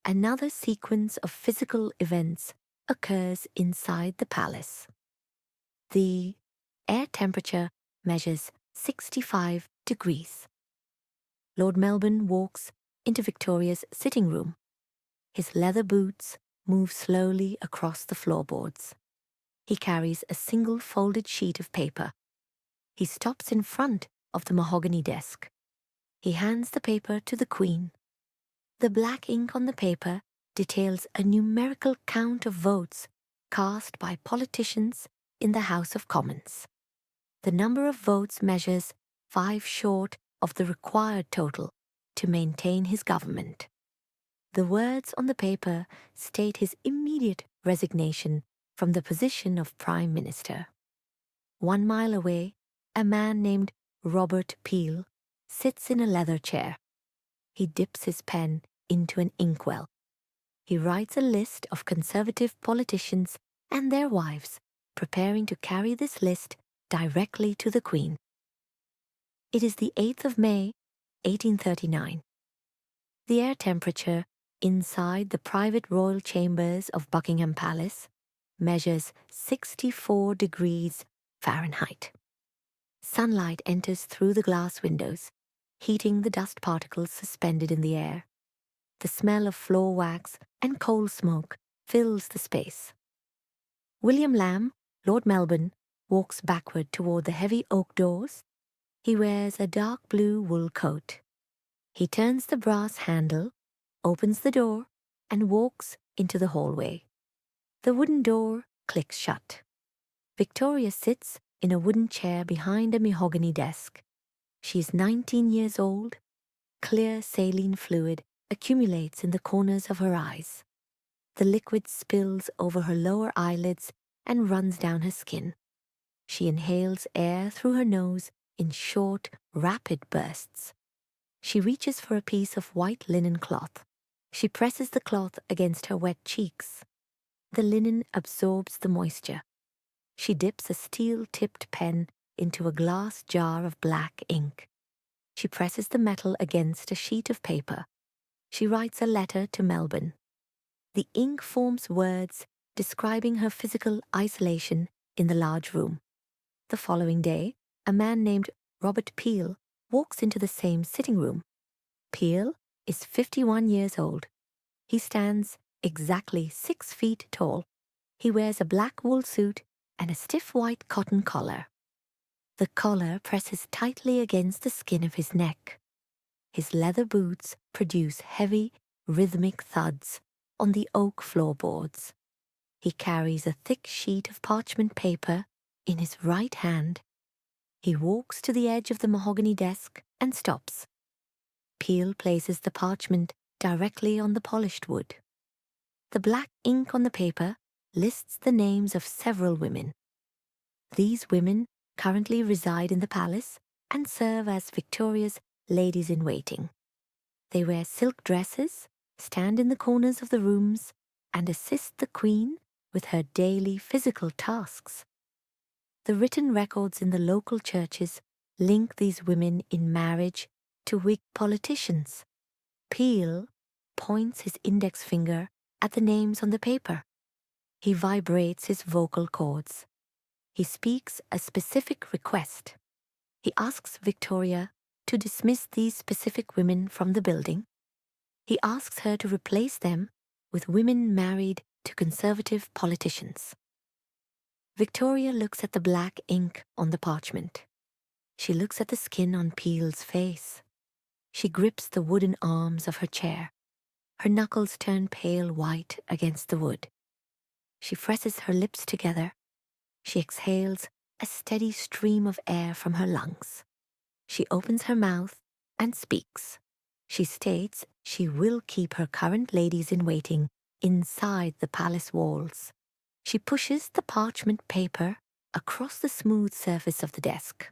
another sequence of physical events occurs inside the palace. The air temperature measures 65 degrees. Lord Melbourne walks into Victoria's sitting room. His leather boots move slowly across the floorboards. He carries a single folded sheet of paper. He stops in front of the mahogany desk. He hands the paper to the Queen. The black ink on the paper details a numerical count of votes cast by politicians in the House of Commons. The number of votes measures 5 short of the required total to maintain his government. The words on the paper state his immediate resignation from the position of Prime Minister. 1 mile away, a man named Robert Peel sits in a leather chair. He dips his pen into an inkwell. He writes a list of Conservative politicians and their wives, preparing to carry this list directly to the Queen. It is the 8th of May, 1839. The air temperature inside the private royal chambers of Buckingham Palace measures 64 degrees Fahrenheit. Sunlight enters through the glass windows, heating the dust particles suspended in the air. The smell of floor wax and coal smoke fills the space. William Lamb, Lord Melbourne, walks backward toward the heavy oak doors. He wears a dark blue wool coat. He turns the brass handle, opens the door, and walks into the hallway. The wooden door clicks shut. Victoria sits in a wooden chair behind a mahogany desk. She is 19 years old. Clear saline fluid accumulates in the corners of her eyes. The liquid spills over her lower eyelids and runs down her skin. She inhales air through her nose in short, rapid bursts. She reaches for a piece of white linen cloth. She presses the cloth against her wet cheeks. The linen absorbs the moisture. She dips a steel-tipped pen into a glass jar of black ink. She presses the metal against a sheet of paper. She writes a letter to Melbourne. The ink forms words describing her physical isolation in the large room. The following day, a man named Robert Peel walks into the same sitting room. Peel is 51 years old. He stands exactly 6 feet tall. He wears a black wool suit and a stiff white cotton collar. The collar presses tightly against the skin of his neck. His leather boots produce heavy, rhythmic thuds on the oak floorboards. He carries a thick sheet of parchment paper in his right hand. He walks to the edge of the mahogany desk and stops. Peel places the parchment directly on the polished wood. The black ink on the paper lists the names of several women. These women currently reside in the palace and serve as Victoria's ladies-in-waiting. They wear silk dresses, stand in the corners of the rooms, and assist the Queen with her daily physical tasks. The written records in the local churches link these women in marriage to Whig politicians. Peel points his index finger at the names on the paper. He vibrates his vocal cords. He speaks a specific request. He asks Victoria to dismiss these specific women from the building. He asks her to replace them with women married to Conservative politicians. Victoria looks at the black ink on the parchment. She looks at the skin on Peel's face. She grips the wooden arms of her chair. Her knuckles turn pale white against the wood. She presses her lips together. She exhales a steady stream of air from her lungs. She opens her mouth and speaks. She states she will keep her current ladies-in-waiting inside the palace walls. She pushes the parchment paper across the smooth surface of the desk.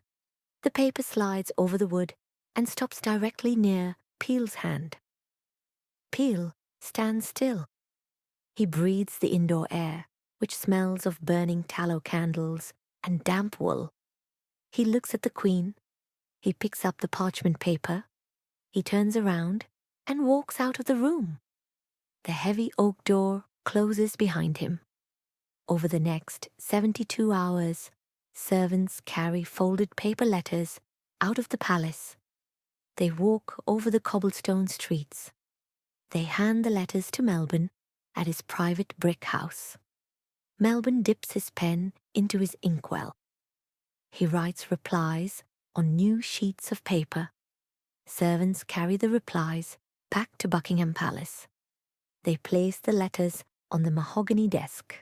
The paper slides over the wood and stops directly near Peel's hand. Peel stands still. He breathes the indoor air, which smells of burning tallow candles and damp wool. He looks at the Queen. He picks up the parchment paper. He turns around and walks out of the room. The heavy oak door closes behind him. Over the next 72 hours, servants carry folded paper letters out of the palace. They walk over the cobblestone streets. They hand the letters to Melbourne at his private brick house. Melbourne dips his pen into his inkwell. He writes replies on new sheets of paper. Servants carry the replies back to Buckingham Palace. They place the letters on the mahogany desk.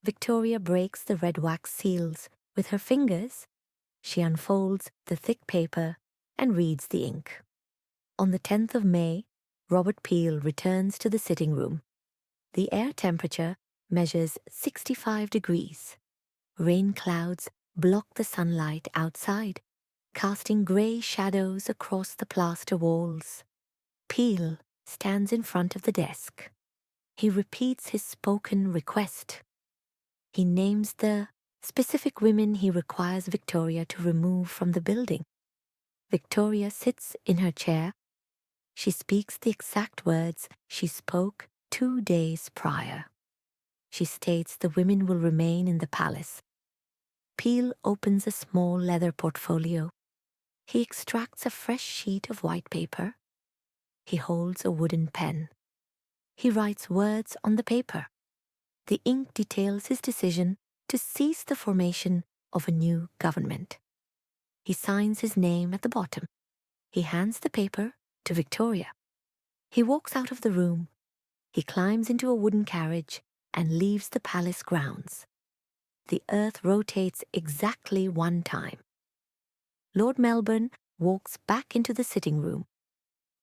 Victoria breaks the red wax seals with her fingers. She unfolds the thick paper and reads the ink. On the 10th of May, Robert Peel returns to the sitting room. The air temperature measures 65 degrees. Rain clouds block the sunlight outside, casting grey shadows across the plaster walls. Peel stands in front of the desk. He repeats his spoken request. He names the specific women he requires Victoria to remove from the building. Victoria sits in her chair. She speaks the exact words she spoke 2 days prior. She states the women will remain in the palace. Peel opens a small leather portfolio. He extracts a fresh sheet of white paper. He holds a wooden pen. He writes words on the paper. The ink details his decision to cease the formation of a new government. He signs his name at the bottom. He hands the paper to Victoria. He walks out of the room. He climbs into a wooden carriage and leaves the palace grounds. The earth rotates exactly 1 time. Lord Melbourne walks back into the sitting room.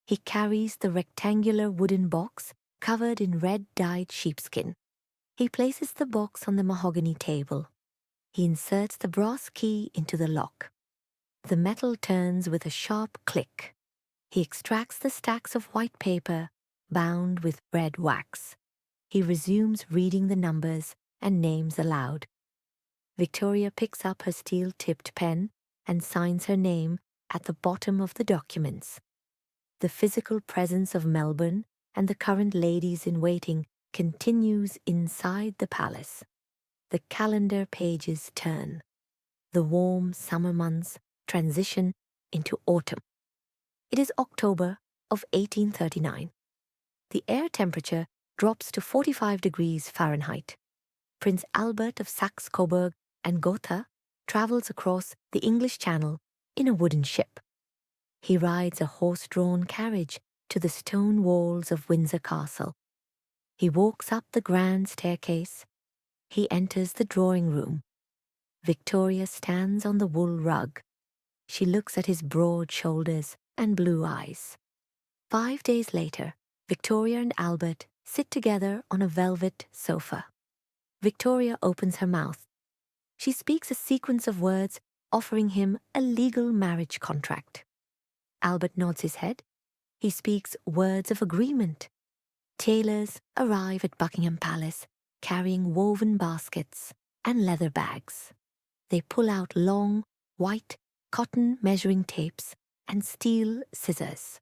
He carries the rectangular wooden box covered in red-dyed sheepskin. He places the box on the mahogany table. He inserts the brass key into the lock. The metal turns with a sharp click. He extracts the stacks of white paper bound with red wax. He resumes reading the numbers and names aloud. Victoria picks up her steel-tipped pen and signs her name at the bottom of the documents. The physical presence of Melbourne and the current ladies-in-waiting continues inside the palace. The calendar pages turn. The warm summer months transition into autumn. It is October of 1839. The air temperature drops to 45 degrees Fahrenheit. Prince Albert of Saxe-Coburg and Gotha travels across the English Channel in a wooden ship. He rides a horse-drawn carriage to the stone walls of Windsor Castle. He walks up the grand staircase. He enters the drawing room. Victoria stands on the wool rug. She looks at his broad shoulders and blue eyes. 5 days later, Victoria and Albert sit together on a velvet sofa. Victoria opens her mouth. She speaks a sequence of words offering him a legal marriage contract. Albert nods his head. He speaks words of agreement. Tailors arrive at Buckingham Palace carrying woven baskets and leather bags. They pull out long, white, cotton measuring tapes and steel scissors.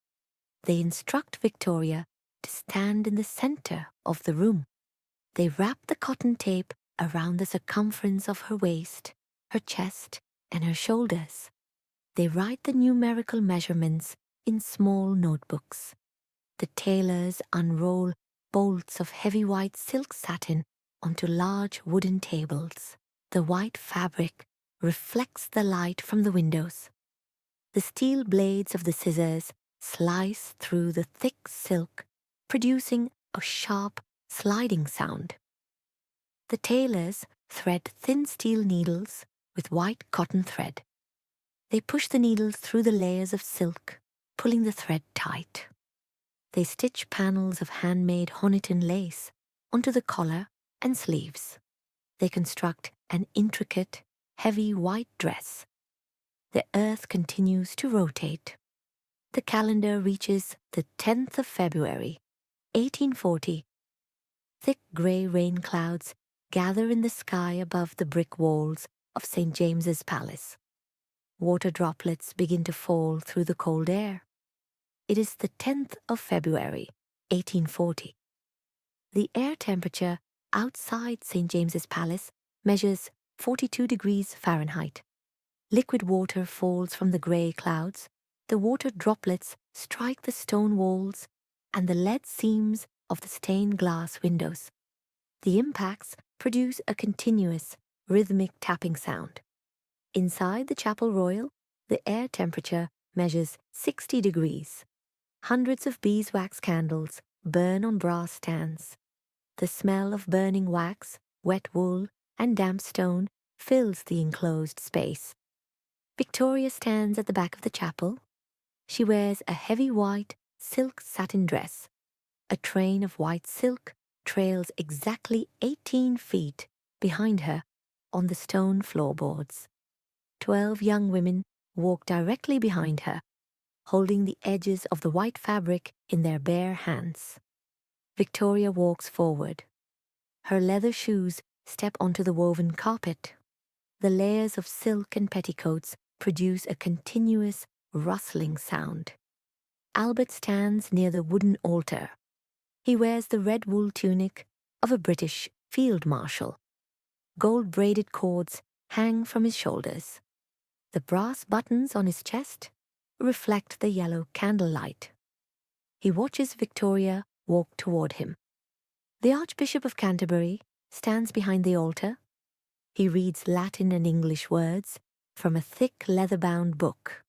They instruct Victoria to stand in the center of the room. They wrap the cotton tape around the circumference of her waist, her chest, and her shoulders. They write the numerical measurements in small notebooks. The tailors unroll bolts of heavy white silk satin onto large wooden tables. The white fabric reflects the light from the windows. The steel blades of the scissors slice through the thick silk, producing a sharp, sliding sound. The tailors thread thin steel needles with white cotton thread. They push the needles through the layers of silk, pulling the thread tight. They stitch panels of handmade Honiton lace onto the collar and sleeves. They construct an intricate, heavy white dress. The earth continues to rotate. The calendar reaches the 10th of February, 1840. Thick grey rain clouds gather in the sky above the brick walls of St. James's Palace. Water droplets begin to fall through the cold air. It is the 10th of February, 1840. The air temperature outside St. James's Palace measures 42 degrees Fahrenheit. Liquid water falls from the grey clouds. The water droplets strike the stone walls and the lead seams of the stained glass windows. The impacts produce a continuous, rhythmic tapping sound. Inside the Chapel Royal, the air temperature measures 60 degrees. Hundreds of beeswax candles burn on brass stands. The smell of burning wax, wet wool, and damp stone fills the enclosed space. Victoria stands at the back of the chapel. She wears a heavy white silk satin dress. A train of white silk trails exactly 18 feet behind her on the stone floorboards. 12 young women walk directly behind her, holding the edges of the white fabric in their bare hands. Victoria walks forward. Her leather shoes step onto the woven carpet. The layers of silk and petticoats produce a continuous rustling sound. Albert stands near the wooden altar. He wears the red wool tunic of a British field marshal. Gold-braided cords hang from his shoulders. The brass buttons on his chest reflect the yellow candlelight. He watches Victoria walk toward him. The Archbishop of Canterbury stands behind the altar. He reads Latin and English words from a thick leather-bound book.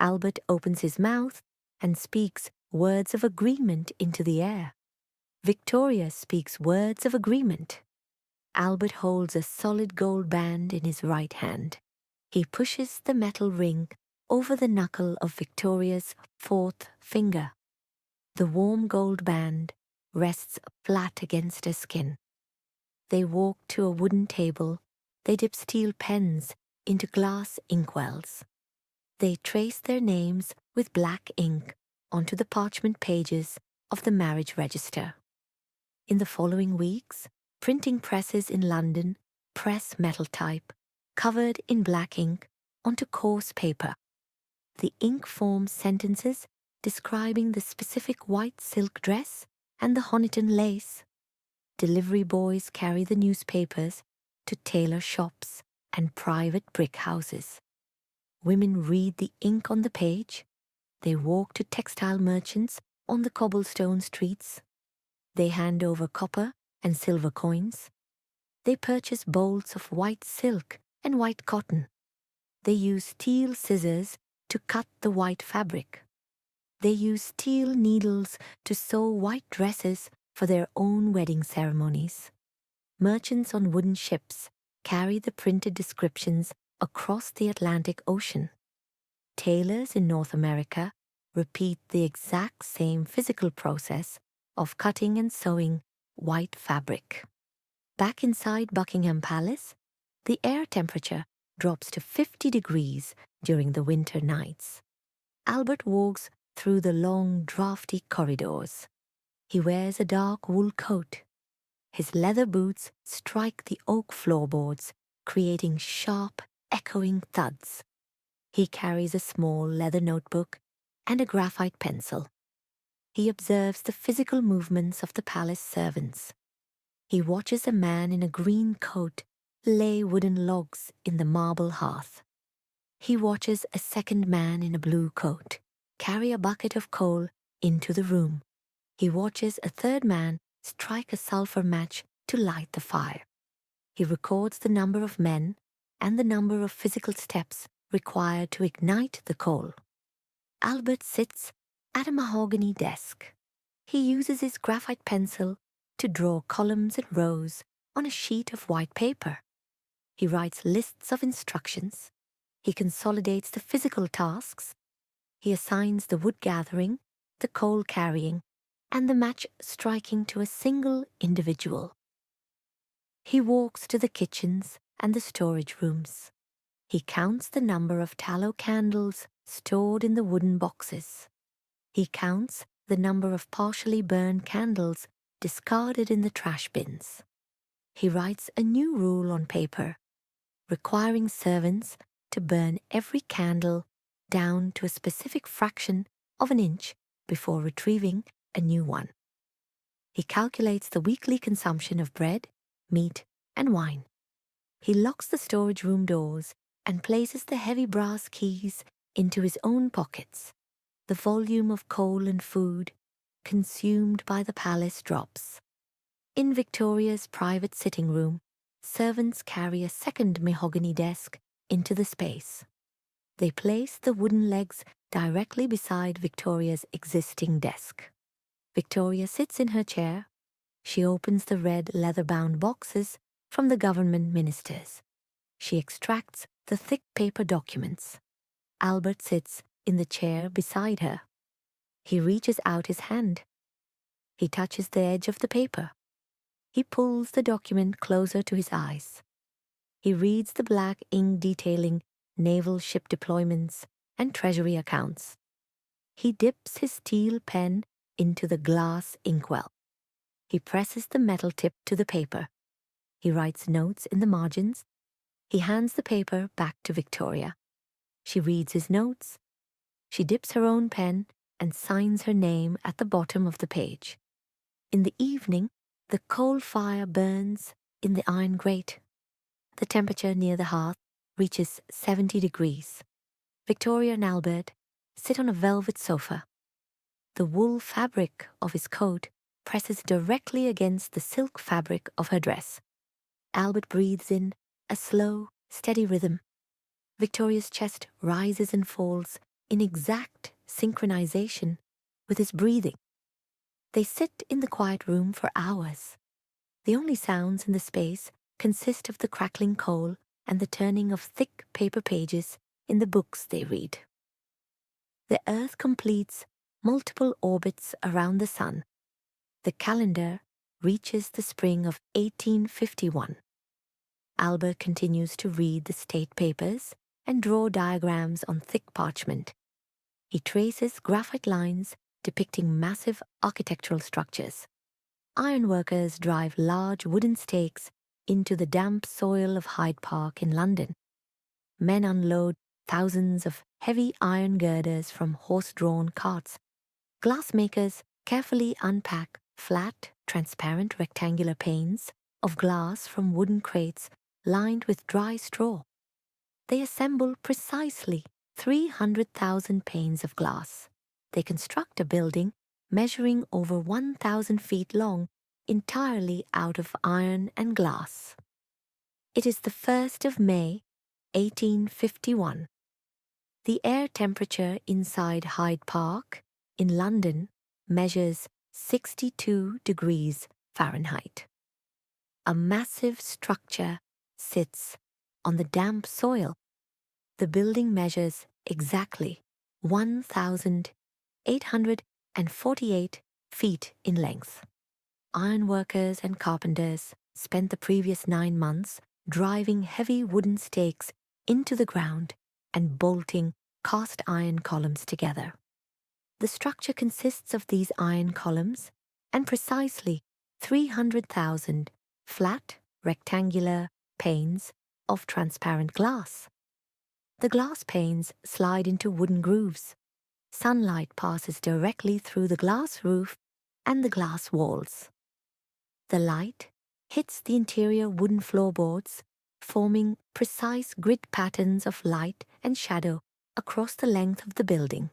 Albert opens his mouth and speaks words of agreement into the air. Victoria speaks words of agreement. Albert holds a solid gold band in his right hand. He pushes the metal ring over the knuckle of Victoria's fourth finger. The warm gold band rests flat against her skin. They walk to a wooden table. They dip steel pens into glass inkwells. They trace their names with black ink onto the parchment pages of the marriage register. In the following weeks, printing presses in London press metal type, covered in black ink, onto coarse paper. The ink forms sentences describing the specific white silk dress and the Honiton lace. Delivery boys carry the newspapers to tailor shops and private brick houses. Women read the ink on the page. They walk to textile merchants on the cobblestone streets. They hand over copper and silver coins. They purchase bolts of white silk and white cotton. They use steel scissors to cut the white fabric. They use steel needles to sew white dresses for their own wedding ceremonies. Merchants on wooden ships carry the printed descriptions across the Atlantic Ocean. Tailors in North America repeat the exact same physical process of cutting and sewing white fabric. Back inside Buckingham Palace, the air temperature drops to 50 degrees during the winter nights. Albert walks through the long, drafty corridors. He wears a dark wool coat. His leather boots strike the oak floorboards, creating sharp, echoing thuds. He carries a small leather notebook and a graphite pencil. He observes the physical movements of the palace servants. He watches a man in a green coat lay wooden logs in the marble hearth. He watches a second man in a blue coat carry a bucket of coal into the room. He watches a third man strike a sulfur match to light the fire. He records the number of men and the number of physical steps required to ignite the coal. Albert sits at a mahogany desk. He uses his graphite pencil to draw columns and rows on a sheet of white paper. He writes lists of instructions. He consolidates the physical tasks. He assigns the wood gathering, the coal carrying, and the match striking to a single individual. He walks to the kitchens and the storage rooms. He counts the number of tallow candles stored in the wooden boxes. He counts the number of partially burned candles discarded in the trash bins. He writes a new rule on paper, requiring servants to burn every candle down to a specific fraction of an inch before retrieving a new one. He calculates the weekly consumption of bread, meat, and wine. He locks the storage room doors and places the heavy brass keys into his own pockets. The volume of coal and food consumed by the palace drops. In Victoria's private sitting room, servants carry a second mahogany desk into the space. They place the wooden legs directly beside Victoria's existing desk. Victoria sits in her chair. She opens the red leather-bound boxes from the government ministers. She extracts the thick paper documents. Albert sits in the chair beside her. He reaches out his hand. He touches the edge of the paper. He pulls the document closer to his eyes. He reads the black ink detailing naval ship deployments and treasury accounts. He dips his steel pen into the glass inkwell. He presses the metal tip to the paper. He writes notes in the margins. He hands the paper back to Victoria. She reads his notes. She dips her own pen and signs her name at the bottom of the page. In the evening, the coal fire burns in the iron grate. The temperature near the hearth reaches 70 degrees. Victoria and Albert sit on a velvet sofa. The wool fabric of his coat presses directly against the silk fabric of her dress. Albert breathes in a slow, steady rhythm. Victoria's chest rises and falls in exact synchronization with his breathing. They sit in the quiet room for hours. The only sounds in the space consist of the crackling coal and the turning of thick paper pages in the books they read. The Earth completes multiple orbits around the Sun. The calendar reaches the spring of 1851. Albert continues to read the state papers and draw diagrams on thick parchment. He traces graphite lines depicting massive architectural structures. Ironworkers drive large wooden stakes into the damp soil of Hyde Park in London. Men unload thousands of heavy iron girders from horse-drawn carts. Glassmakers carefully unpack flat, transparent rectangular panes of glass from wooden crates lined with dry straw. They assemble precisely 300,000 panes of glass. They construct a building measuring over 1,000 feet long entirely out of iron and glass. It is the 1st of May, 1851. The air temperature inside Hyde Park in London measures 62 degrees Fahrenheit. A massive structure sits on the damp soil. The building measures exactly 1,848 feet in length. Ironworkers and carpenters spent the previous 9 months driving heavy wooden stakes into the ground and bolting cast iron columns together. The structure consists of these iron columns and precisely 300,000 flat, rectangular panes of transparent glass. The glass panes slide into wooden grooves. Sunlight passes directly through the glass roof and the glass walls. The light hits the interior wooden floorboards, forming precise grid patterns of light and shadow across the length of the building.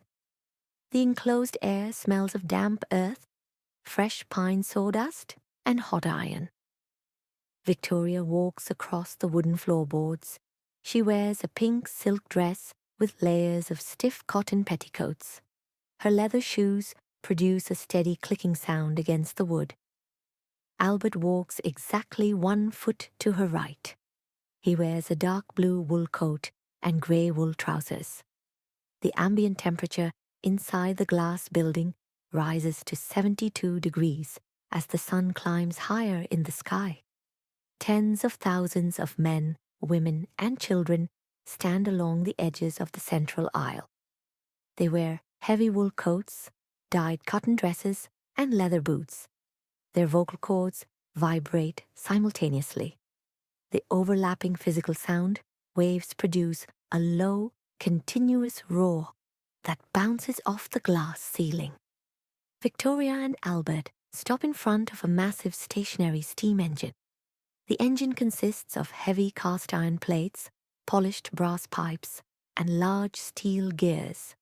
The enclosed air smells of damp earth, fresh pine sawdust, and hot iron. Victoria walks across the wooden floorboards. She wears a pink silk dress with layers of stiff cotton petticoats. Her leather shoes produce a steady clicking sound against the wood. Albert walks exactly 1 foot to her right. He wears a dark blue wool coat and grey wool trousers. The ambient temperature inside the glass building rises to 72 degrees as the sun climbs higher in the sky. Tens of thousands of men, women, and children stand along the edges of the central aisle. They wear heavy wool coats, dyed cotton dresses, and leather boots. Their vocal cords vibrate simultaneously. The overlapping physical sound waves produce a low, continuous roar that bounces off the glass ceiling. Victoria and Albert stop in front of a massive stationary steam engine. The engine consists of heavy cast iron plates, polished brass pipes, and large steel gears.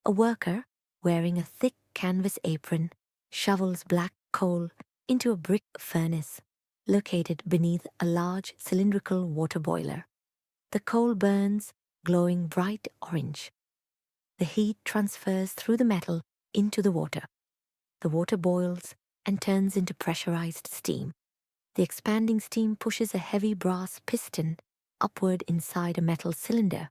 A worker, wearing a thick canvas apron, shovels black coal into a brick furnace located beneath a large cylindrical water boiler. The coal burns, glowing bright orange. The heat transfers through the metal into the water. The water boils and turns into pressurized steam. The expanding steam pushes a heavy brass piston upward inside a metal cylinder.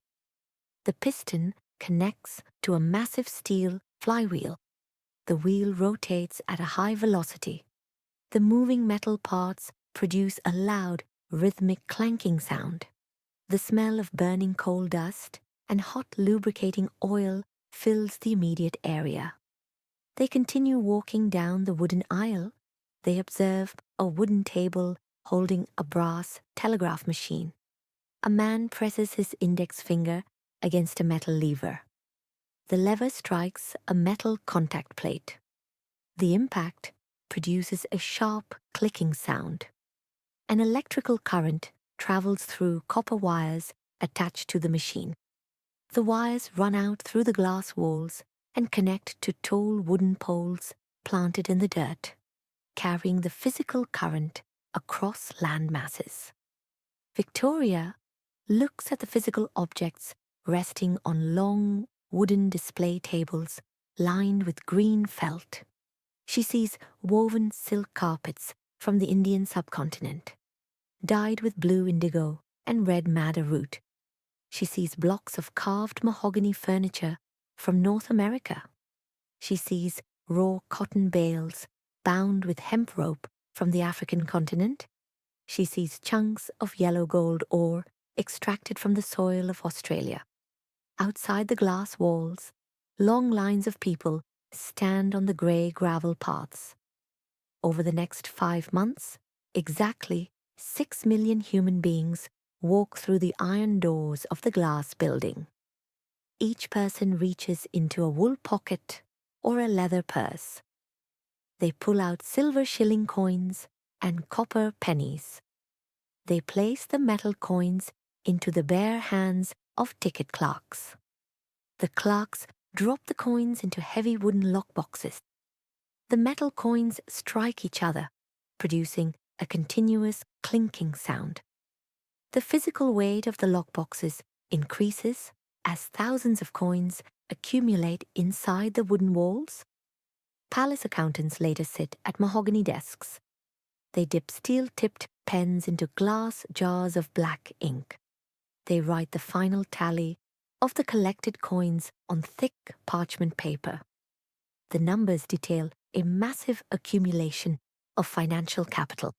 The piston connects to a massive steel flywheel. The wheel rotates at a high velocity. The moving metal parts produce a loud, rhythmic clanking sound. The smell of burning coal dust and hot lubricating oil fills the immediate area. They continue walking down the wooden aisle. They observe a wooden table holding a brass telegraph machine. A man presses his index finger against a metal lever. The lever strikes a metal contact plate. The impact produces a sharp clicking sound. An electrical current travels through copper wires attached to the machine. The wires run out through the glass walls and connect to tall wooden poles planted in the dirt, carrying the physical current across land masses. Victoria looks at the physical objects resting on long wooden display tables lined with green felt. She sees woven silk carpets from the Indian subcontinent, dyed with blue indigo and red madder root. She sees blocks of carved mahogany furniture from North America. She sees raw cotton bales bound with hemp rope from the African continent. She sees chunks of yellow gold ore extracted from the soil of Australia. Outside the glass walls, long lines of people stand on the grey gravel paths. Over the next 5 months, exactly 6 million human beings walk through the iron doors of the glass building. Each person reaches into a wool pocket or a leather purse. They pull out silver shilling coins and copper pennies. They place the metal coins into the bare hands of ticket clerks. The clerks drop the coins into heavy wooden lockboxes. The metal coins strike each other, producing a continuous clinking sound. The physical weight of the lockboxes increases as thousands of coins accumulate inside the wooden walls. Palace accountants later sit at mahogany desks. They dip steel-tipped pens into glass jars of black ink. They write the final tally of the collected coins on thick parchment paper. The numbers detail a massive accumulation of financial capital.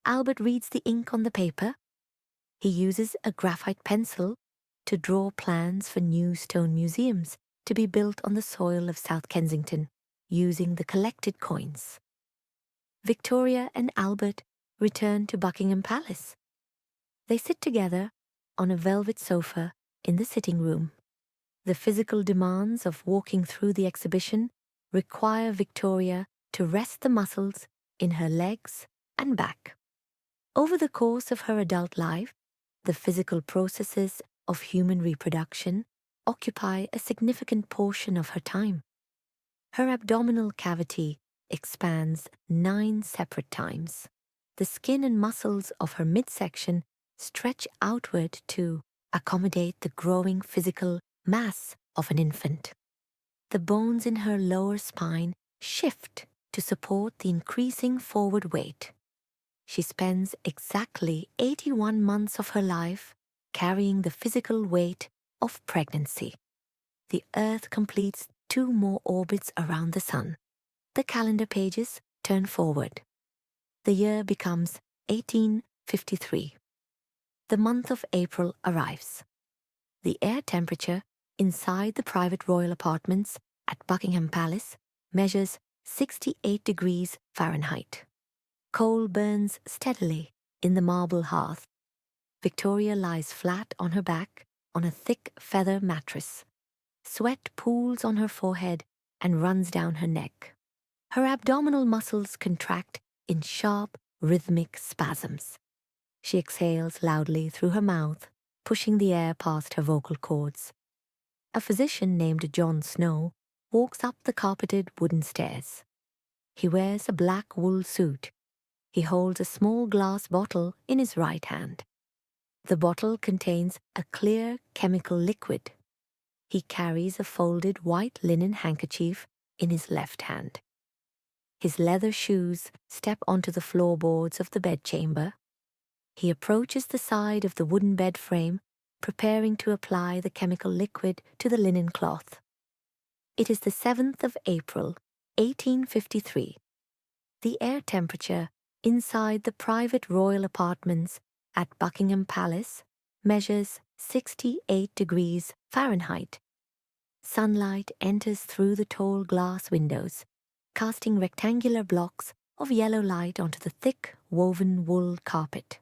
Albert reads the ink on the paper. He uses a graphite pencil to draw plans for new stone museums to be built on the soil of South Kensington using the collected coins. Victoria and Albert return to Buckingham Palace. They sit together on a velvet sofa in the sitting room. The physical demands of walking through the exhibition require Victoria to rest the muscles in her legs and back. Over the course of her adult life, the physical processes of human reproduction occupy a significant portion of her time. Her abdominal cavity expands 9 separate times. The skin and muscles of her midsection stretch outward to accommodate the growing physical mass of an infant. The bones in her lower spine shift to support the increasing forward weight. She spends exactly 81 months of her life carrying the physical weight of pregnancy. The Earth completes 2 more orbits around the Sun. The calendar pages turn forward. The year becomes 1853. The month of April arrives. The air temperature inside the private royal apartments at Buckingham Palace measures 68 degrees Fahrenheit. Coal burns steadily in the marble hearth. Victoria lies flat on her back on a thick feather mattress. Sweat pools on her forehead and runs down her neck. Her abdominal muscles contract in sharp, rhythmic spasms. She exhales loudly through her mouth, pushing the air past her vocal cords. A physician named John Snow walks up the carpeted wooden stairs. He wears a black wool suit. He holds a small glass bottle in his right hand. The bottle contains a clear chemical liquid. He carries a folded white linen handkerchief in his left hand. His leather shoes step onto the floorboards of the bedchamber. He approaches the side of the wooden bed frame, preparing to apply the chemical liquid to the linen cloth. It is the 7th of April, 1853. The air temperature inside the private royal apartments at Buckingham Palace measures 68 degrees Fahrenheit. Sunlight enters through the tall glass windows, casting rectangular blocks of yellow light onto the thick woven wool carpet.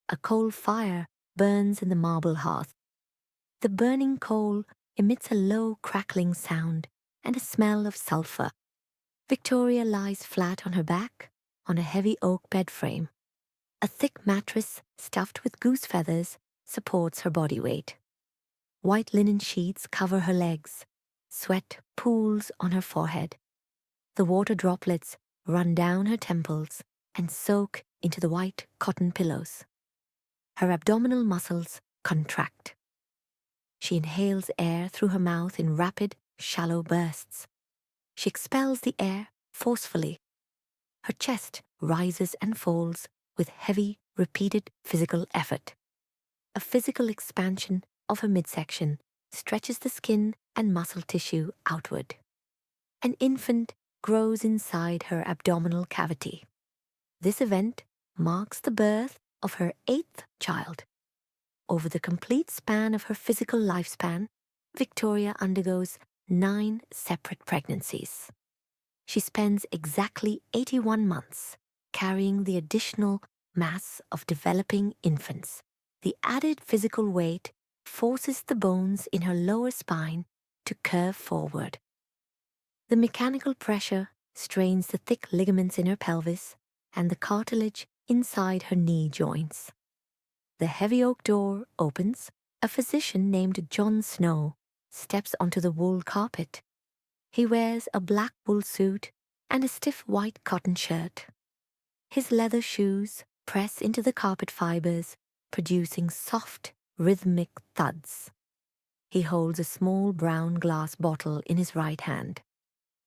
A coal fire burns in the marble hearth. The burning coal emits a low crackling sound and a smell of sulphur. Victoria lies flat on her back on a heavy oak bed frame. A thick mattress stuffed with goose feathers supports her body weight. White linen sheets cover her legs. Sweat pools on her forehead. The water droplets run down her temples and soak into the white cotton pillows. Her abdominal muscles contract. She inhales air through her mouth in rapid, shallow bursts. She expels the air forcefully. Her chest rises and falls with heavy, repeated physical effort. A physical expansion of her midsection stretches the skin and muscle tissue outward. An infant grows inside her abdominal cavity. This event marks the birth of her 8th child. Over the complete span of her physical lifespan, Victoria undergoes 9 separate pregnancies. She spends exactly 81 months carrying the additional mass of developing infants. The added physical weight forces the bones in her lower spine to curve forward. The mechanical pressure strains the thick ligaments in her pelvis and the cartilage inside her knee joints. The heavy oak door opens. A physician named John Snow steps onto the wool carpet. He wears a black wool suit and a stiff white cotton shirt. His leather shoes press into the carpet fibers, producing soft, rhythmic thuds. He holds a small brown glass bottle in his right hand.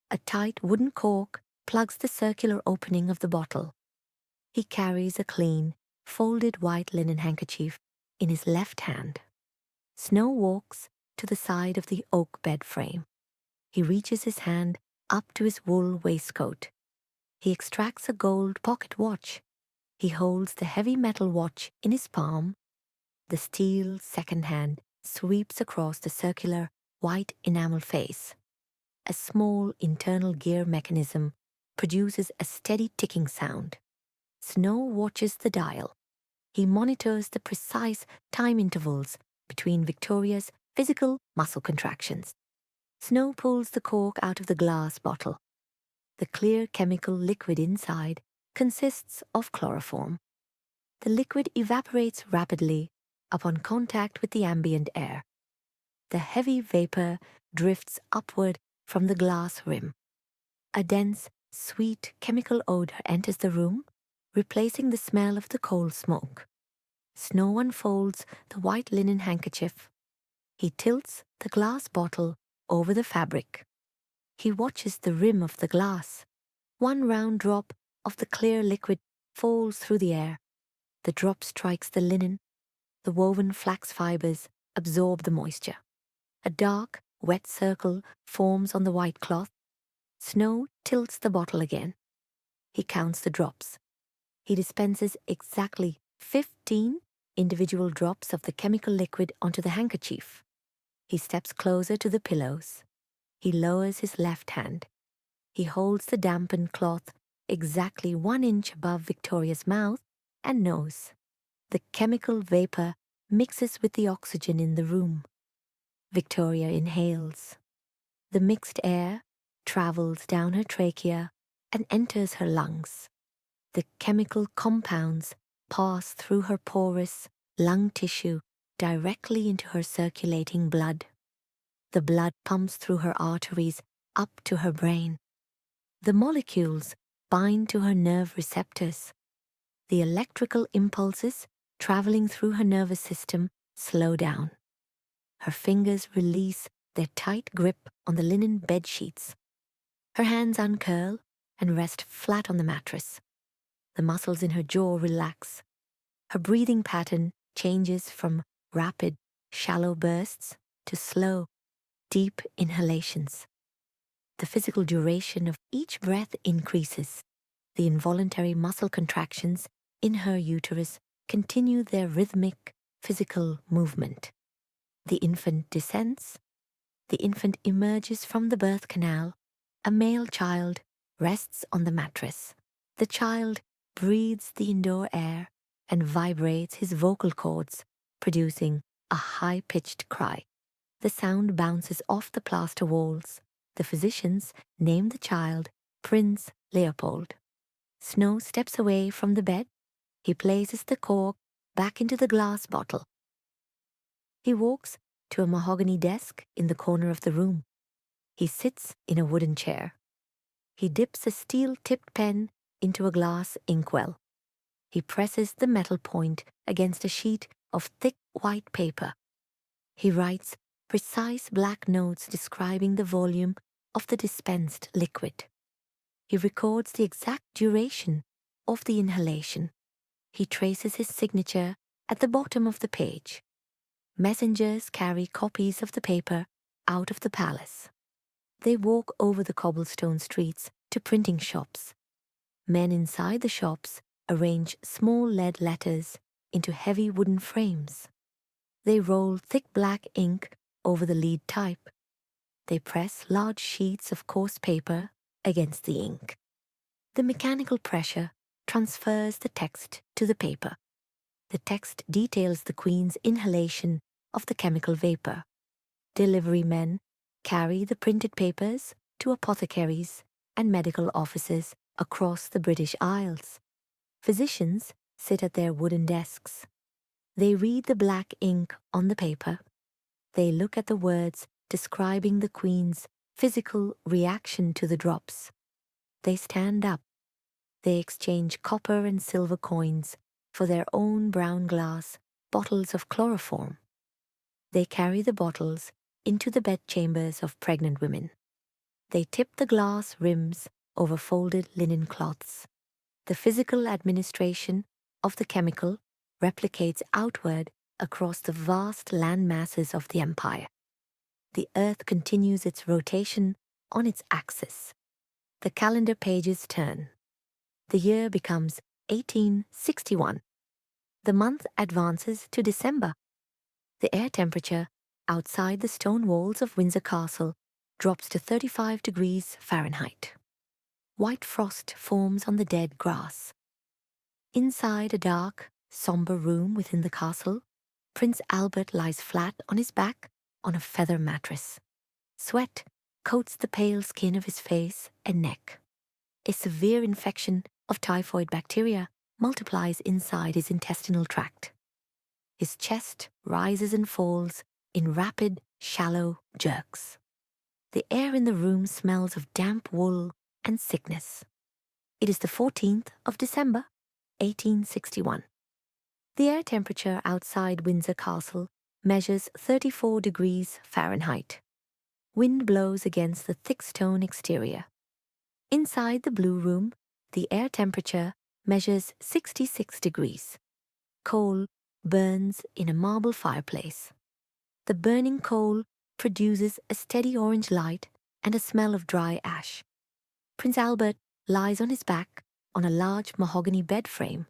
A tight wooden cork plugs the circular opening of the bottle. He carries a clean, folded white linen handkerchief in his left hand. Snow walks to the side of the oak bed frame. He reaches his hand up to his wool waistcoat. He extracts a gold pocket watch. He holds the heavy metal watch in his palm. The steel second hand sweeps across the circular white enamel face. A small internal gear mechanism produces a steady ticking sound. Snow watches the dial. He monitors the precise time intervals between Victoria's physical muscle contractions. Snow pulls the cork out of the glass bottle. The clear chemical liquid inside consists of chloroform. The liquid evaporates rapidly upon contact with the ambient air. The heavy vapor drifts upward from the glass rim. A dense, sweet chemical odor enters the room, replacing the smell of the coal smoke. Snow unfolds the white linen handkerchief. He tilts the glass bottle over the fabric. He watches the rim of the glass. One round drop of the clear liquid falls through the air. The drop strikes the linen. The woven flax fibers absorb the moisture. A dark, wet circle forms on the white cloth. Snow tilts the bottle again. He counts the drops. He dispenses exactly 15 individual drops of the chemical liquid onto the handkerchief. He steps closer to the pillows. He lowers his left hand. He holds the dampened cloth exactly 1 inch above Victoria's mouth and nose. The chemical vapor mixes with the oxygen in the room. Victoria inhales. The mixed air travels down her trachea and enters her lungs. The chemical compounds pass through her porous lung tissue directly into her circulating blood. The blood pumps through her arteries up to her brain. The molecules bind to her nerve receptors. The electrical impulses traveling through her nervous system slow down. Her fingers release their tight grip on the linen bed sheets. Her hands uncurl and rest flat on the mattress. The muscles in her jaw relax. Her breathing pattern changes from rapid, shallow bursts to slow, deep inhalations. The physical duration of each breath increases. The involuntary muscle contractions in her uterus continue their rhythmic, physical movement. The infant descends. The infant emerges from the birth canal. A male child rests on the mattress. The child breathes the indoor air and vibrates his vocal cords, producing a high-pitched cry. The sound bounces off the plaster walls. The physicians name the child Prince Leopold. Snow steps away from the bed. He places the cork back into the glass bottle. He walks to a mahogany desk in the corner of the room. He sits in a wooden chair. He dips a steel-tipped pen into a glass inkwell. He presses the metal point against a sheet of thick white paper. He writes precise black notes describing the volume of the dispensed liquid. He records the exact duration of the inhalation. He traces his signature at the bottom of the page. Messengers carry copies of the paper out of the palace. They walk over the cobblestone streets to printing shops. Men inside the shops arrange small lead letters into heavy wooden frames. They roll thick black ink over the lead type. They press large sheets of coarse paper against the ink. The mechanical pressure transfers the text to the paper. The text details the Queen's inhalation of the chemical vapor. Delivery men carry the printed papers to apothecaries and medical offices across the British Isles. Physicians sit at their wooden desks. They read the black ink on the paper. They look at the words describing the Queen's physical reaction to the drops. They stand up. They exchange copper and silver coins for their own brown glass bottles of chloroform. They carry the bottles into the bedchambers of pregnant women. They tip the glass rims over folded linen cloths. The physical administration of the chemical replicates outward across the vast land masses of the empire. The earth continues its rotation on its axis. The calendar pages turn. The year becomes 1861. The month advances to December. The air temperature outside the stone walls of Windsor Castle drops to 35 degrees Fahrenheit. White frost forms on the dead grass. Inside a dark, somber room within the castle, Prince Albert lies flat on his back on a feather mattress. Sweat coats the pale skin of his face and neck. A severe infection of typhoid bacteria multiplies inside his intestinal tract. His chest rises and falls in rapid, shallow jerks. The air in the room smells of damp wool and sickness. It is the 14th of December, 1861. The air temperature outside Windsor Castle measures 34 degrees Fahrenheit. Wind blows against the thick stone exterior. Inside the Blue Room, the air temperature measures 66 degrees. Coal burns in a marble fireplace. The burning coal produces a steady orange light and a smell of dry ash. Prince Albert lies on his back on a large mahogany bed frame.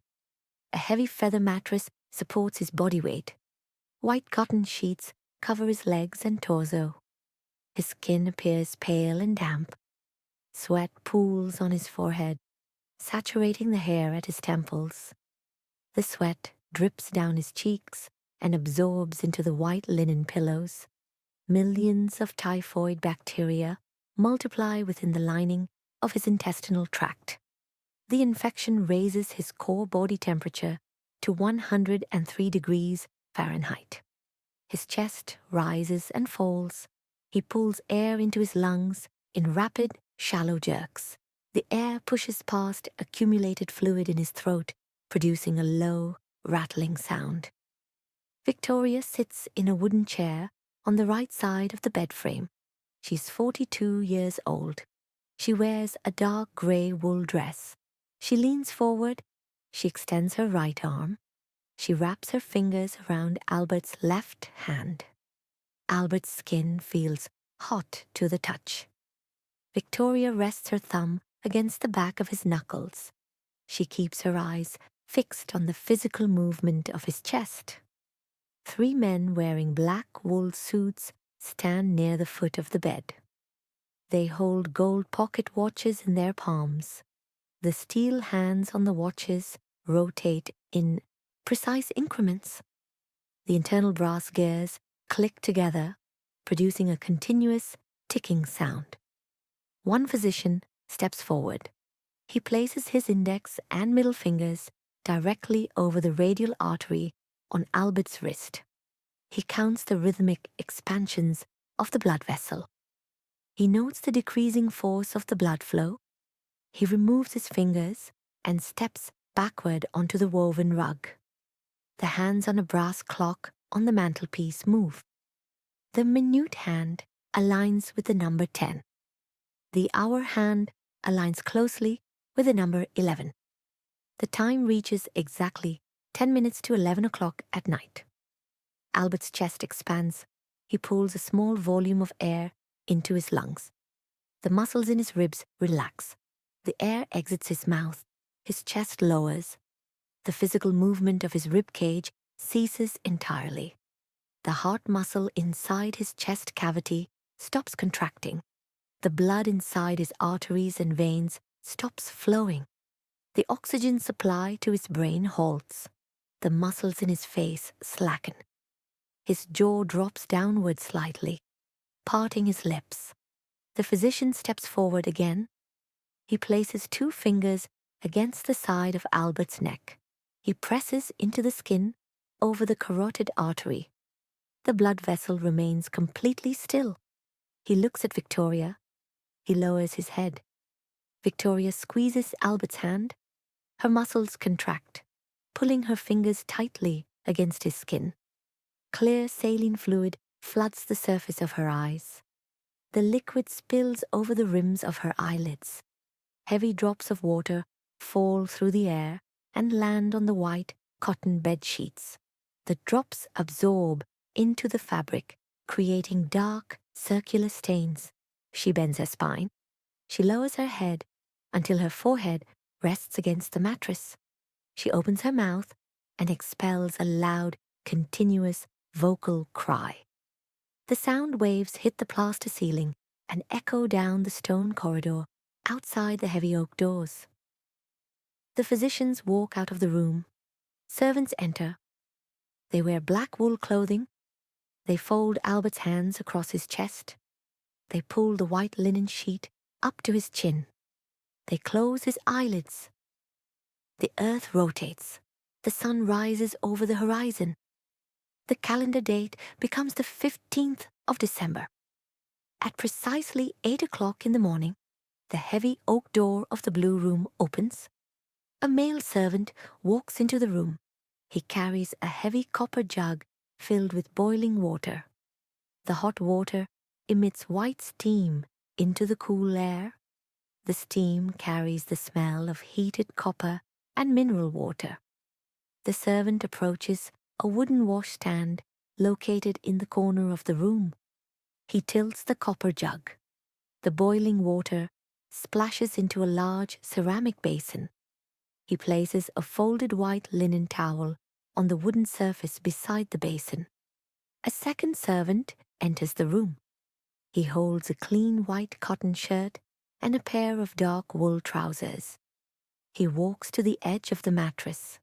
A heavy feather mattress supports his body weight. White cotton sheets cover his legs and torso. His skin appears pale and damp. Sweat pools on his forehead, saturating the hair at his temples. The sweat drips down his cheeks and absorbs into the white linen pillows. Millions of typhoid bacteria multiply within the lining of his intestinal tract. The infection raises his core body temperature to 103 degrees Fahrenheit. His chest rises and falls. He pulls air into his lungs in rapid, shallow jerks. The air pushes past accumulated fluid in his throat, producing a low, rattling sound. Victoria sits in a wooden chair on the right side of the bed frame. She's 42 years old. She wears a dark grey wool dress. She leans forward. She extends her right arm. She wraps her fingers around Albert's left hand. Albert's skin feels hot to the touch. Victoria rests her thumb against the back of his knuckles. She keeps her eyes fixed on the physical movement of his chest. 3 men wearing black wool suits stand near the foot of the bed. They hold gold pocket watches in their palms. The steel hands on the watches rotate in precise increments. The internal brass gears click together, producing a continuous ticking sound. One physician steps forward. He places his index and middle fingers directly over the radial artery on Albert's wrist. He counts the rhythmic expansions of the blood vessel. He notes the decreasing force of the blood flow. He removes his fingers and steps backward onto the woven rug. The hands on a brass clock on the mantelpiece move. The minute hand aligns with the number 10. The hour hand aligns closely with the number 11. The time reaches exactly 10 minutes to 11 o'clock at night. Albert's chest expands. He pulls a small volume of air into his lungs. The muscles in his ribs relax. The air exits his mouth. His chest lowers. The physical movement of his rib cage ceases entirely. The heart muscle inside his chest cavity stops contracting. The blood inside his arteries and veins stops flowing. The oxygen supply to his brain halts. The muscles in his face slacken. His jaw drops downward slightly, parting his lips. The physician steps forward again. He places 2 fingers against the side of Albert's neck. He presses into the skin over the carotid artery. The blood vessel remains completely still. He looks at Victoria. He lowers his head. Victoria squeezes Albert's hand. Her muscles contract, pulling her fingers tightly against his skin. Clear saline fluid floods the surface of her eyes. The liquid spills over the rims of her eyelids. Heavy drops of water fall through the air and land on the white cotton bed sheets. The drops absorb into the fabric, creating dark, circular stains. She bends her spine. She lowers her head until her forehead rests against the mattress. She opens her mouth and expels a loud, continuous vocal cry. The sound waves hit the plaster ceiling and echo down the stone corridor outside the heavy oak doors. The physicians walk out of the room. Servants enter. They wear black wool clothing. They fold Albert's hands across his chest. They pull the white linen sheet up to his chin. They close his eyelids. The earth rotates. The sun rises over the horizon. The calendar date becomes the 15th of December. At precisely 8 o'clock in the morning, the heavy oak door of the blue room opens. A male servant walks into the room. He carries a heavy copper jug filled with boiling water. The hot water emits white steam into the cool air. The steam carries the smell of heated copper and mineral water. The servant approaches a wooden washstand located in the corner of the room. He tilts the copper jug. The boiling water splashes into a large ceramic basin. He places a folded white linen towel on the wooden surface beside the basin. A second servant enters the room. He holds a clean white cotton shirt and a pair of dark wool trousers. He walks to the edge of the mattress.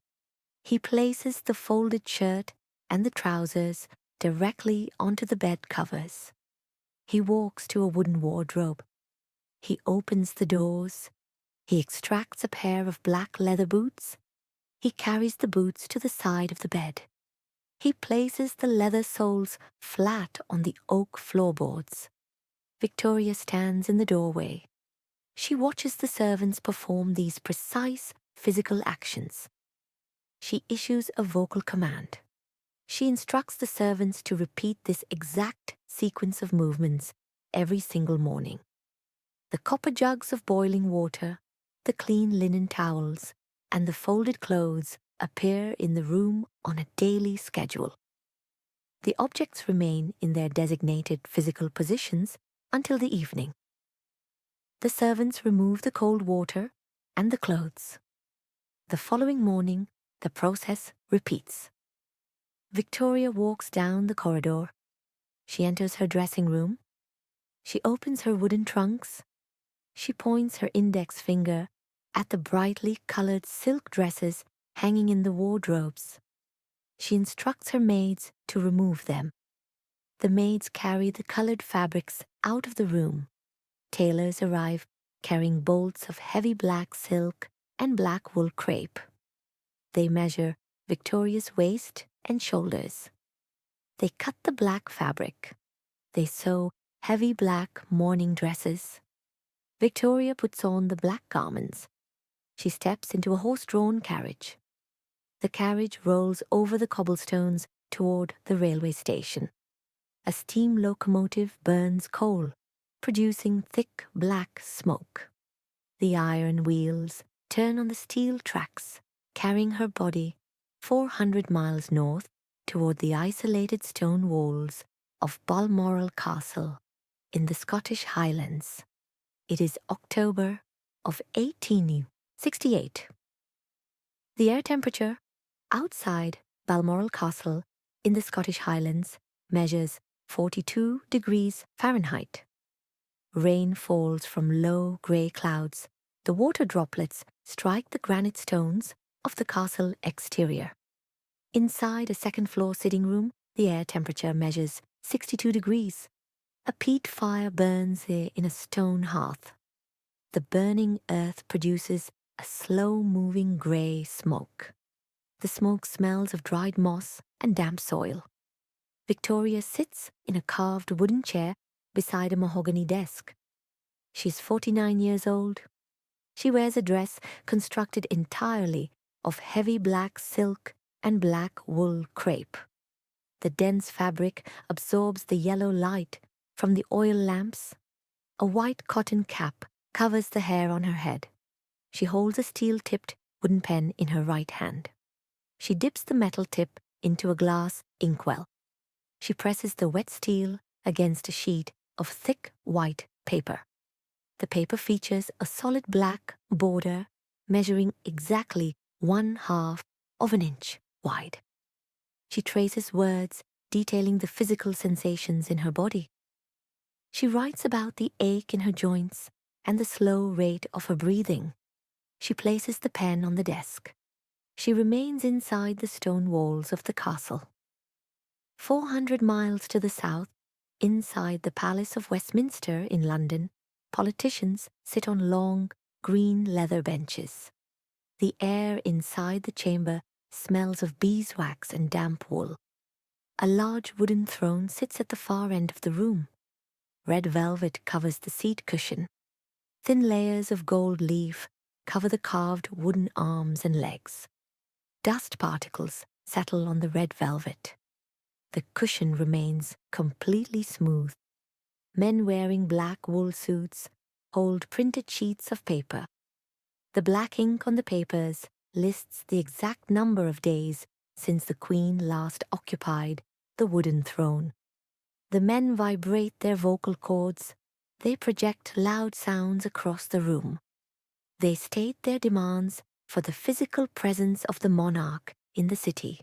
He places the folded shirt and the trousers directly onto the bed covers. He walks to a wooden wardrobe. He opens the doors. He extracts a pair of black leather boots. He carries the boots to the side of the bed. He places the leather soles flat on the oak floorboards. Victoria stands in the doorway. She watches the servants perform these precise physical actions. She issues a vocal command. She instructs the servants to repeat this exact sequence of movements every single morning. The copper jugs of boiling water, the clean linen towels, and the folded clothes appear in the room on a daily schedule. The objects remain in their designated physical positions until the evening. The servants remove the cold water and the clothes. The following morning, the process repeats. Victoria walks down the corridor. She enters her dressing room. She opens her wooden trunks. She points her index finger at the brightly colored silk dresses hanging in the wardrobes. She instructs her maids to remove them. The maids carry the colored fabrics out of the room. Tailors arrive carrying bolts of heavy black silk and black wool crepe. They measure Victoria's waist and shoulders. They cut the black fabric. They sew heavy black morning dresses. Victoria puts on the black garments. She steps into a horse-drawn carriage. The carriage rolls over the cobblestones toward the railway station. A steam locomotive burns coal, producing thick black smoke. The iron wheels turn on the steel tracks, carrying her body 400 miles north toward the isolated stone walls of Balmoral Castle in the Scottish Highlands. It is October of 1868. The air temperature outside Balmoral Castle in the Scottish Highlands measures 42 degrees Fahrenheit. Rain falls from low grey clouds. The water droplets strike the granite stones of the castle exterior. Inside a second-floor sitting room, the air temperature measures 62 degrees. A peat fire burns there in a stone hearth. The burning earth produces a slow-moving grey smoke. The smoke smells of dried moss and damp soil. Victoria sits in a carved wooden chair beside a mahogany desk. She's 49 years old. She wears a dress constructed entirely of heavy black silk and black wool crepe. The dense fabric absorbs the yellow light from the oil lamps. A white cotton cap covers the hair on her head. She holds a steel-tipped wooden pen in her right hand. She dips the metal tip into a glass inkwell. She presses the wet steel against a sheet of thick white paper. The paper features a solid black border measuring exactly 1/2 of an inch wide. She traces words detailing the physical sensations in her body. She writes about the ache in her joints and the slow rate of her breathing. She places the pen on the desk. She remains inside the stone walls of the castle. 400 miles to the south, inside the Palace of Westminster in London, politicians sit on long, green leather benches. The air inside the chamber smells of beeswax and damp wool. A large wooden throne sits at the far end of the room. Red velvet covers the seat cushion. Thin layers of gold leaf cover the carved wooden arms and legs. Dust particles settle on the red velvet. The cushion remains completely smooth. Men wearing black wool suits hold printed sheets of paper. The black ink on the papers lists the exact number of days since the Queen last occupied the wooden throne. The men vibrate their vocal cords. They project loud sounds across the room. They state their demands for the physical presence of the monarch in the city.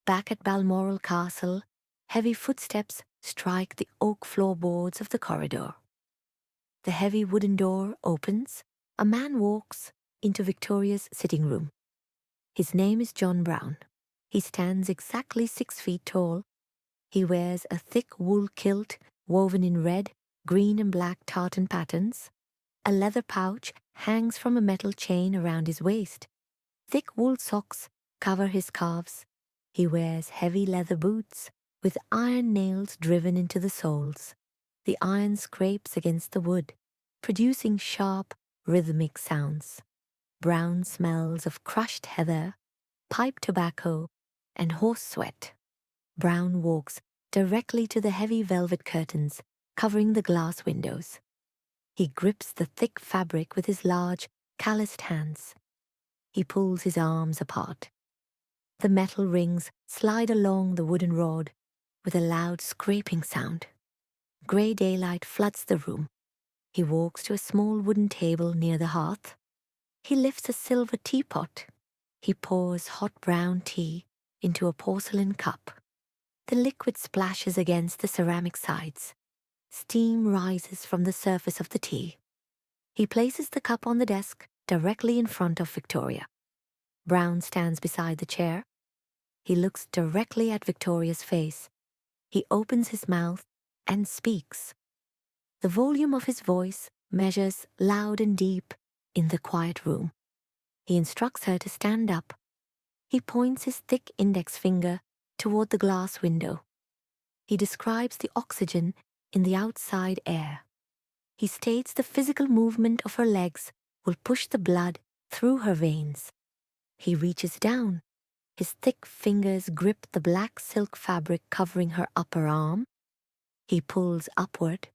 Back at Balmoral Castle, heavy footsteps strike the oak floorboards of the corridor. The heavy wooden door opens. A man walks into Victoria's sitting room. His name is John Brown. He stands exactly 6 feet tall. He wears a thick wool kilt woven in red, green and black tartan patterns. A leather pouch hangs from a metal chain around his waist. Thick wool socks cover his calves. He wears heavy leather boots with iron nails driven into the soles. The iron scrapes against the wood, producing sharp, rhythmic sounds. Brown smells of crushed heather, pipe tobacco, and horse sweat. Brown walks directly to the heavy velvet curtains covering the glass windows. He grips the thick fabric with his large, calloused hands. He pulls his arms apart. The metal rings slide along the wooden rod with a loud scraping sound. Grey daylight floods the room. He walks to a small wooden table near the hearth. He lifts a silver teapot. He pours hot brown tea into a porcelain cup. The liquid splashes against the ceramic sides. Steam rises from the surface of the tea. He places the cup on the desk directly in front of Victoria. Brown stands beside the chair. He looks directly at Victoria's face. He opens his mouth and speaks. The volume of his voice measures loud and deep in the quiet room. He instructs her to stand up. He points his thick index finger toward the glass window. He describes the oxygen in the outside air. He states the physical movement of her legs will push the blood through her veins. He reaches down. His thick fingers grip the black silk fabric covering her upper arm. He pulls upward.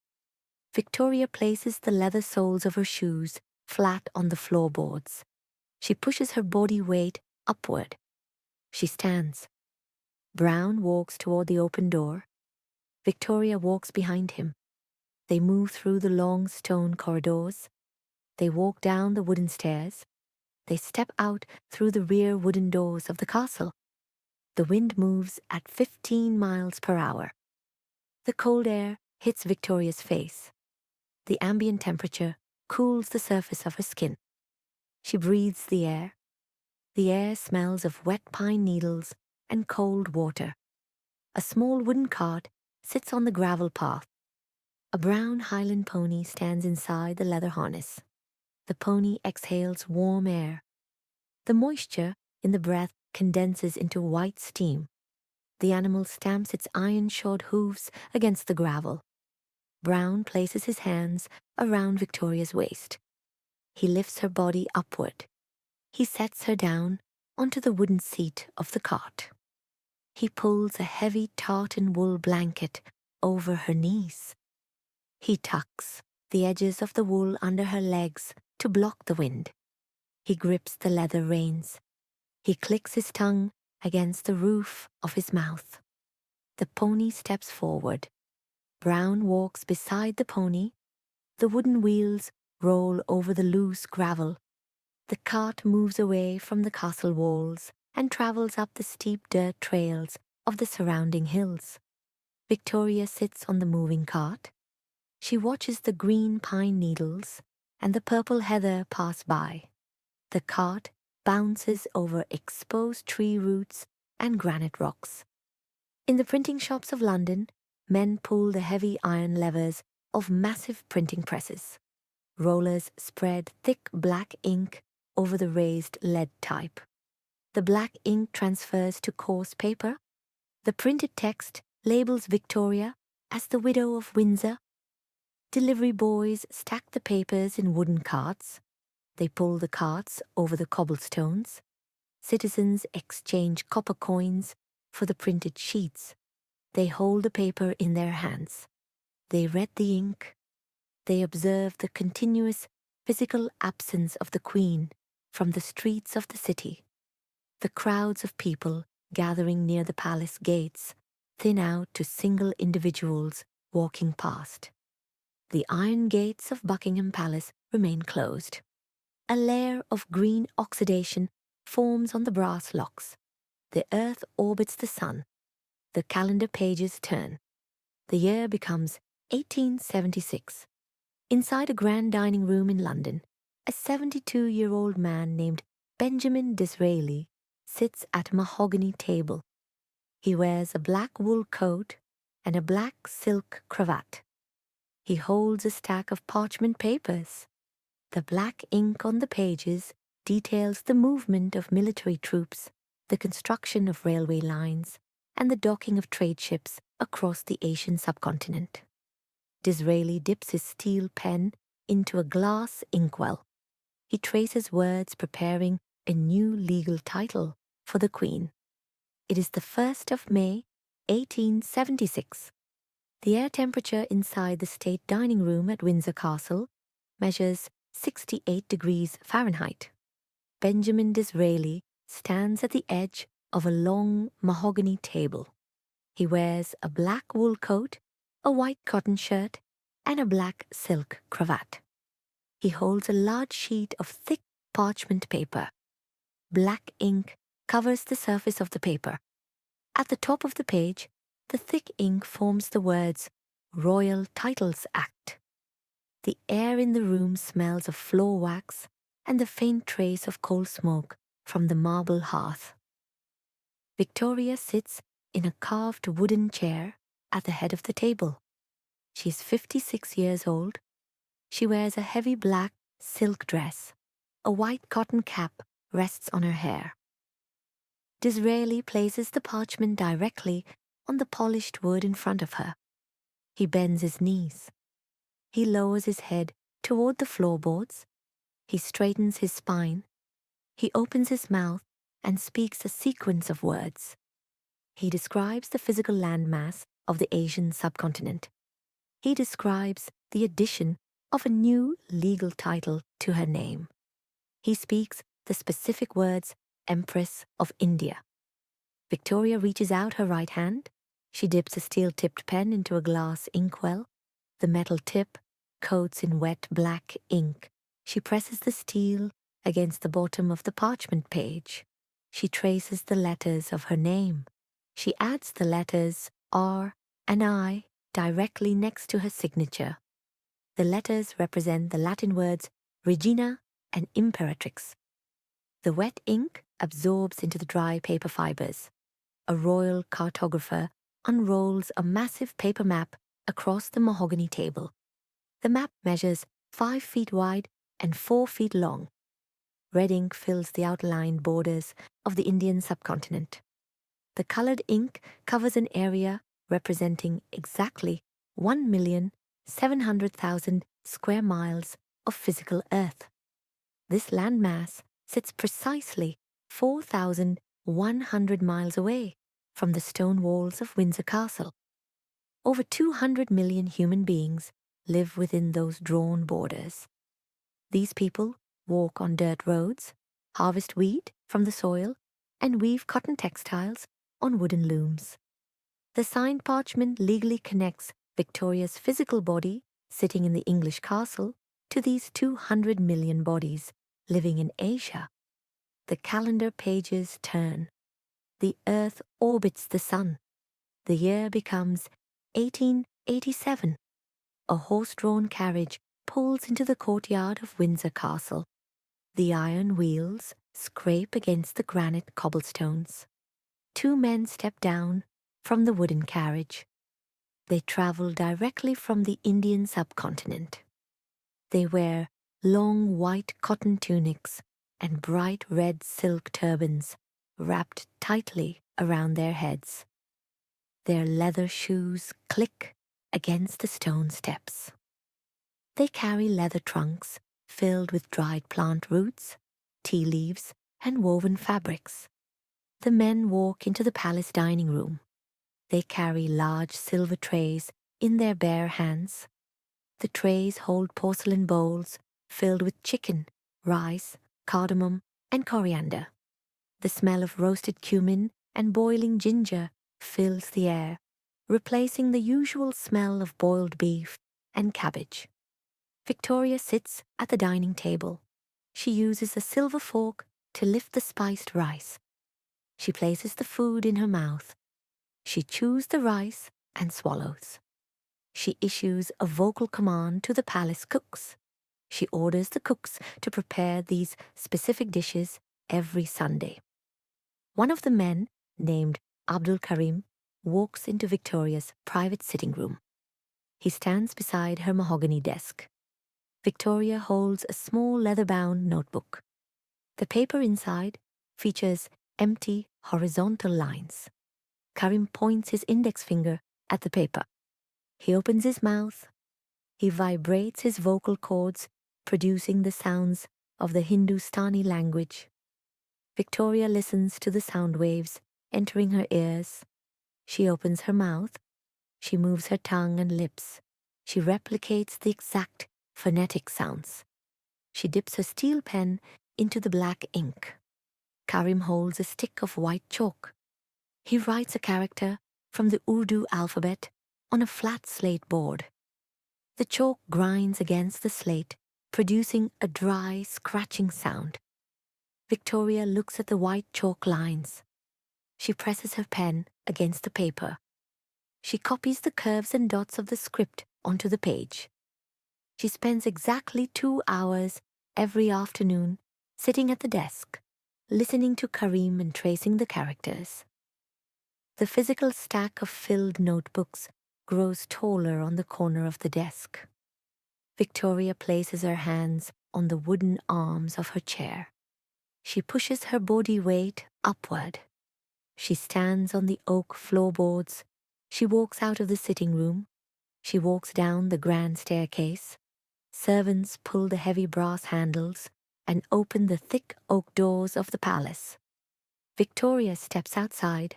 Victoria places the leather soles of her shoes flat on the floorboards. She pushes her body weight upward. She stands. Brown walks toward the open door. Victoria walks behind him. They move through the long stone corridors. They walk down the wooden stairs. They step out through the rear wooden doors of the castle. The wind moves at 15 miles per hour. The cold air hits Victoria's face. The ambient temperature cools the surface of her skin. She breathes the air. The air smells of wet pine needles and cold water. A small wooden cart sits on the gravel path. A brown Highland pony stands inside the leather harness. The pony exhales warm air. The moisture in the breath condenses into white steam. The animal stamps its iron-shod hooves against the gravel. Brown places his hands around Victoria's waist. He lifts her body upward. He sets her down onto the wooden seat of the cart. He pulls a heavy tartan wool blanket over her knees. He tucks the edges of the wool under her legs to block the wind. He grips the leather reins. He clicks his tongue against the roof of his mouth. The pony steps forward. Brown walks beside the pony. The wooden wheels roll over the loose gravel. The cart moves away from the castle walls and travels up the steep dirt trails of the surrounding hills. Victoria sits on the moving cart. She watches the green pine needles and the purple heather pass by. The cart bounces over exposed tree roots and granite rocks. In the printing shops of London, men pull the heavy iron levers of massive printing presses. Rollers spread thick black ink over the raised lead type. The black ink transfers to coarse paper. The printed text labels Victoria as the widow of Windsor. Delivery boys stack the papers in wooden carts. They pull the carts over the cobblestones. Citizens exchange copper coins for the printed sheets. They hold the paper in their hands. They read the ink. They observe the continuous physical absence of the Queen from the streets of the city. The crowds of people gathering near the palace gates thin out to single individuals walking past. The iron gates of Buckingham Palace remain closed. A layer of green oxidation forms on the brass locks. The earth orbits the sun. The calendar pages turn. The year becomes 1876. Inside a grand dining room in London, a 72-year-old man named Benjamin Disraeli sits at a mahogany table. He wears a black wool coat and a black silk cravat. He holds a stack of parchment papers. The black ink on the pages details the movement of military troops, the construction of railway lines, and the docking of trade ships across the Asian subcontinent. Disraeli dips his steel pen into a glass inkwell. He traces words preparing a new legal title for the Queen. It is the 1st of May, 1876. The air temperature inside the state dining room at Windsor Castle measures 68 degrees Fahrenheit. Benjamin Disraeli stands at the edge of a long mahogany table. He wears a black wool coat, a white cotton shirt, and a black silk cravat. He holds a large sheet of thick parchment paper. Black ink covers the surface of the paper. At the top of the page, the thick ink forms the words Royal Titles Act. The air in the room smells of floor wax and the faint trace of coal smoke from the marble hearth. Victoria sits in a carved wooden chair at the head of the table. She is 56 years old. She wears a heavy black silk dress. A white cotton cap rests on her hair. Disraeli places the parchment directly on the polished wood in front of her. He bends his knees. He lowers his head toward the floorboards. He straightens his spine. He opens his mouth and speaks a sequence of words. He describes the physical landmass of the Asian subcontinent. He describes the addition of a new legal title to her name. He speaks the specific words Empress of India. Victoria reaches out her right hand. She dips a steel-tipped pen into a glass inkwell. The metal tip coats in wet black ink. She presses the steel against the bottom of the parchment page. She traces the letters of her name. She adds the letters R and I directly next to her signature. The letters represent the Latin words Regina and Imperatrix. The wet ink absorbs into the dry paper fibers. A royal cartographer unrolls a massive paper map across the mahogany table. The map measures 5 feet wide and 4 feet long. Red ink fills the outlined borders of the Indian subcontinent. The colored ink covers an area representing exactly 1,700,000 square miles of physical Earth. This landmass sits precisely 4,100 miles away from the stone walls of Windsor Castle. Over 200 million human beings live within those drawn borders. These people walk on dirt roads, harvest wheat from the soil, and weave cotton textiles on wooden looms. The signed parchment legally connects Victoria's physical body, sitting in the English castle, to these 200 million bodies living in Asia. The calendar pages turn. The Earth orbits the sun. The year becomes 1887. A horse-drawn carriage pulls into the courtyard of Windsor Castle. The iron wheels scrape against the granite cobblestones. 2 men step down from the wooden carriage. They travel directly from the Indian subcontinent. They wear long white cotton tunics and bright red silk turbans wrapped tightly around their heads. Their leather shoes click against the stone steps. They carry leather trunks filled with dried plant roots, tea leaves, and woven fabrics. The men walk into the palace dining room. They carry large silver trays in their bare hands. The trays hold porcelain bowls filled with chicken, rice, cardamom, and coriander. The smell of roasted cumin and boiling ginger fills the air, replacing the usual smell of boiled beef and cabbage. Victoria sits at the dining table. She uses a silver fork to lift the spiced rice. She places the food in her mouth. She chews the rice and swallows. She issues a vocal command to the palace cooks. She orders the cooks to prepare these specific dishes every Sunday. One of the men, named Abdul Karim, walks into Victoria's private sitting room. He stands beside her mahogany desk. Victoria holds a small leather-bound notebook. The paper inside features empty horizontal lines. Karim points his index finger at the paper. He opens his mouth. He vibrates his vocal cords, producing the sounds of the Hindustani language. Victoria listens to the sound waves entering her ears. She opens her mouth. She moves her tongue and lips. She replicates the exact phonetic sounds. She dips her steel pen into the black ink. Karim holds a stick of white chalk. He writes a character from the Urdu alphabet on a flat slate board. The chalk grinds against the slate, producing a dry, scratching sound. Victoria looks at the white chalk lines. She presses her pen against the paper. She copies the curves and dots of the script onto the page. She spends exactly 2 hours every afternoon sitting at the desk, listening to Karim and tracing the characters. The physical stack of filled notebooks grows taller on the corner of the desk. Victoria places her hands on the wooden arms of her chair. She pushes her body weight upward. She stands on the oak floorboards. She walks out of the sitting room. She walks down the grand staircase. Servants pull the heavy brass handles and open the thick oak doors of the palace. Victoria steps outside.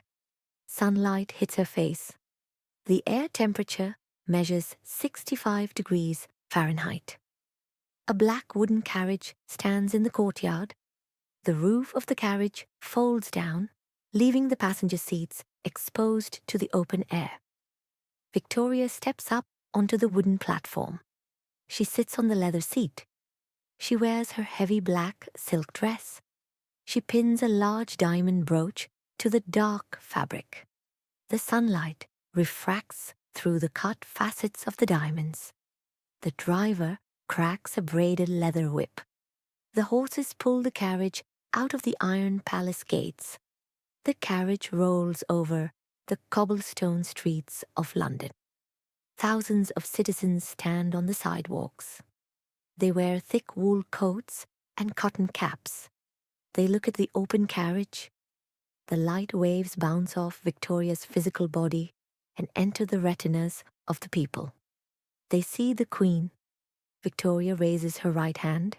Sunlight hits her face. The air temperature measures 65 degrees Fahrenheit. A black wooden carriage stands in the courtyard. The roof of the carriage folds down, leaving the passenger seats exposed to the open air. Victoria steps up onto the wooden platform. She sits on the leather seat. She wears her heavy black silk dress. She pins a large diamond brooch to the dark fabric. The sunlight refracts through the cut facets of the diamonds. The driver cracks a braided leather whip. The horses pull the carriage out of the iron palace gates. The carriage rolls over the cobblestone streets of London. Thousands of citizens stand on the sidewalks. They wear thick wool coats and cotton caps. They look at the open carriage. The light waves bounce off Victoria's physical body and enter the retinas of the people. They see the Queen. Victoria raises her right hand.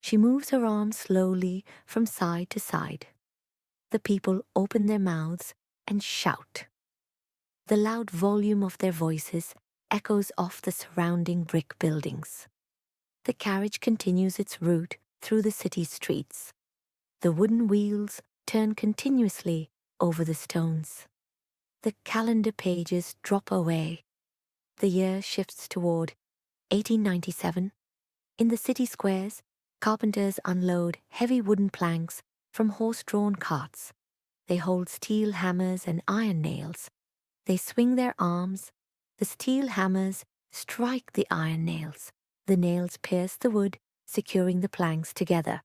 She moves her arms slowly from side to side. The people open their mouths and shout. The loud volume of their voices echoes off the surrounding brick buildings. The carriage continues its route through the city streets. The wooden wheels turn continuously over the stones. The calendar pages drop away. The year shifts toward 1897. In the city squares, carpenters unload heavy wooden planks from horse-drawn carts. They hold steel hammers and iron nails. They swing their arms. The steel hammers strike the iron nails. The nails pierce the wood, securing the planks together.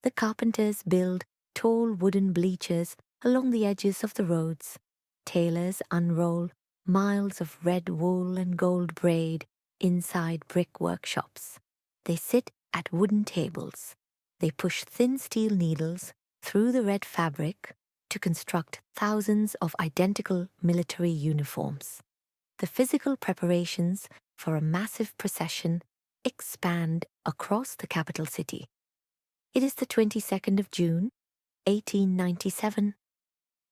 The carpenters build tall wooden bleachers along the edges of the roads. Tailors unroll miles of red wool and gold braid inside brick workshops. They sit at wooden tables. They push thin steel needles through the red fabric to construct thousands of identical military uniforms. The physical preparations for a massive procession expand across the capital city. It is the 22nd of June, 1897.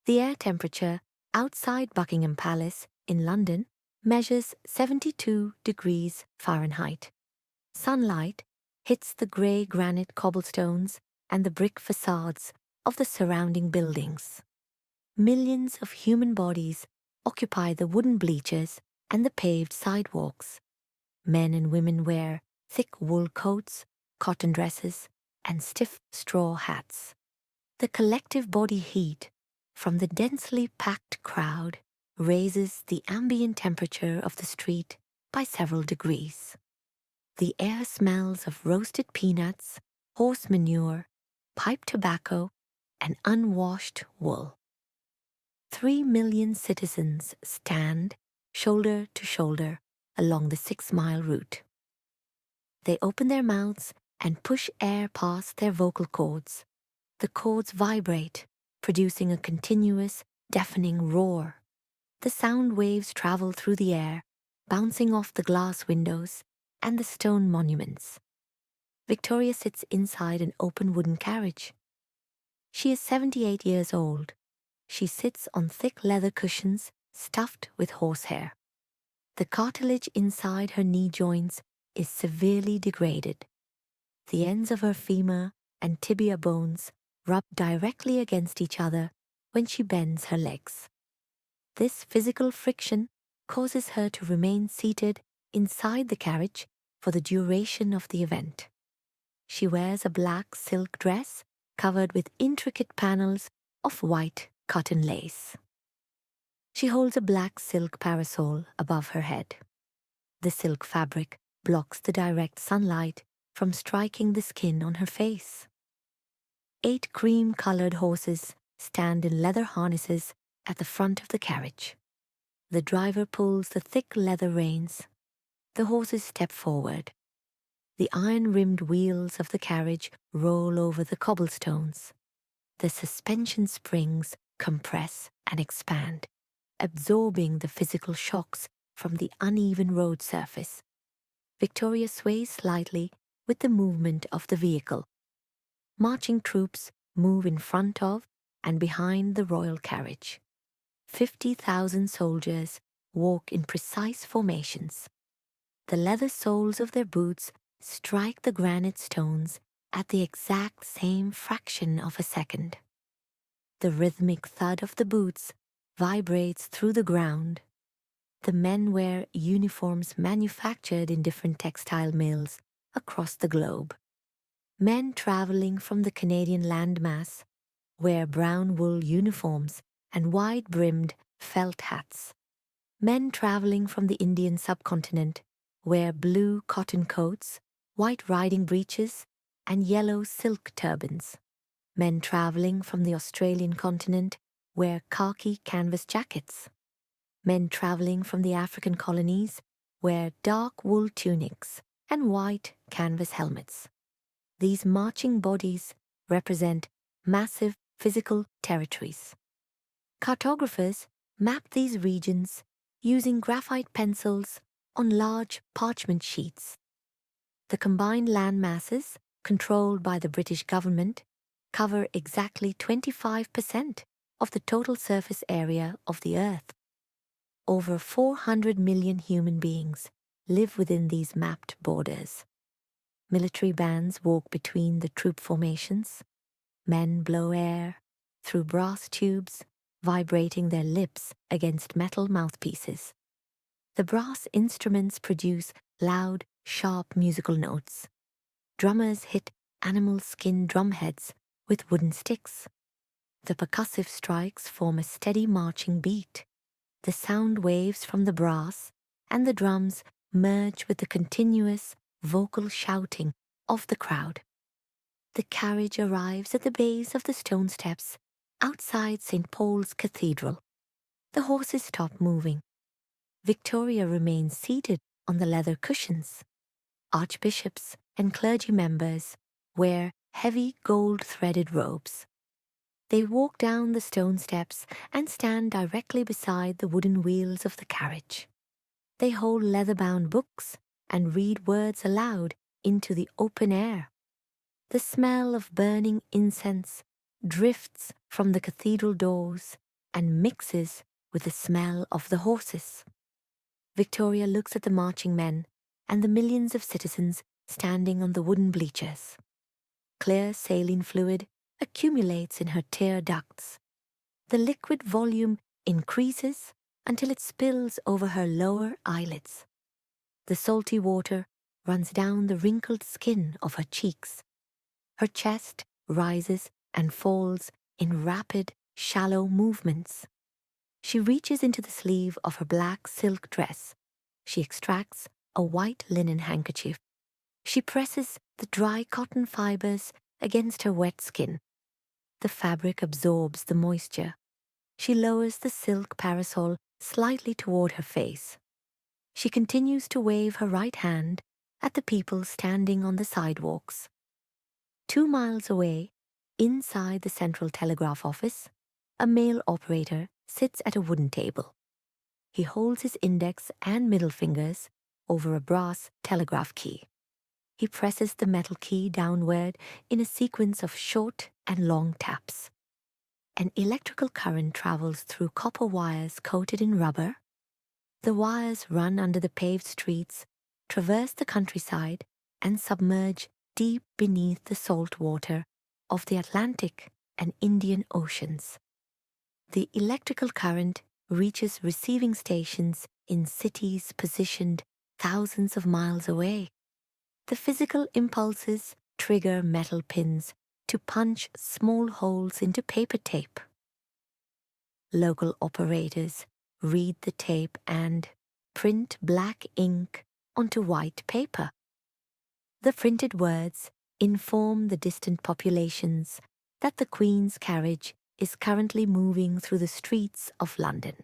The air temperature outside Buckingham Palace in London measures 72 degrees Fahrenheit. Sunlight hits the grey granite cobblestones and the brick facades of the surrounding buildings. Millions of human bodies occupy the wooden bleachers and the paved sidewalks. Men and women wear thick wool coats, cotton dresses, and stiff straw hats. The collective body heat from the densely packed crowd raises the ambient temperature of the street by several degrees. The air smells of roasted peanuts, horse manure, pipe tobacco, and unwashed wool. 3 million citizens stand shoulder to shoulder along the 6-mile route. They open their mouths and push air past their vocal cords. The cords vibrate, producing a continuous, deafening roar. The sound waves travel through the air, bouncing off the glass windows and the stone monuments. Victoria sits inside an open wooden carriage. She is 78 years old. She sits on thick leather cushions stuffed with horsehair. The cartilage inside her knee joints is severely degraded. The ends of her femur and tibia bones rub directly against each other when she bends her legs. This physical friction causes her to remain seated inside the carriage for the duration of the event. She wears a black silk dress covered with intricate panels of white cotton lace. She holds a black silk parasol above her head. The silk fabric blocks the direct sunlight from striking the skin on her face. 8 cream-colored horses stand in leather harnesses at the front of the carriage. The driver pulls the thick leather reins. The horses step forward. The iron-rimmed wheels of the carriage roll over the cobblestones. The suspension springs compress and expand, absorbing the physical shocks from the uneven road surface. Victoria sways slightly with the movement of the vehicle. Marching troops move in front of and behind the royal carriage. 50,000 soldiers walk in precise formations. The leather soles of their boots strike the granite stones at the exact same fraction of a second. The rhythmic thud of the boots vibrates through the ground. The men wear uniforms manufactured in different textile mills across the globe. Men traveling from the Canadian landmass wear brown wool uniforms and wide-brimmed felt hats. Men traveling from the Indian subcontinent wear blue cotton coats, white riding breeches, and yellow silk turbans. Men traveling from the Australian continent wear khaki canvas jackets. Men traveling from the African colonies wear dark wool tunics and white canvas helmets. These marching bodies represent massive physical territories. Cartographers map these regions using graphite pencils on large parchment sheets. The combined land masses, controlled by the British government, cover exactly 25% of the total surface area of the Earth. Over 400 million human beings live within these mapped borders. Military bands walk between the troop formations. Men blow air through brass tubes, vibrating their lips against metal mouthpieces. The brass instruments produce loud, sharp musical notes. Drummers hit animal skin drumheads with wooden sticks. The percussive strikes form a steady marching beat. The sound waves from the brass and the drums merge with the continuous vocal shouting of the crowd. The carriage arrives at the base of the stone steps outside St. Paul's Cathedral. The horses stop moving. Victoria remains seated on the leather cushions. Archbishops and clergy members wear heavy gold-threaded robes. They walk down the stone steps and stand directly beside the wooden wheels of the carriage. They hold leather-bound books and read words aloud into the open air. The smell of burning incense drifts from the cathedral doors and mixes with the smell of the horses. Victoria looks at the marching men and the millions of citizens standing on the wooden bleachers. Clear saline fluid accumulates in her tear ducts. The liquid volume increases until it spills over her lower eyelids. The salty water runs down the wrinkled skin of her cheeks. Her chest rises and falls in rapid, shallow movements. She reaches into the sleeve of her black silk dress. She extracts a white linen handkerchief. She presses the dry cotton fibers against her wet skin. The fabric absorbs the moisture. She lowers the silk parasol slightly toward her face. She continues to wave her right hand at the people standing on the sidewalks. 2 miles away, inside the Central Telegraph Office, a male operator sits at a wooden table. He holds his index and middle fingers over a brass telegraph key. He presses the metal key downward in a sequence of short and long taps. An electrical current travels through copper wires coated in rubber. The wires run under the paved streets, traverse the countryside, and submerge deep beneath the salt water of the Atlantic and Indian Oceans. The electrical current reaches receiving stations in cities positioned thousands of miles away. The physical impulses trigger metal pins to punch small holes into paper tape. Local operators read the tape and print black ink onto white paper. The printed words inform the distant populations that the Queen's carriage is currently moving through the streets of London.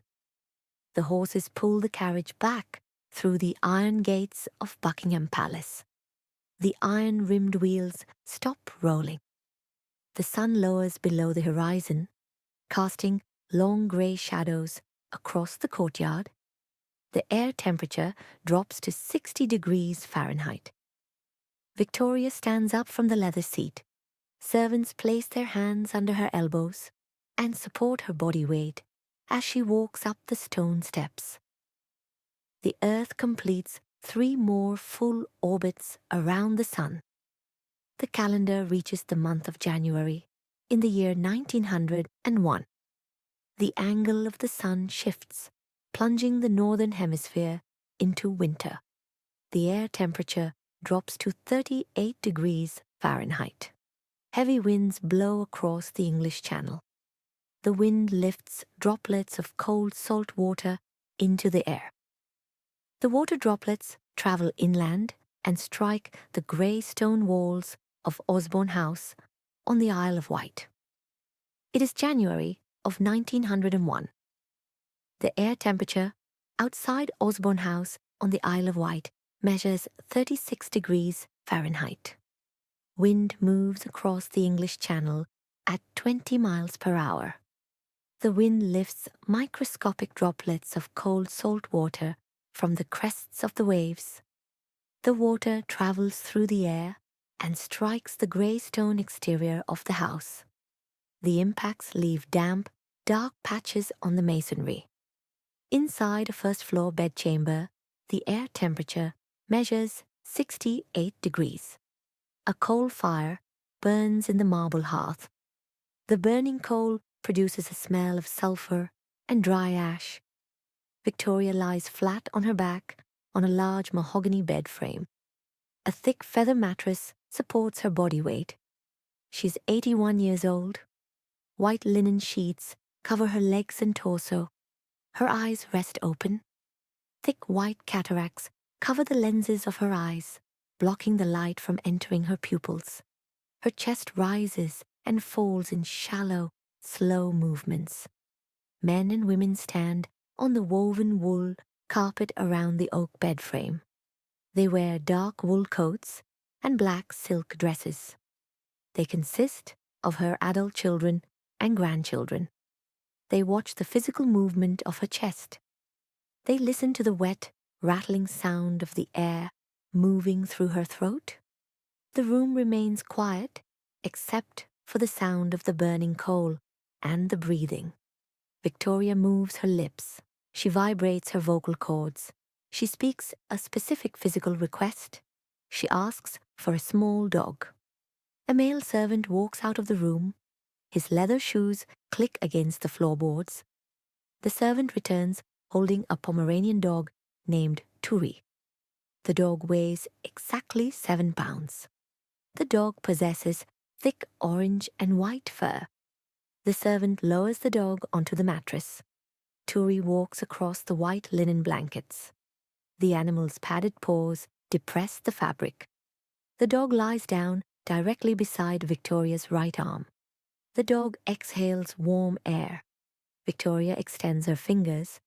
The horses pull the carriage back through the iron gates of Buckingham Palace. The iron-rimmed wheels stop rolling. The sun lowers below the horizon, casting long grey shadows across the courtyard. The air temperature drops to 60 degrees Fahrenheit. Victoria stands up from the leather seat. Servants place their hands under her elbows and support her body weight as she walks up the stone steps. The Earth completes 3 more full orbits around the Sun. The calendar reaches the month of January in the year 1901. The angle of the Sun shifts, plunging the northern hemisphere into winter. The air temperature drops to 38 degrees Fahrenheit. Heavy winds blow across the English Channel. The wind lifts droplets of cold salt water into the air. The water droplets travel inland and strike the grey stone walls of Osborne House on the Isle of Wight. It is January of 1901. The air temperature outside Osborne House on the Isle of Wight measures 36 degrees Fahrenheit. Wind moves across the English Channel at 20 miles per hour. The wind lifts microscopic droplets of cold salt water from the crests of the waves. The water travels through the air and strikes the grey stone exterior of the house. The impacts leave damp, dark patches on the masonry. Inside a first-floor bedchamber, the air temperature measures 68 degrees. A coal fire burns in the marble hearth. The burning coal produces a smell of sulphur and dry ash. Victoria lies flat on her back on a large mahogany bed frame. A thick feather mattress supports her body weight. She's 81 years old. White linen sheets cover her legs and torso. Her eyes rest open. Thick white cataracts cover the lenses of her eyes, blocking the light from entering her pupils. Her chest rises and falls in shallow, slow movements. Men and women stand on the woven wool carpet around the oak bed frame. They wear dark wool coats and black silk dresses. They consist of her adult children and grandchildren. They watch the physical movement of her chest. They listen to the wet, rattling sound of the air moving through her throat. The room remains quiet, except for the sound of the burning coal and the breathing. Victoria moves her lips. She vibrates her vocal cords. She speaks a specific physical request. She asks for a small dog. A male servant walks out of the room. His leather shoes click against the floorboards. The servant returns holding a Pomeranian dog named Turi. The dog weighs exactly 7 pounds. The dog possesses thick orange and white fur. The servant lowers the dog onto the mattress. Turi walks across the white linen blankets. The animal's padded paws depress the fabric. The dog lies down directly beside Victoria's right arm. The dog exhales warm air. Victoria extends her fingers.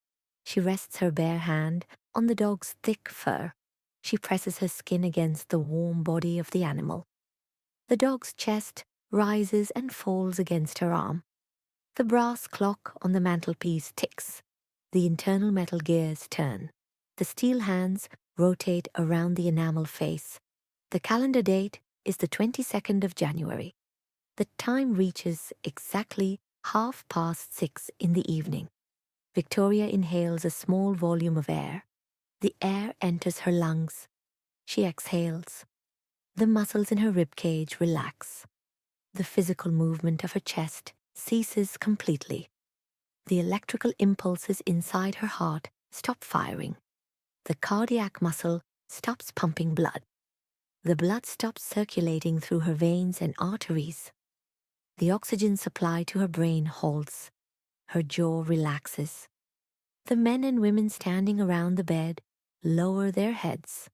She rests her bare hand on the dog's thick fur. She presses her skin against the warm body of the animal. The dog's chest rises and falls against her arm. The brass clock on the mantelpiece ticks. The internal metal gears turn. The steel hands rotate around the enamel face. The calendar date is the 22nd of January. The time reaches exactly 6:30 in the evening. Victoria inhales a small volume of air. The air enters her lungs. She exhales. The muscles in her ribcage relax. The physical movement of her chest ceases completely. The electrical impulses inside her heart stop firing. The cardiac muscle stops pumping blood. The blood stops circulating through her veins and arteries. The oxygen supply to her brain halts. Her jaw relaxes. The men and women standing around the bed lower their heads.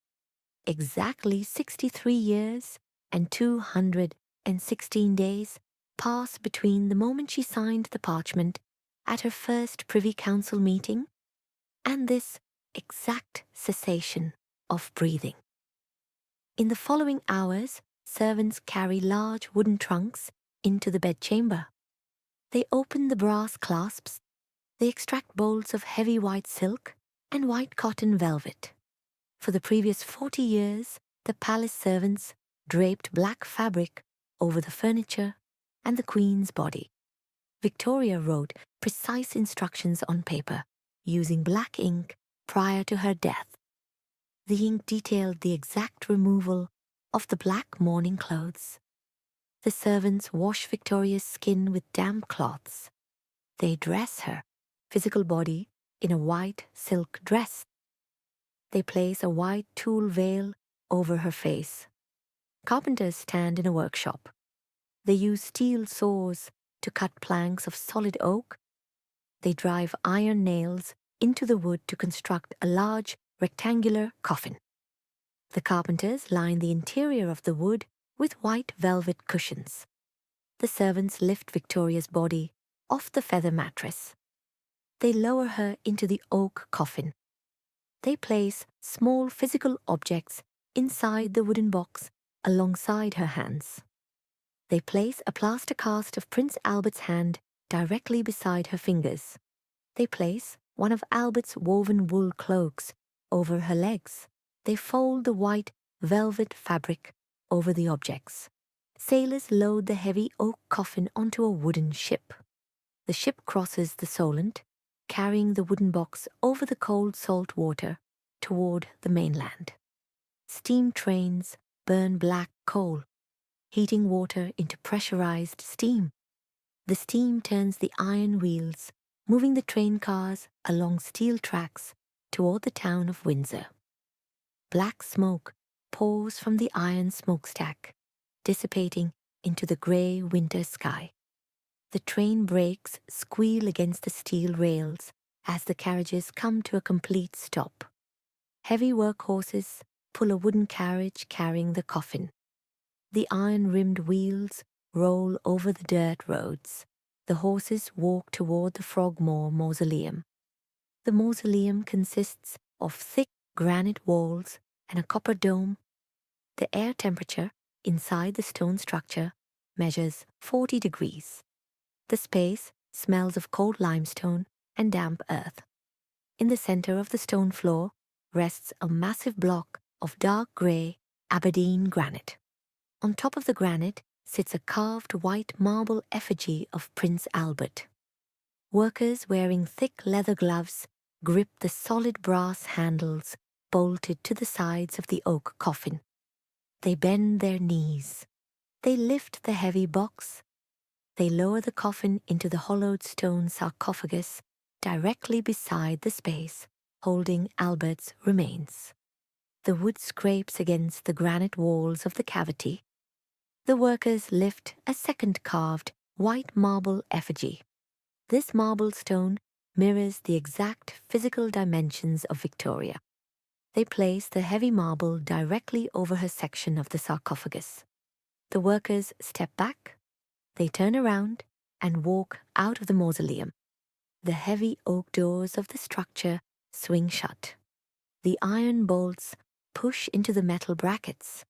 Exactly 63 years and 216 days pass between the moment she signed the parchment at her first Privy Council meeting and this exact cessation of breathing. In the following hours, servants carry large wooden trunks into the bedchamber. They open the brass clasps. They extract bolts of heavy white silk and white cotton velvet. For the previous 40 years, the palace servants draped black fabric over the furniture and the Queen's body. Victoria wrote precise instructions on paper, using black ink prior to her death. The ink detailed the exact removal of the black mourning clothes. The servants wash Victoria's skin with damp cloths. They dress her physical body in a white silk dress. They place a white tulle veil over her face. Carpenters stand in a workshop. They use steel saws to cut planks of solid oak. They drive iron nails into the wood to construct a large rectangular coffin. The carpenters line the interior of the wood with white velvet cushions. The servants lift Victoria's body off the feather mattress. They lower her into the oak coffin. They place small physical objects inside the wooden box alongside her hands. They place a plaster cast of Prince Albert's hand directly beside her fingers. They place one of Albert's woven wool cloaks over her legs. They fold the white velvet fabric over the objects. Sailors load the heavy oak coffin onto a wooden ship. The ship crosses the Solent, carrying the wooden box over the cold salt water toward the mainland. Steam trains burn black coal, heating water into pressurized steam. The steam turns the iron wheels, moving the train cars along steel tracks toward the town of Windsor. Black smoke pours from the iron smokestack, dissipating into the grey winter sky. The train brakes squeal against the steel rails as the carriages come to a complete stop. Heavy workhorses pull a wooden carriage carrying the coffin. The iron-rimmed wheels roll over the dirt roads. The horses walk toward the Frogmore Mausoleum. The mausoleum consists of thick granite walls and a copper dome. The air temperature inside the stone structure measures 40 degrees. The space smells of cold limestone and damp earth. In the center of the stone floor rests a massive block of dark grey Aberdeen granite. On top of the granite sits a carved white marble effigy of Prince Albert. Workers wearing thick leather gloves grip the solid brass handles bolted to the sides of the oak coffin. They bend their knees. They lift the heavy box. They lower the coffin into the hollowed stone sarcophagus directly beside the space holding Albert's remains. The wood scrapes against the granite walls of the cavity. The workers lift a second carved white marble effigy. This marble stone mirrors the exact physical dimensions of Victoria. They place the heavy marble directly over her section of the sarcophagus. The workers step back, they turn around and walk out of the mausoleum. The heavy oak doors of the structure swing shut. The iron bolts push into the metal brackets.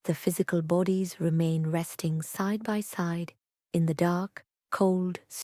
The physical bodies remain resting side by side in the dark, cold